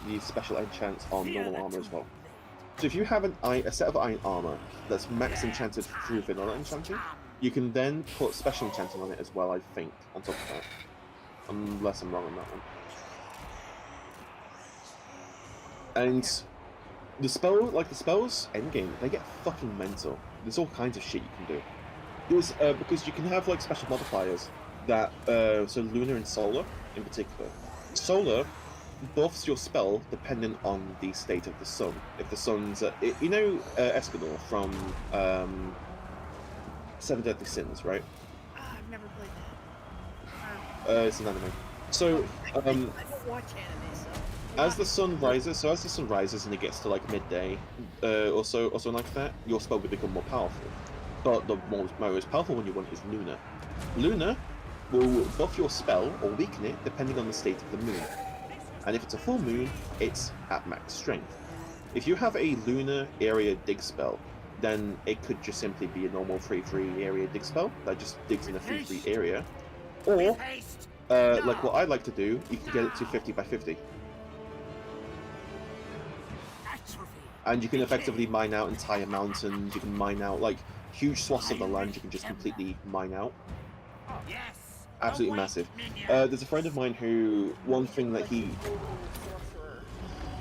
these special enchants on normal armor as well. So if you have a set of iron armor that's max enchanted through vanilla enchanting, you can then put special enchanting on it as well, I think, on top of that. Unless I'm wrong on that one. And the spells endgame, they get fucking mental. There's all kinds of shit you can do. There's because you can have like special modifiers that so lunar and solar in particular. Solar buffs your spell dependent on the state of the sun. If the sun's Escanor from Seven Deadly Sins, right? I've never played that. It's an anime. So I don't watch anime, so as the sun rises and it gets to like midday, or something like that, your spell will become more powerful. But the most powerful one you want is Luna. Luna will buff your spell or weaken it depending on the state of the moon. And if it's a full moon, it's at max strength. If you have a lunar area dig spell, then it could just simply be a normal 3/3 area dig spell that just digs in a 3/3 area. Or, like what I like to do, you can get it to 50 by 50. And you can effectively mine out entire mountains, you can mine out like huge swaths of the land, you can just completely mine out. Absolutely massive. There's a friend of mine who, one thing that he...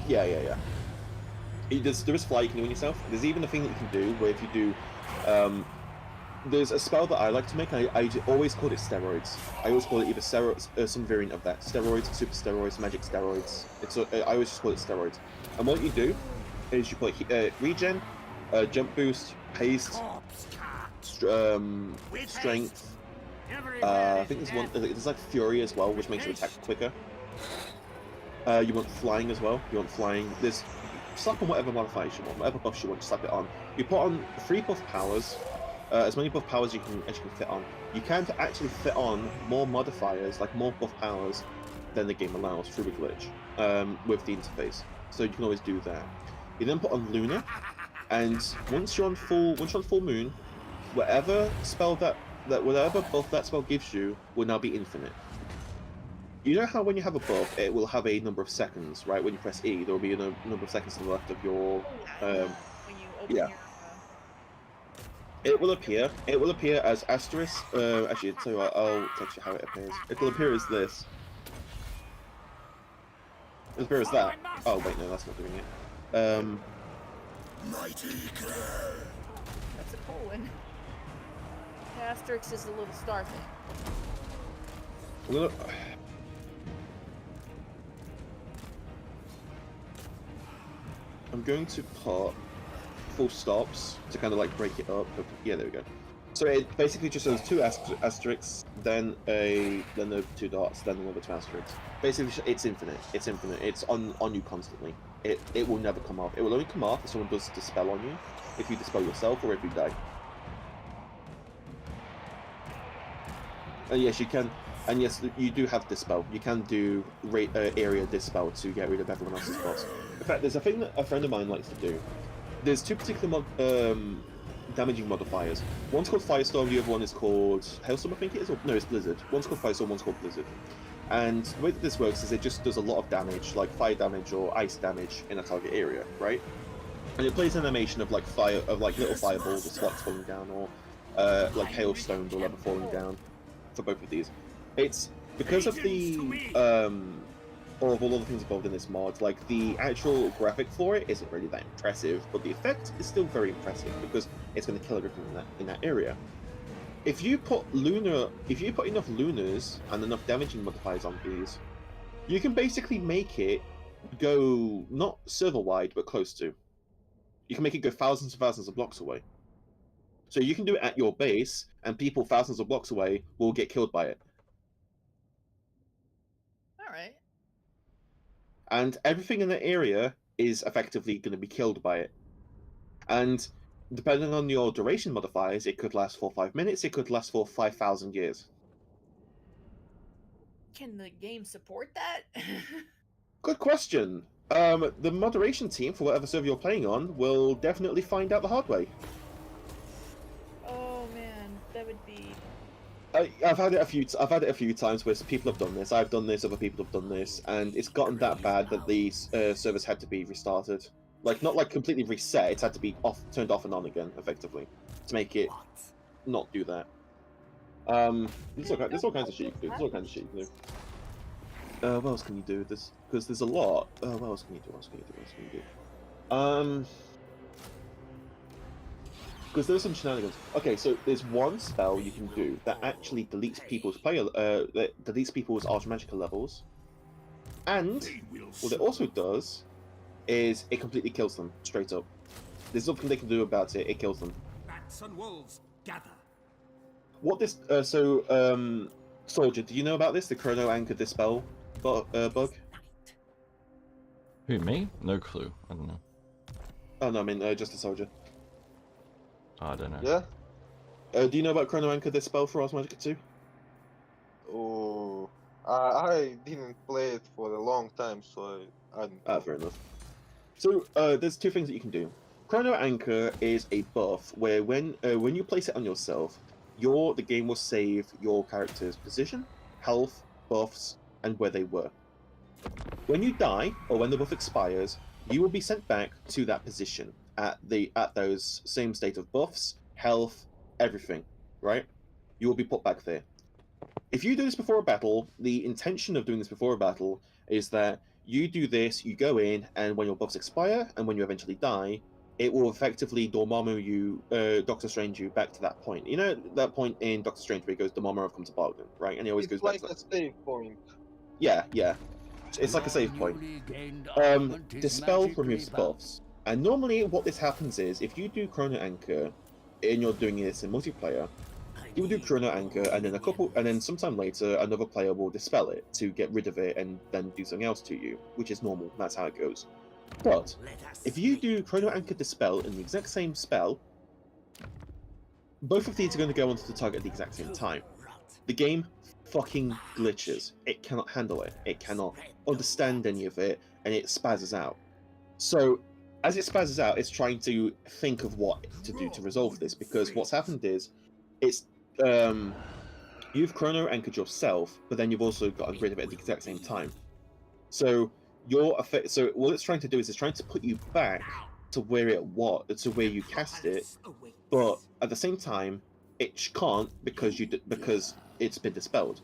Yeah. There is fly you can do on yourself. There's even a thing that you can do where if you do... there's a spell that I like to make, I always call it steroids. I always call it either some variant of that. Steroids, super steroids, magic steroids. I always just call it steroids. And what you do is you put regen, jump boost, haste, strength. I think there's like fury as well, which makes you attack quicker. You want flying as well. You want flying. There's slap on whatever modifiers you want, whatever buffs you want. Slap it on. You put on 3 buff powers, as many buff powers as you can fit on. You can actually fit on more modifiers, like more buff powers, than the game allows through a glitch with the interface. So you can always do that. You then put on Luna, and once you're on full moon, whatever spell whatever buff that spell gives you will now be infinite. You know how when you have a buff, it will have a number of seconds, right? When you press E, there will be a number of seconds to the left of your... yeah. It will appear as asterisk... actually, I'll tell you what, I'll text you how it appears. It will appear as this. It will appear as that. Oh, wait, no, that's not doing it. that's a colon. The asterisk is a little star thing. I'm going to put full stops to kind of like break it up. Yeah, there we go. So it basically just has two asterisks, then the two dots, then another two asterisks. Basically, it's infinite. It's infinite. It's on you constantly. It will never come off. It will only come off if someone does dispel on you, if you dispel yourself, or if you die. And yes, you can. And yes, you do have dispel. You can do area dispel to get rid of everyone else's spots. In fact, there's a thing that a friend of mine likes to do. There's two particular damaging modifiers. One's called Firestorm, the other one is called Hailstorm, I think it is? Or, no, it's Blizzard. One's called Firestorm, one's called Blizzard. And the way that this works is it just does a lot of damage, like fire damage or ice damage in a target area, right? And it plays an animation of like little fireballs or sparks falling down, or like hailstones or whatever falling down for both of these. It's because of the or of all of the things involved in this mod, like the actual graphic for it isn't really that impressive, but the effect is still very impressive because it's going to kill everything in that area. If you put enough lunars and enough damaging modifiers on these, you can basically make it go not server wide but close to. You can make it go thousands and thousands of blocks away. So you can do it at your base, and people thousands of blocks away will get killed by it. Alright. And everything in the area is effectively going to be killed by it. And depending on your duration modifiers, it could last for 5 minutes, it could last for 5,000 years. Can the game support that? Good question. The moderation team, for whatever server you're playing on, will definitely find out the hard way. Oh man, that would be... I've had it a few times where people have done this. I've done this, other people have done this, and it's gotten that bad that the servers had to be restarted. Like, not like completely reset, it's had to be turned off and on again, effectively, to make it not do that. There's all kinds of shit you can do. What else can you do? Because there's a lot. What else can you do? Because there's some shenanigans. Okay, so there's one spell you can do that actually deletes people's that deletes people's archmagical levels, and what it also does is it completely kills them straight up. There's nothing they can do about it. It kills them. Bats and wolves gather. What this? Soldier, do you know about this? The Chrono Anchor Dispel bug? Who, me? No clue. I don't know. Oh no, I mean just a soldier. I don't know. Yeah? Do you know about Chrono Anchor Dispel for Ars Magica 2? Oh, I didn't play it for a long time, so I didn't. Fair enough. So there's two things that you can do. Chrono Anchor is a buff where when you place it on yourself, the game will save your character's position, health, buffs, and where they were. When you die or when the buff expires, you will be sent back to that position at those same state of buffs, health, everything, right? You will be put back there. If you do this before a battle, the intention of doing this before a battle is that you do this, you go in, and when your buffs expire, and when you eventually die, it will effectively Dormammu you, Doctor Strange you back to that point. You know that point in Doctor Strange where he goes, Dormammu, I've come to bargain, right? And he always goes like back to a save point. Yeah. It's like a save point. Dispel removes buffs. And normally what this happens is, if you do Chrono Anchor, and you're doing this in multiplayer, you will do Chrono Anchor, and then sometime later, another player will dispel it to get rid of it and then do something else to you, which is normal, that's how it goes. But, if you do Chrono Anchor Dispel in the exact same spell, both of these are going to go onto the target at the exact same time. The game fucking glitches. It cannot handle it. It cannot understand any of it, and it spazzes out. So, as it spazzes out, it's trying to think of what to do to resolve this, because what's happened is, you've Chrono Anchored yourself, but then you've also gotten rid of it at the exact same time. So what it's trying to do is it's trying to put you back to where you cast it, but at the same time, it can't because it's been dispelled.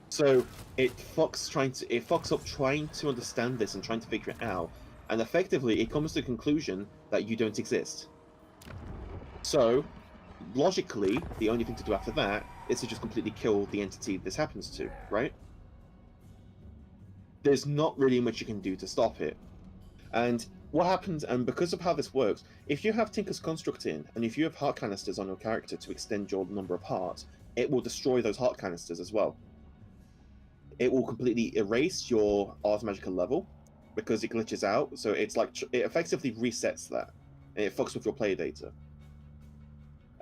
So it fucks up trying to understand this and trying to figure it out, and effectively it comes to the conclusion that you don't exist. So logically, the only thing to do after that is to just completely kill the entity this happens to, right? There's not really much you can do to stop it. And what happens, and because of how this works, if you have Tinker's Construct in, and if you have heart canisters on your character to extend your number of hearts, it will destroy those heart canisters as well. It will completely erase your Ars Magica level because it glitches out. So it's like it effectively resets that, and it fucks with your player data.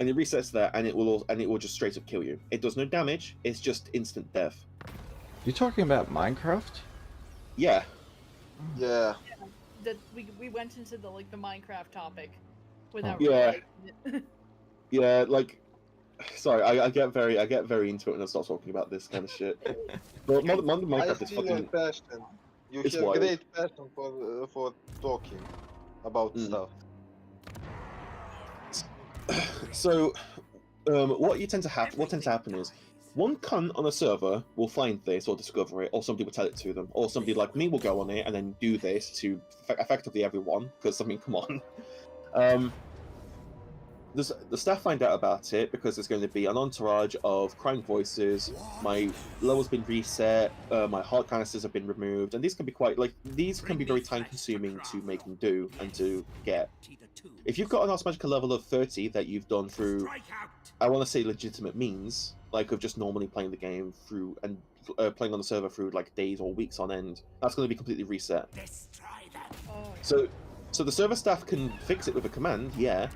And it resets that, and it will just straight up kill you. It does no damage. It's just instant death. You talking about Minecraft? Yeah. Yeah. That we went into the Minecraft topic without Yeah. realizing it. Yeah, like, sorry, I get very into it when I start talking about this kind of shit. But modern I Minecraft is see your fucking. passion. You It's have wild. great passion for talking about stuff. So, what tends to happen is one cunt on a server will find this or discover it, or somebody will tell it to them, or somebody like me will go on it and then do this to effectively everyone. Because I mean, come on. The staff find out about it because there's going to be an entourage of crying voices. My level's been reset. My heart canisters have been removed, and these can be very time consuming to make and do and to get. If you've got an Ars Magica level of 30 that you've done through, I want to say legitimate means, like of just normally playing the game through and playing on the server through like days or weeks on end, that's going to be completely reset. So the server staff can fix it with a command, yeah,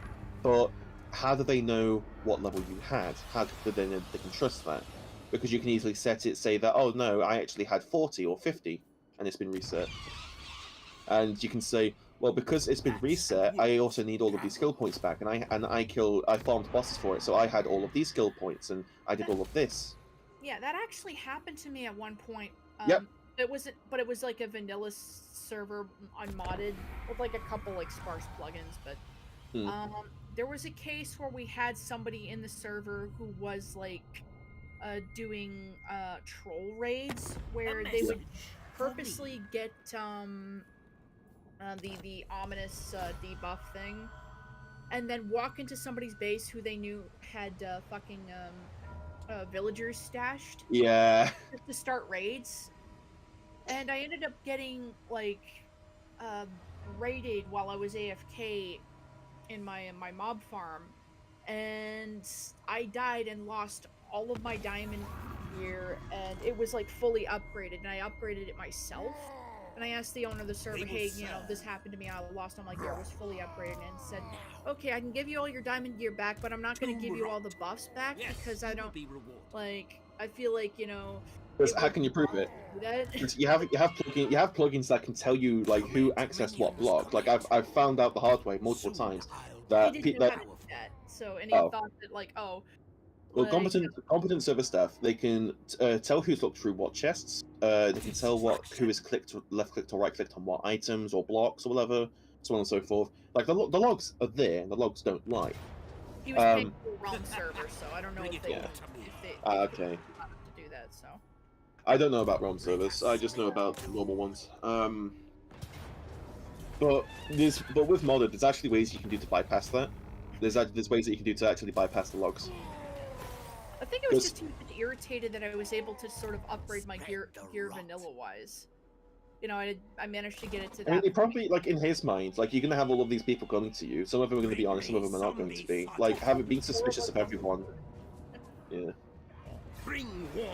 but how do they know what level you had? How do they know they can trust that? Because you can easily say that, oh no, I actually had 40 or 50 and it's been reset. And you can say, well, because it's been reset, I also need all of these skill points back, and I farmed bosses for it, so I had all of these skill points and I did all of this. Yeah, that actually happened to me at one point. Yep. It was like a vanilla server unmodded with like a couple like sparse plugins, but there was a case where we had somebody in the server who was like doing troll raids where they would purposely get the ominous debuff thing, and then walk into somebody's base who they knew had fucking villagers stashed. Yeah. Just to start raids, and I ended up getting like raided while I was AFK in my mob farm, and I died and lost all of my diamond gear, and it was like fully upgraded, and I upgraded it myself. And I asked the owner of the server, hey, this happened to me, I lost all my gear, it was fully upgraded, and said, okay, I can give you all your diamond gear back, but I'm not going to give you all the buffs back, because I don't, like, I feel like, How can you prove it? You have plugins that can tell you like who accessed what block. Like I've found out the hard way multiple times that he didn't know how to do that. So, and he thought that like, well, competent server staff, they can tell who's looked through what chests. They can tell who has left clicked or right clicked on what items or blocks or whatever, so on and so forth. Like the logs are there, and the logs don't lie. He was paying for the wrong server, so I don't know if they okay. to do that. So I don't know about realm servers. I just know about normal ones. But with modded, there's actually ways you can do to bypass that. There's ways that you can do to actually bypass the logs. I think it was just he was irritated that I was able to sort of upgrade my gear vanilla wise. I managed to get it to that. I mean, it probably, like, in his mind, like, you're gonna have all of these people coming to you. Some of them are gonna be honest, some of them are not going to be. Like, being suspicious of everyone. Yeah.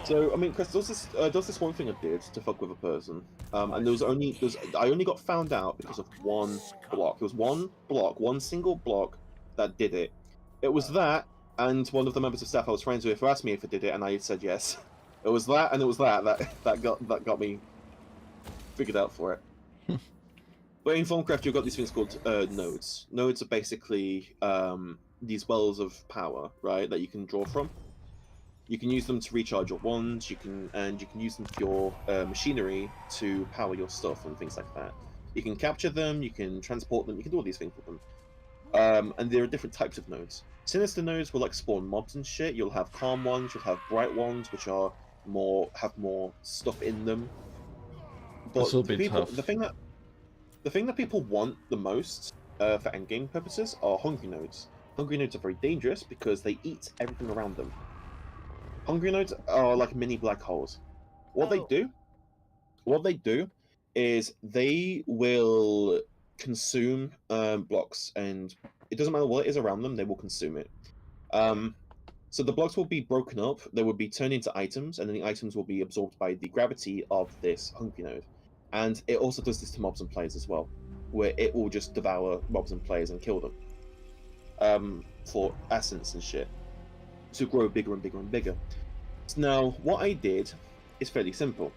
So, I mean, Chris, does this one thing I did to fuck with a person, and I only got found out because of one block. It was one single block that did it. It was that, and one of the members of staff I was friends with who asked me if I did it, and I said yes. It was that, and it was that got me figured out for it. But in Formcraft, you've got these things called nodes. Nodes are basically these wells of power, right, that you can draw from. You can use them to recharge your wands. You can use them for your machinery to power your stuff and things like that. You can capture them. You can transport them. You can do all these things with them. And there are different types of nodes. Sinister nodes will like spawn mobs and shit. You'll have calm ones. You'll have bright ones, which have more stuff in them. But the thing that people want the most for endgame purposes are hungry nodes. Hungry nodes are very dangerous because they eat everything around them. Hungry nodes are like mini black holes. What they do is they will consume blocks, and it doesn't matter what it is around them, they will consume it. So the blocks will be broken up, they will be turned into items, and then the items will be absorbed by the gravity of this Hungry Node. And it also does this to mobs and players as well, where it will just devour mobs and players and kill them for essence and shit, to grow bigger and bigger and bigger. So now, what I did is fairly simple.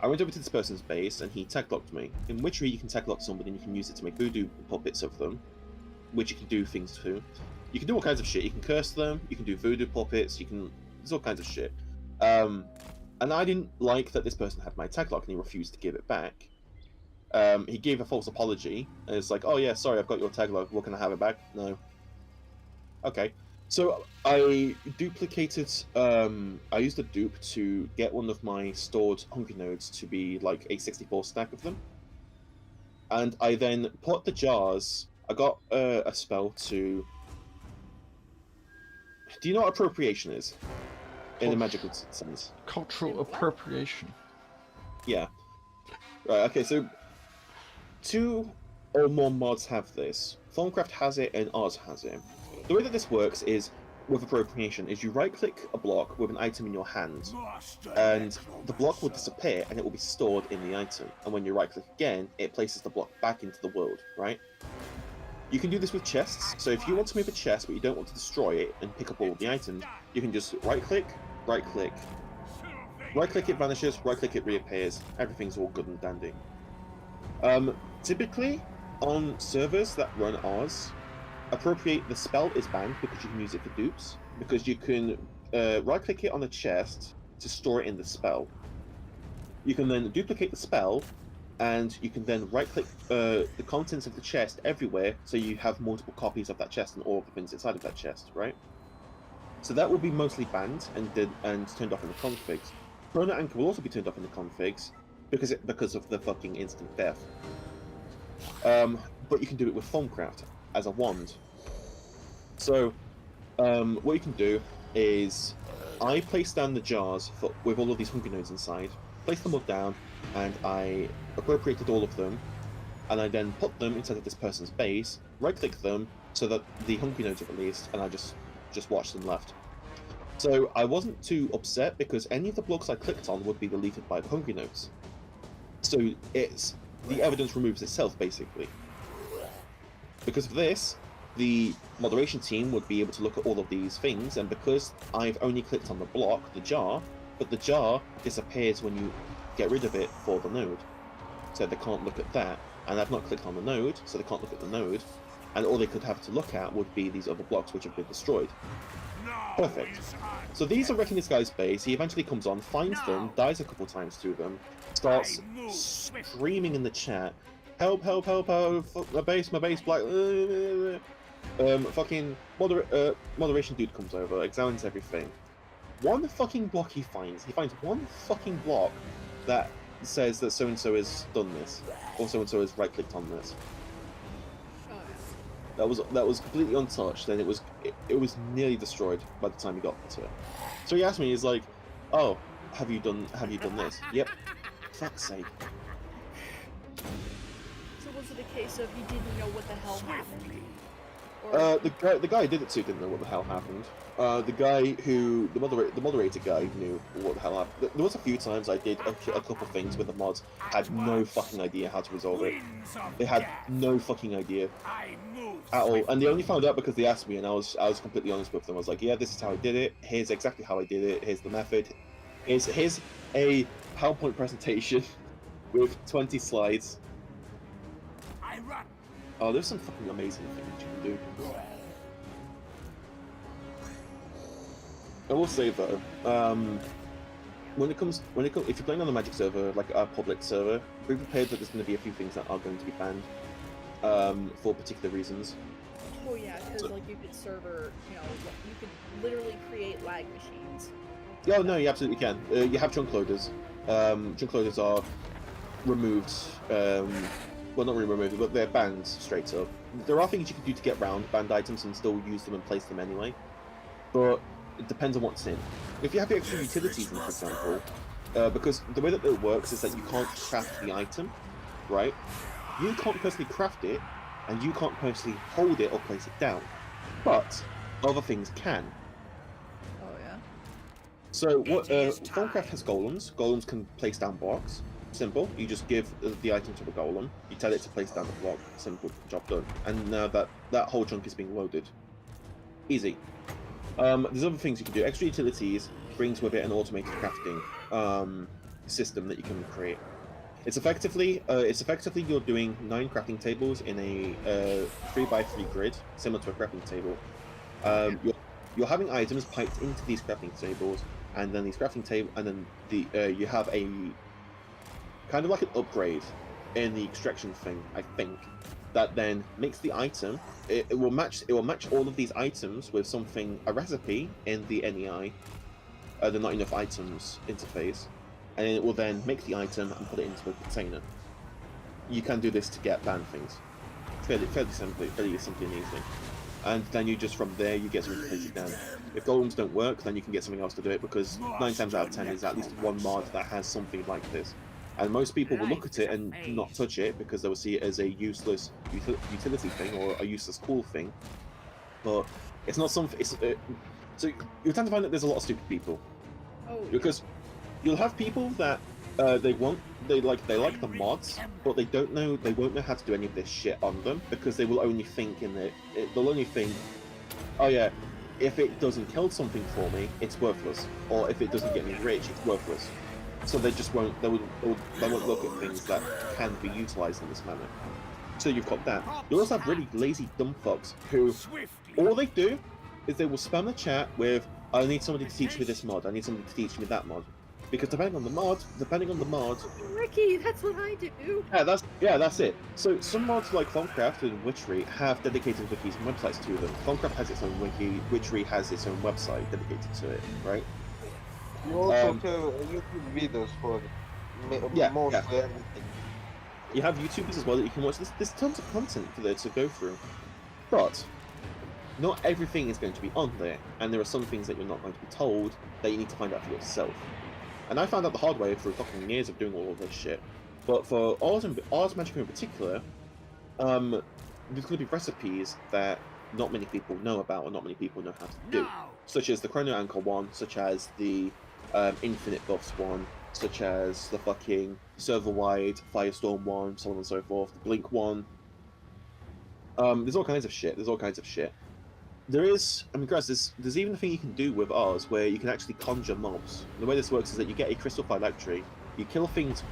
I went over to this person's base and he tag locked me. In Witchery, you can tag lock somebody and you can use it to make voodoo puppets of them, which you can do things to. You can do all kinds of shit. You can curse them, you can do voodoo puppets, there's all kinds of shit. And I didn't like that this person had my tag lock and he refused to give it back. He gave a false apology and it's like, oh yeah, sorry, I've got your tag lock, what, can I have it back? No. Okay. So I duplicated, I used a dupe to get one of my stored Hungry Nodes to be like a 64 stack of them. And I then put the jars, I got a spell to... Do you know what appropriation is? In a magical sense. Cultural appropriation. Yeah. Right, okay, so 2 or more mods have this. Thaumcraft has it and ours has it. The way that this works is, with appropriation, is you right-click a block with an item in your hand, and the block will disappear and it will be stored in the item. And when you right-click again, it places the block back into the world, right? You can do this with chests, so if you want to move a chest but you don't want to destroy it and pick up all of the items, you can just right-click, right-click. Right-click it vanishes, right-click it reappears, everything's all good and dandy. Typically, on servers that run ours, appropriate, the spell is banned because you can use it for dupes, because you can right-click it on a chest to store it in the spell. You can then duplicate the spell, and you can then right-click the contents of the chest everywhere, so you have multiple copies of that chest and all of the things inside of that chest, right? So that will be mostly banned and turned off in the configs. Chrono Anchor will also be turned off in the configs because of the fucking instant death. But you can do it with Thaumcraft as a wand. So, what you can do is, I place down the jars with all of these Hungry Nodes inside, place them all down, and I appropriated all of them, and I then put them inside of this person's base, right-click them, so that the Hungry Nodes are released, and I just watched them left. So I wasn't too upset, because any of the blocks I clicked on would be deleted by the Hungry Nodes. So the evidence removes itself, basically. Because of this, the moderation team would be able to look at all of these things, and because I've only clicked on the block, the jar, but the jar disappears when you get rid of it for the node. So they can't look at that, and I've not clicked on the node, so they can't look at the node, and all they could have to look at would be these other blocks which have been destroyed. Perfect. So these are wrecking this guy's base, he eventually comes on, finds them, dies a couple times to them, starts screaming in the chat, help, help, help, help, my base, black, fucking moderation dude comes over, examines everything. One fucking block he finds one fucking block that says that so-and-so has done this, or so-and-so has right-clicked on this. That was completely untouched, and it was nearly destroyed by the time he got to it. So he asked me, he's like, oh, have you done this? Yep. Fuck's sake. So was it a case of you didn't know what the hell happened? The guy who did it to didn't know what the hell happened. The moderator guy knew what the hell happened. There was a few times I did a couple things with the mods, had no fucking idea how to resolve it. They had no fucking idea at all, and they only found out because they asked me, and I was completely honest with them. I was like, yeah, this is how I did it. Here's exactly how I did it. Here's the method. Here's a PowerPoint presentation with 20 slides. Oh, there's some fucking amazing things you can do. I will say though, if you're playing on the Magic server, like a public server, be prepared that there's going to be a few things that are going to be banned for particular reasons. Oh yeah, because like you could server, you could literally create lag machines. Yeah, no, you absolutely can. You have chunk loaders. Chunk loaders are removed. Well, not really removed, but they're banned straight up. There are things you can do to get around banned items and still use them and place them anyway, but it depends on what's in. If you have the extra utilities in, for example, because the way that it works is that you can't craft the item, right? You can't personally craft it, and you can't personally hold it or place it down. But other things can. Oh yeah. So what Thaumcraft has golems. Golems can place down blocks. Simple. You just give the item to a golem. You tell it to place down the block. Simple. Job done. And now that whole chunk is being loaded. Easy. There's other things you can do. Extra utilities brings with it an automated crafting system that you can create. It's effectively you're doing 9 crafting tables in a 3x3 grid, similar to a crafting table. You're having items piped into these crafting tables, and then these crafting table, and then you have a kind of like an upgrade in the extraction thing, I think, that then makes the item. It will match all of these items with a recipe in the NEI, the not enough items interface, and it will then make the item and put it into a container. You can do this to get banned things, fairly simply and easily. And then you just from there you get something to place it down. If golems don't work, then you can get something else to do it, because 9 times out of 10 is at least one mod that has something like this. And most people will look at it and not touch it because they will see it as a useless utility thing or a useless cool thing. But it's not something. So you tend to find that there's a lot of stupid people. Oh. Because you'll have people that they like the mods, but they won't know how to do any of this shit on them, because they will only think they'll only think, oh yeah, if it doesn't kill something for me, it's worthless, or if it doesn't get me rich, it's worthless. So they just won't. They won't look at things that can be utilized in this manner. So you've got that. You also have really lazy dumb fucks who all they do is they will spam the chat with, "I need somebody to teach me this mod. I need somebody to teach me that mod." Because depending on the mod. Ricky, that's what I do. Yeah, that's it. So some mods like Thaumcraft and Witchery have dedicated wikis and websites to them. Thaumcraft has its own wiki. Witchery has its own website dedicated to it, right? You also have YouTube videos for mostly everything. You have YouTubers as well that you can watch. There's tons of content for there to go through, but not everything is going to be on there, and there are some things that you're not going to be told that you need to find out for yourself. And I found out the hard way through fucking years of doing all of this shit. But for Ars Magica in particular, there's going to be recipes that not many people know about or not many people know how to do, such as the Chrono Anchor one, such as the Infinite Buffs one, such as the fucking server-wide Firestorm one, so on and so forth, the Blink one. There's all kinds of shit. There is, I mean, guys, there's even a thing you can do with Ars where you can actually conjure mobs. The way this works is that you get a crystal phylactery, you kill things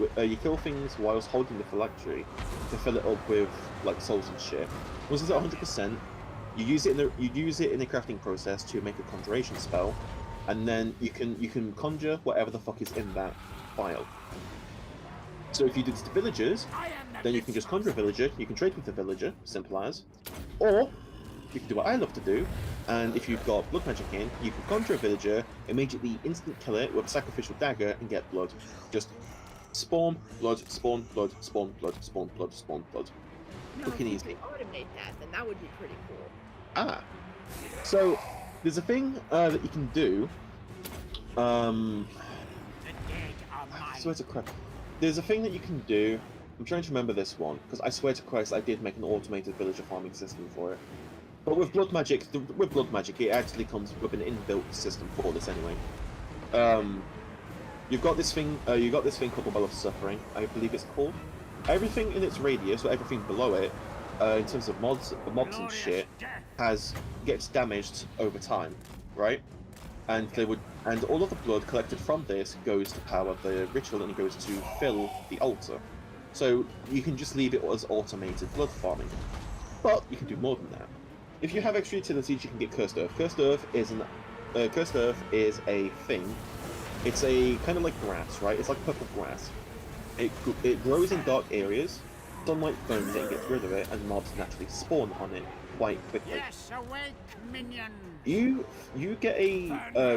whilst holding the phylactery to fill it up with like souls and shit. Once it's at 100%, you use it in the crafting process to make a conjuration spell, and then you can conjure whatever the fuck is in that file. So if you do this to villagers, then you can just conjure a villager, you can trade with the villager, simple as. Or you can do what I love to do, and if you've got blood magic in, you can conjure a villager, immediately instant kill it with a sacrificial dagger and get blood. Just spawn blood, spawn blood, spawn blood, spawn blood, spawn blood. Looking easy. If you could automate that, then that would be pretty cool. Ah. So there's a thing that you can do. I swear to crap. There's a thing that you can do. I'm trying to remember this one, because I swear to Christ I did make an automated villager farming system for it. But with blood magic, it actually comes with an inbuilt system for this anyway. You've got this thing called the Well of Suffering, I believe it's called. Everything in its radius, or everything below it, in terms of mobs and shit, gets damaged over time, right? And all of the blood collected from this goes to power the ritual, and it goes to fill the altar. So you can just leave it as automated blood farming, but you can do more than that. If you have extra utilities, you can get Cursed Earth. Cursed Earth is a thing. It's a kind of like grass, right? It's like purple grass. It grows in dark areas. Sunlight burns it and gets rid of it, and mobs naturally spawn on it quite quickly. Yes, awake, minion. You get a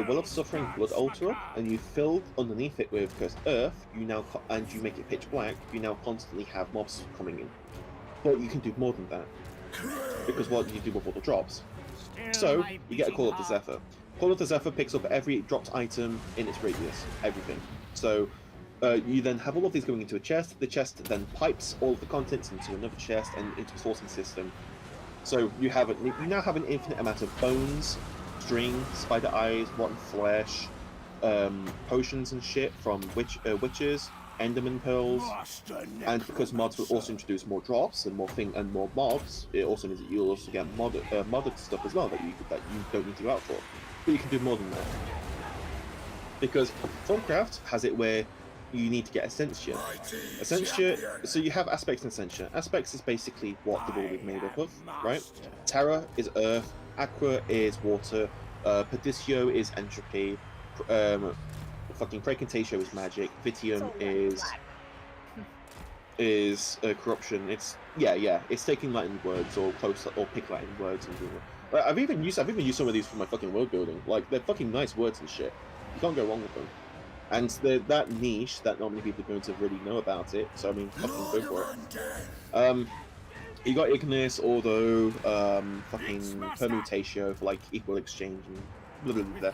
Well of Suffering blood altar, and you fill underneath it with Cursed Earth. And you make it pitch black. You now constantly have mobs coming in, but you can do more than that, because what do you do with all the drops? So you get a Call of the Zephyr. Call of the Zephyr picks up every dropped item in its radius, everything. So You then have all of these going into a chest. The chest then pipes all of the contents into another chest and into a sorting system. So you now have an infinite amount of bones, string, spider eyes, rotten flesh, potions and shit from witches, enderman pearls, and because mods will also introduce more drops and more mobs, it also means that you'll also get modded stuff as well that you don't need to go out for. But you can do more than that. Because Thaumcraft has it where you need to get Essentia. So you have Aspects and Essentia. Aspects is basically what the world is made up of, right? Terra is earth, Aqua is water, Perdicio is entropy, fucking Praecantatio is magic, Vitium is corruption. It's it's taking Latin words or pick Latin words and doing it. I've even used some of these for my fucking world building. Like, they're fucking nice words and shit. You can't go wrong with them. And they're that niche that not many people are going to really know about it. So I mean, fucking go for it. You got Ignis, Ordo, fucking Permutatio for like equal exchange and blah blah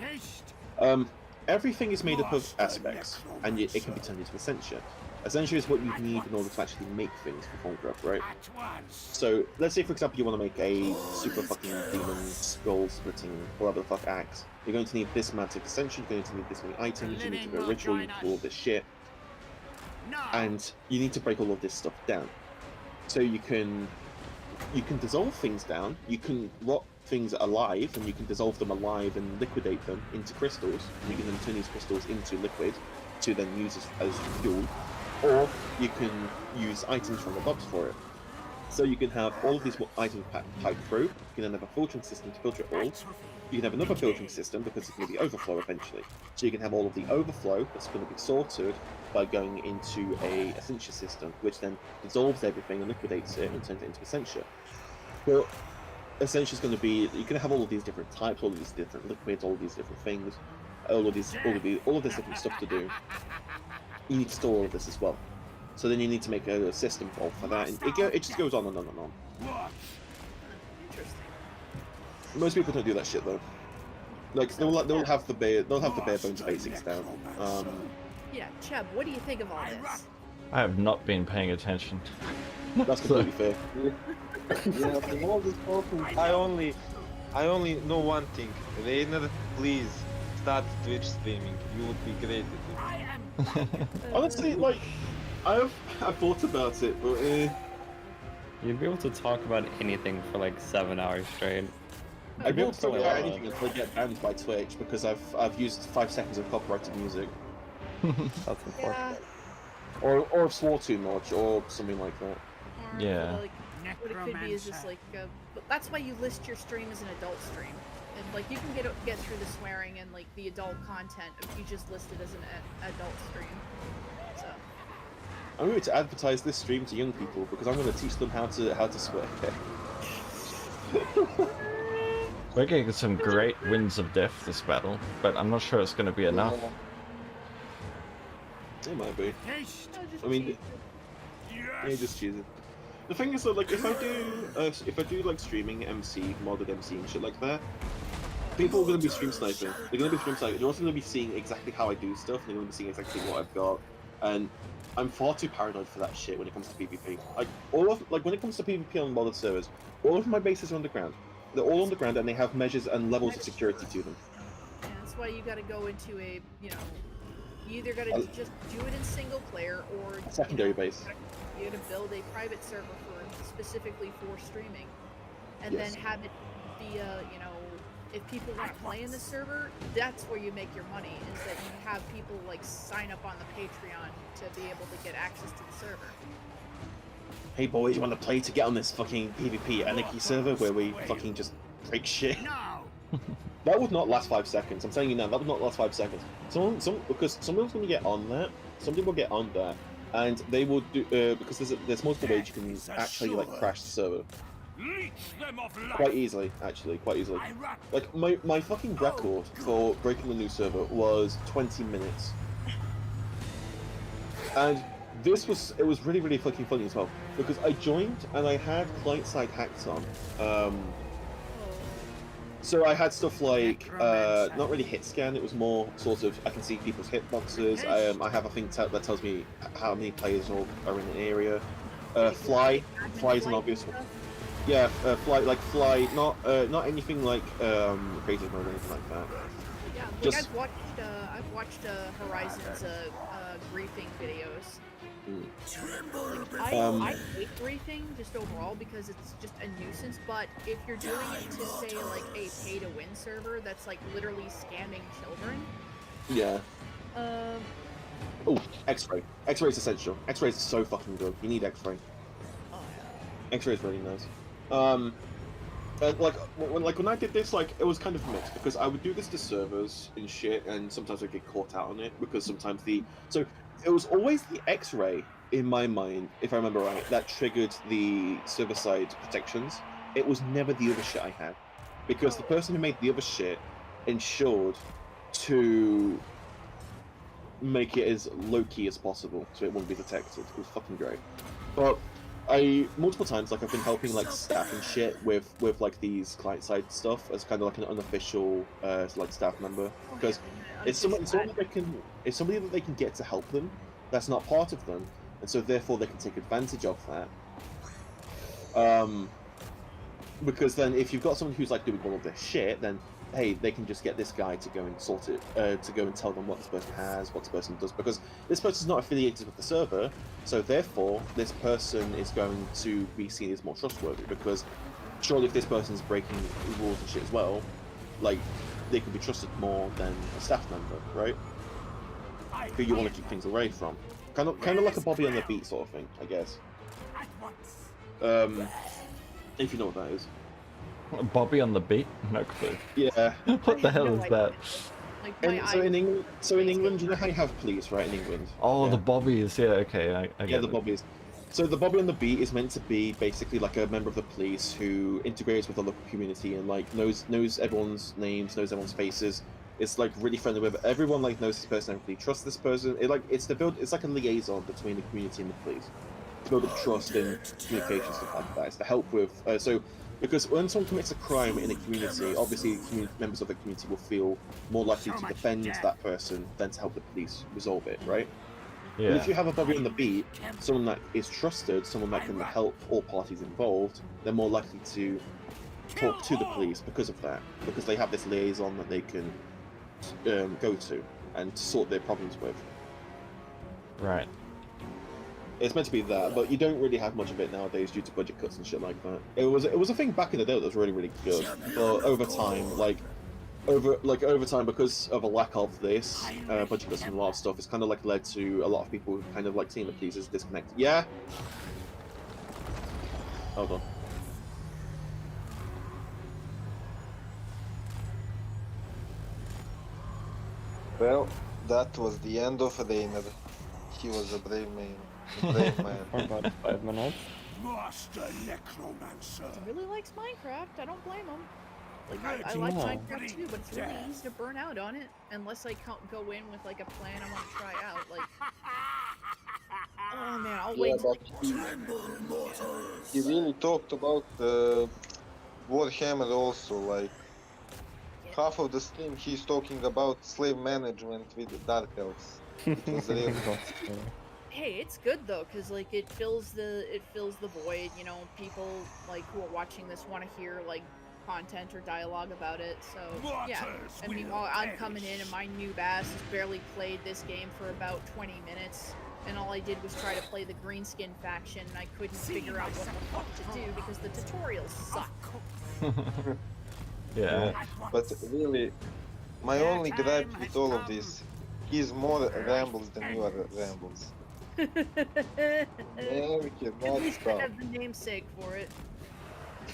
blah. Everything is made up of aspects, and it can be turned into Essentia. Essentia is what you need in order to actually make things for Thaumcraft, right? So, let's say for example you want to make a super fucking demon skull splitting whatever the fuck axe. You're going to need this amount of Essentia, you're going to need this many items, you need to go ritual, you need to do all this shit. And you need to break all of this stuff down. So you can dissolve things down, you can rot things alive, and you can dissolve them alive and liquidate them into crystals. You can then turn these crystals into liquid to then use as fuel, or you can use items from the mobs for it. So you can have all of these items piped through, you can then have a filtering system to filter it all, you can have another filtering system because it's going to be overflow eventually. So you can have all of the overflow that's going to be sorted by going into a Essentia system, which then dissolves everything and liquidates it and turns it into Essentia. But Essentia is going to be, you can have all of these different types, all of these different liquids, all of these different things, all of this different stuff to do. You need to store all of this as well. So then you need to make a system for that, and it just goes on and on and on. Interesting. Most people don't do that shit though. Like they'll have the bare bones basics down. Yeah, Cheb, what do you think of all this? I have not been paying attention. That's completely fair. Yeah, from all this talking, I only know one thing. Rainer, please start Twitch streaming. You would be great at it. Honestly, like, I've thought about it, but You'd be able to talk about anything for like 7 hours straight. I'd be able to talk about anything until I get banned by Twitch because I've used 5 seconds of copyrighted music. That's important. Or swore too much, or something like that. Yeah. Like, what it could be is just like, but that's why you list your stream as an adult stream, and like you can get through the swearing and like the adult content if you just list it as an adult stream. So. I'm going to advertise this stream to young people because I'm going to teach them how to swear. We're getting some great winds of death this battle, but I'm not sure it's going to be enough. It might be. I mean, yeah, just choose it. The thing is that, like, if I do like streaming, MC, modded MC and shit like that, people are going to be stream sniping. They're going to be stream sniping. They're also going to be seeing exactly how I do stuff. They're going to be seeing exactly what I've got, and I'm far too paranoid for that shit when it comes to PvP. Like when it comes to PvP on modded servers, all of my bases are underground. They're all underground, and they have measures and levels of security to them. Yeah, that's why you got to go into a, you either got to just do it in single player or a secondary base. You got to build a private server specifically for streaming, and then have it be if people want to play in the server, that's where you make your money. Is that you have people like sign up on the Patreon to be able to get access to the server. Hey boys, you want to play to get on this fucking PvP Anarchy server where we fucking just break shit? That would not last 5 seconds. I'm telling you now, that would not last 5 seconds. Because someone's going to get on that. Somebody will get on there, and they will do because there's multiple ways you can actually like crash the server. Quite easily, actually, quite easily. Like my fucking record for breaking a new server was 20 minutes, and it was really really fucking funny as well because I joined and I had client side hacks on. So I had stuff like not really hit scan. It was more sort of I can see people's hitboxes. I have a thing that tells me how many players are in an area. Fly is an obvious one. Yeah, fly. Not anything like creative mode or anything like that. Yeah, like Just I've watched Horizon's griefing videos. Like, I hate griefing just overall because it's just a nuisance, but if you're doing it to say like a pay to win server that's like literally scamming children. Yeah. Oh, X-ray. X-ray is essential. X-ray is so fucking good. You need X-ray. Oh yeah. X-ray is really nice. When I did this, like, it was kind of mixed because I would do this to servers and shit, and sometimes I'd get caught out on it because sometimes so it was always the X-ray in my mind, if I remember right, that triggered the server-side protections. It was never the other shit I had because the person who made the other shit ensured to make it as low-key as possible so it wouldn't be detected. It was fucking great. But multiple times, like, I've been helping like staff and shit with like these client-side stuff as kind of like an unofficial like staff member because it's somebody that they can get to help them. That's not part of them, and so therefore they can take advantage of that. Because then if you've got someone who's like doing all of this shit, then hey, they can just get this guy to go and sort it, to go and tell them what this person has, what this person does, because this person's not affiliated with the server, so therefore this person is going to be seen as more trustworthy, because surely if this person's breaking rules and shit as well, like, they can be trusted more than a staff member, right? Who you want to keep things away from. Kind of like a Bobby on the beat sort of thing, I guess. If you know what that is. Bobby on the beat? No clue. Yeah. What the hell is that? So in England, you know how you have police, right? In England. Oh, yeah. The Bobbies. Yeah, okay, I get yeah, the it. Bobbies. So the Bobby on the beat is meant to be basically like a member of the police who integrates with the local community and like knows everyone's names, knows everyone's faces. It's like really friendly with everyone. Like knows this person, everybody trusts this person. It's like a liaison between the community and the police. To build up trust and communication stuff like that. It's to help with because when someone commits a crime in a community, obviously members of the community will feel more likely to defend that person than to help the police resolve it, right? Yeah. But if you have a Bobby on the beat, someone that is trusted, someone that can help all parties involved, they're more likely to talk to the police because of that, because they have this liaison that they can go to and sort their problems with. Right. It's meant to be that, but you don't really have much of it nowadays due to budget cuts and shit like that. It was a thing back in the day that was really, really good, but over time, over time, because of a lack of this budget cuts and a lot of stuff, it's kind of like led to a lot of people kind of like seeing the police as disconnected. Yeah. Hold on. Well, that was the end of Rainer. He was a brave man. For about 5 minutes. Master Necromancer. He really likes Minecraft. I don't blame him. Like I like Minecraft too, but it's really easy to burn out on it unless I go in with like a plan I want to try out. Like, oh man, I'll wait. He really talked about Warhammer also. Like half of the stream, he's talking about slave management with the Dark Elves. It was really Hey, it's good though, cause like it fills the void. You know, people like who are watching this want to hear like content or dialogue about it. So yeah. And meanwhile, I'm coming in and my noob ass has barely played this game for about 20 minutes, and all I did was try to play the Greenskin faction, and I couldn't figure out what the fuck to do because the tutorials suck. Yeah. But really, my only gripe with all of this, he's more rambles than you are rambles. At cannot least I stop. have the namesake for it.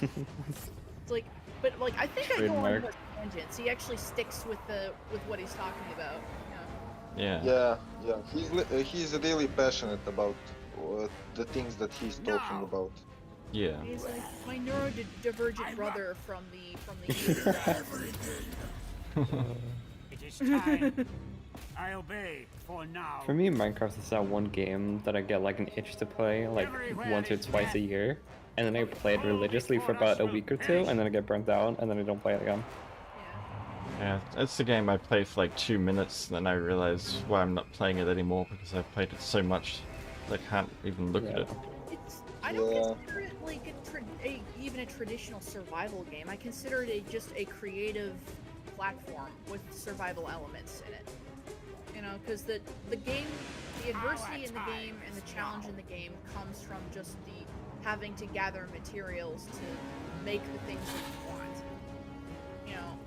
It's like, but like I think I go on more tangents. He actually sticks with what he's talking about. Yeah. Yeah. He's really passionate about the things that he's talking about. Yeah. He's like my neurodivergent brother from the It is time. I obey for now. For me, Minecraft is that one game that I get like an itch to play like once or twice a year, and then I play it religiously for about a week or two, and then I get burnt out, and then I don't play it again. Yeah, it's the game I play for like 2 minutes, and then I realize why I'm not playing it anymore because I've played it so much that I can't even look at it. I don't consider it like even a traditional survival game. I consider it just a creative platform with survival elements in it. You know, because the game, the adversity in the game and the challenge in the game comes from just the having to gather materials to make the things that you want. You know,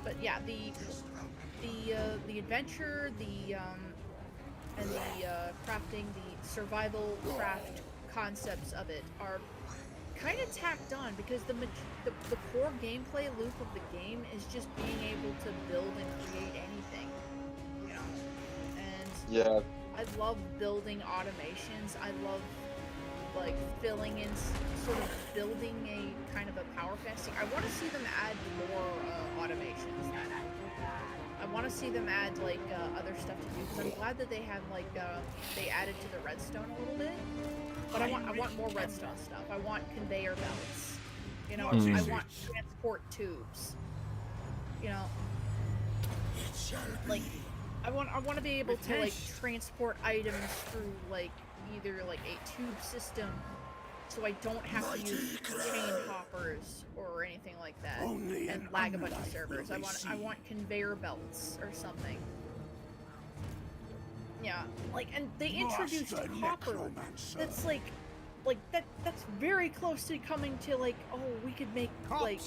but yeah, the adventure, and the crafting, the survival craft concepts of it are kind of tacked on because the core gameplay loop of the game is just being able to build and create anything, you know. And yeah, I love building automations. I love like filling in, sort of building a kind of a power fantasy. I want to see them add more automations. I want to see them add like other stuff to do because I'm glad that they have like they added to the redstone a little bit. But I want more redstone stuff. I want conveyor belts. You know, I want transport tubes. You know, like I want to be able to like transport items through like either like a tube system, so I don't have to use chain hoppers or anything like that and lag a bunch of servers. I want conveyor belts or something. Yeah, like, and they introduced copper. That's like that's very close to coming to like, oh, we could make like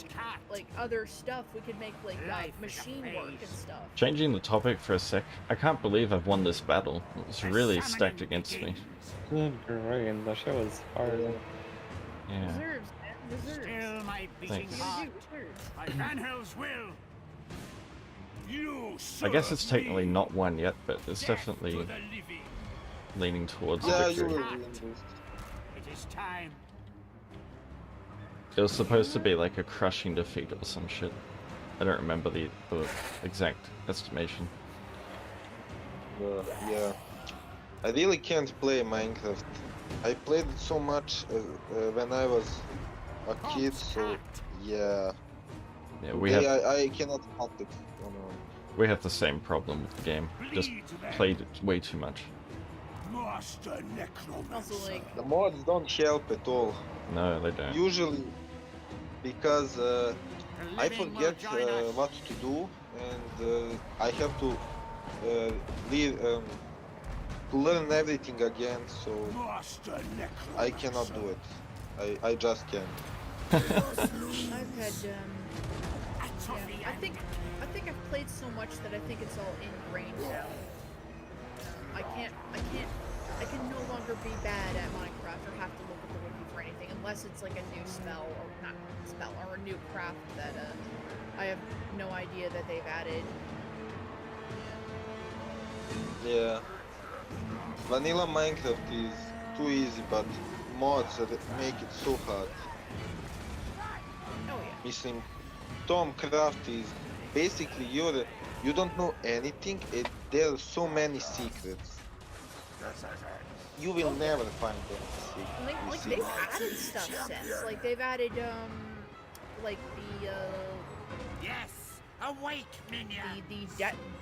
other stuff. We could make like machine work and stuff. Changing the topic for a sec, I can't believe I've won this battle. It was really stacked against me. Good grind, that shit was hard. Yeah. Deserves, man. Deserves. Still my beating Thanks. heart. My Van Hell's will. You I guess it's technically not won yet, but it's definitely leaning towards a you victory. will win this. It is time. It was supposed to be like a crushing defeat or some shit. I don't remember the exact estimation. Yeah, I really can't play Minecraft. I played it so much when I was a kid, so yeah. Yeah, we have I cannot cut it. we have the same problem with the game. Just played it way too much. Master Necromancy. Also, like, The mods don't help at all. No, they don't. Usually, because I forget what to do, and I have to learn everything again. So I cannot do it. I just can't. I've had yeah, I think I've played so much that I think it's all ingrained now. I can no longer be bad at Minecraft or have to look at the wiki for anything unless it's like a new spell or not spell or a new craft that I have no idea that they've added. Yeah. Vanilla Minecraft is too easy, but mods make it so hard. Oh yeah. Mislim, Tom Craft is basically you don't know anything, and there are so many secrets. You will never find any Like they've added stuff since. Like they've added like the Yes, awake, minion. the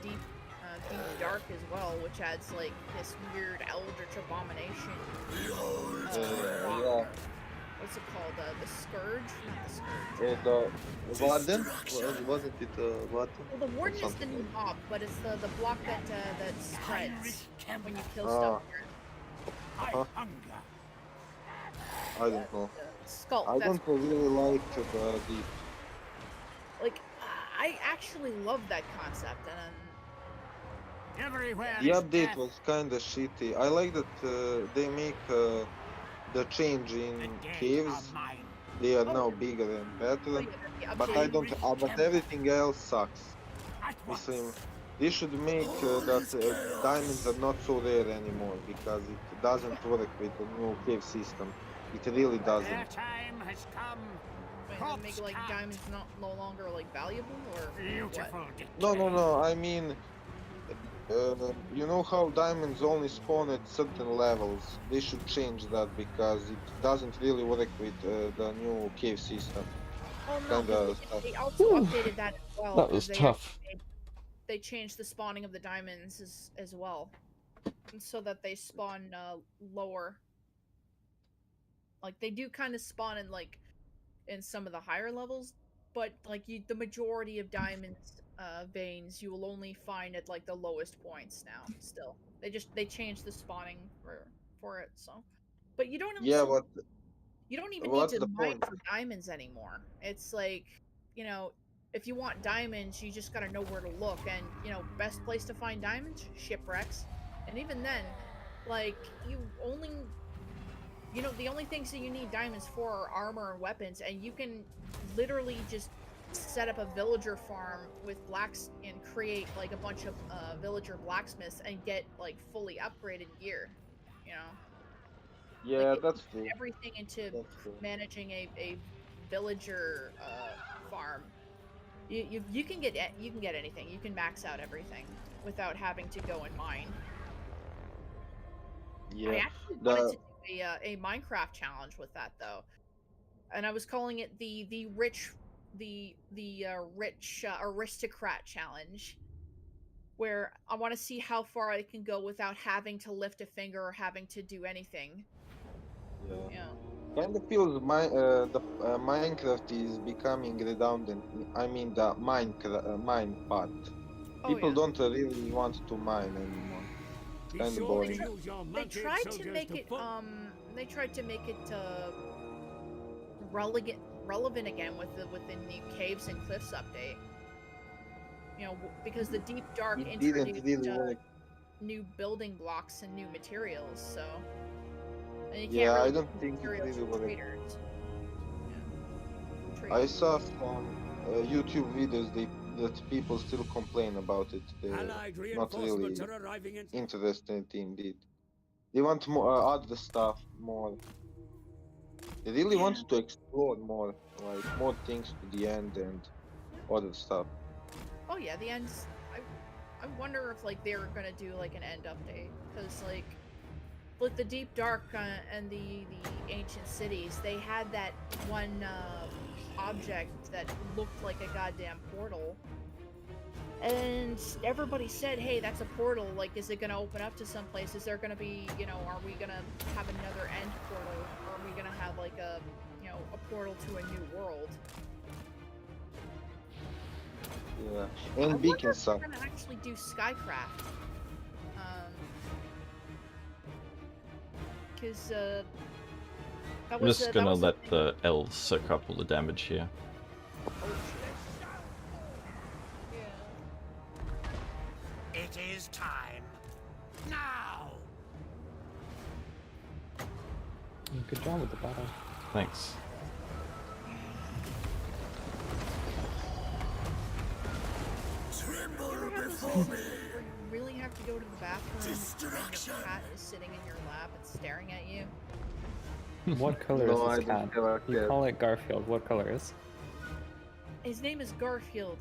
deep dark as well, which adds like this weird eldritch abomination. yeah. What's it called? The scourge? Not the scourge. The Warden? Wasn't it Warden? Well, the warden is the new mob, but it's the block that spreads when you kill stuff. I don't know. Skull. I don't really like the like. I actually love that concept, and Everywhere the update was kinda shitty. I like that they make the change in caves. They are now bigger and better, but I don't. But everything else sucks. Mislim, they should make that diamonds are not so rare anymore because it doesn't work with the new cave system. It really doesn't. Their time has come. they make like diamonds no longer like valuable or Beautiful. what? No. I mean, You know how diamonds only spawn at certain levels? They should change that because it doesn't really work with the new cave system. Oh no, Kinda because stuff. they also updated that as well. That Because was tough. they changed the spawning of the diamonds as well, and so that they spawn lower. Like they do kind of spawn in like in some of the higher levels, but like the majority of diamonds veins you will only find at like the lowest points now. Still, they changed the spawning for it. So, but you don't Yeah, also but you don't even need what's to the mine point? for diamonds anymore. It's like, you know, if you want diamonds, you just gotta know where to look. And, you know, best place to find diamonds? Shipwrecks. And even then, like, the only things that you need diamonds for are armor and weapons. And you can literally just set up a villager farm with blacks and create, like, a bunch of villager blacksmiths and get, like, fully upgraded gear, you know? Like Yeah, if you that's put true. everything into That's true. managing a villager farm, you can get anything. You can max out everything without having to go and mine. I Yeah. actually wanted The to do a Minecraft challenge with that though, and I was calling it the rich aristocrat challenge, where I want to see how far I can go without having to lift a finger or having to do anything. yeah. Yeah. Kind of feels Minecraft is becoming redundant. I mean the mine part. Oh People yeah. don't really want to mine anymore. It's Be kind of sure to boring. use your They mounted tried to soldiers make to it full. they tried to make it relevant again with the new caves and cliffs update. You know, because the deep dark It didn't introduced really work. new building blocks and new materials, so and you can't Yeah, I really don't get think it materials really from worked. traders. Yeah. I Trade. saw some YouTube videos that people still complain about it. They're Allied not reinforcements really are arriving in. interested in it. They want more other stuff more. They really Yeah. want to explore more, like more things to the end and other stuff. Oh yeah, the ends. I wonder if like they're gonna do like an end update because like with the deep dark and the ancient cities, they had that one object that looked like a goddamn portal, and everybody said, "Hey, that's a portal. Like, is it gonna open up to some place? Is there gonna be, are we gonna have another end portal, or are we gonna have like a portal to a new world?" Yeah, I and wonder beacon if they're stuff. gonna actually do Skycraft. Because that I'm was just that gonna was let the elves soak up all the damage here. Oh shit. Yeah. It is time. Now. Good job with the battle. Thanks. Tremble before me. Where you really have to go to the bathroom and your cat is sitting in your lap and staring at you. What color No, is I this cat? don't have a You cat. call it Garfield. What color is? His name is Garfield.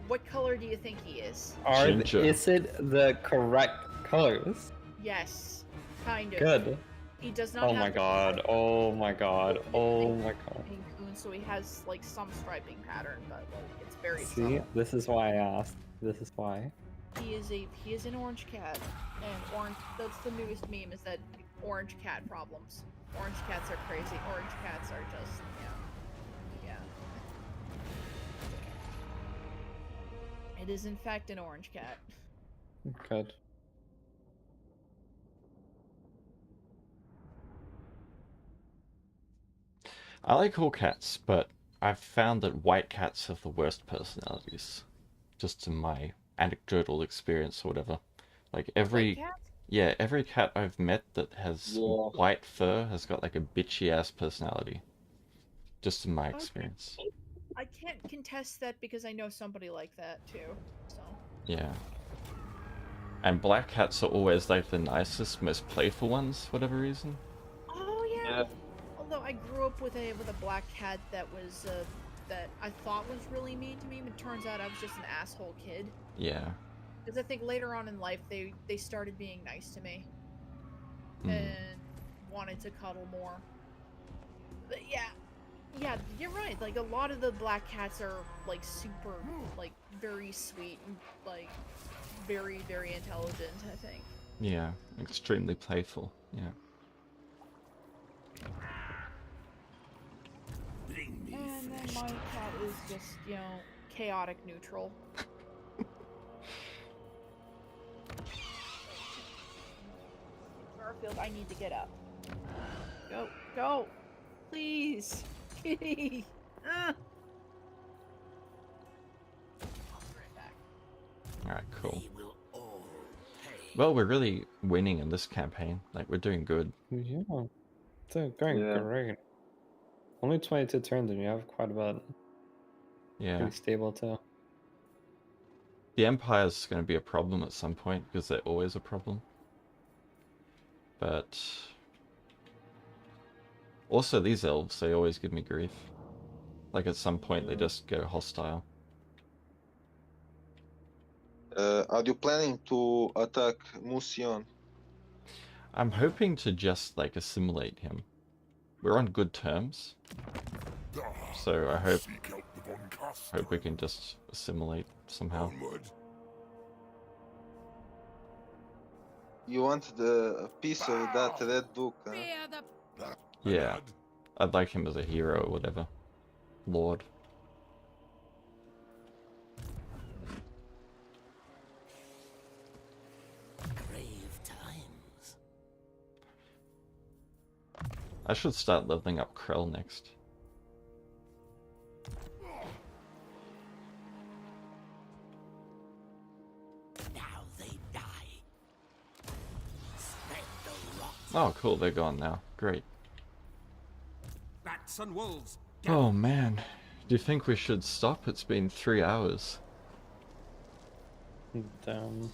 What color do you think he is? Ginger. Is it the correct colors? Yes, kind of. Good. He does not Oh have my the god. Oh my god. Oh my god. Maine Coon, so he has like some striping pattern, but like it's very See, subtle. this is why I asked. This is why. He is an orange cat, and orange. That's the newest meme is that orange cat problems. Orange cats are crazy. Orange cats are just yeah. It is in fact an orange cat. Good. I like all cats, but I've found that white cats have the worst personalities. Just in my anecdotal experience or whatever. Like every every cat I've met that has Yeah. white fur has got like a bitchy ass personality. Just in my experience. I can't contest that because I know somebody like that too. So Yeah. And black cats are always like the nicest, most playful ones for whatever reason. oh yeah. Yeah. Although I grew up with a black cat that was that I thought was really mean to me, but turns out I was just an asshole kid. Yeah. Because I think later on in life they started being nice to me Hmm. and wanted to cuddle more. But yeah, you're right. Like a lot of the black cats are like super, like very sweet and like very very intelligent. I think. Yeah, extremely playful. Yeah. And then my cat is just, you know, chaotic neutral. Garfield, I need to get up. Go, go, please, kitty. Ah. I'll be right back. Alright, cool. Well, we're really winning in this campaign. Like, we're doing good. Yeah, it's going Yeah. great. Only 22 turns and you have quite a bit. Yeah. Pretty stable too. The Empire's going to be a problem at some point, because they're always a problem. But... also, these elves, they always give me grief. Like, at some point, they just go hostile. Are you planning to attack Musion? I'm hoping to just, like, assimilate him. We're on good terms. So I hope we can just assimilate somehow. You want the piece of that red book, huh? Yeah. I'd like him as a hero or whatever. Lord. Grave times. I should start leveling up Krell next. Now they die. Spread the rot. Oh, cool, they're gone now. Great. Bats and wolves. Oh, man. Do you think we should stop? It's been 3 hours. Damn.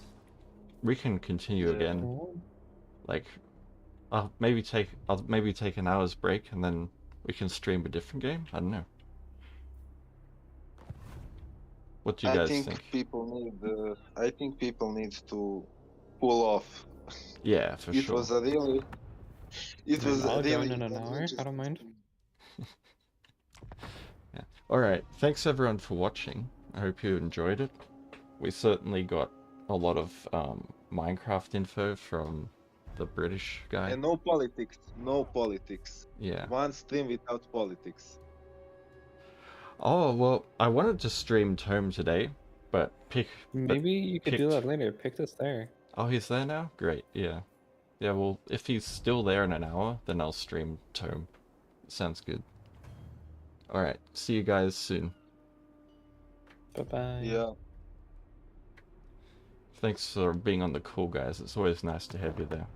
We can continue again. Like, I'll maybe take an hour's break and then we can stream a different game? I don't know. What do you guys think? I think people need to pull off. Yeah, for It sure. was a really. It was I'll really. join in an hour. I don't mind. Yeah. Alright, thanks everyone for watching. I hope you enjoyed it. We certainly got a lot of Minecraft info from the British guy. And no politics. No politics. Yeah. One stream without politics. Oh, well, I wanted to stream Tome today, but Maybe you could do that later. Pick this there. Oh, he's there now? Great, yeah. Yeah, well, if he's still there in an hour, then I'll stream Tome. Sounds good. Alright, see you guys soon. Bye-bye. Yeah. Thanks for being on the call, guys. It's always nice to have you there.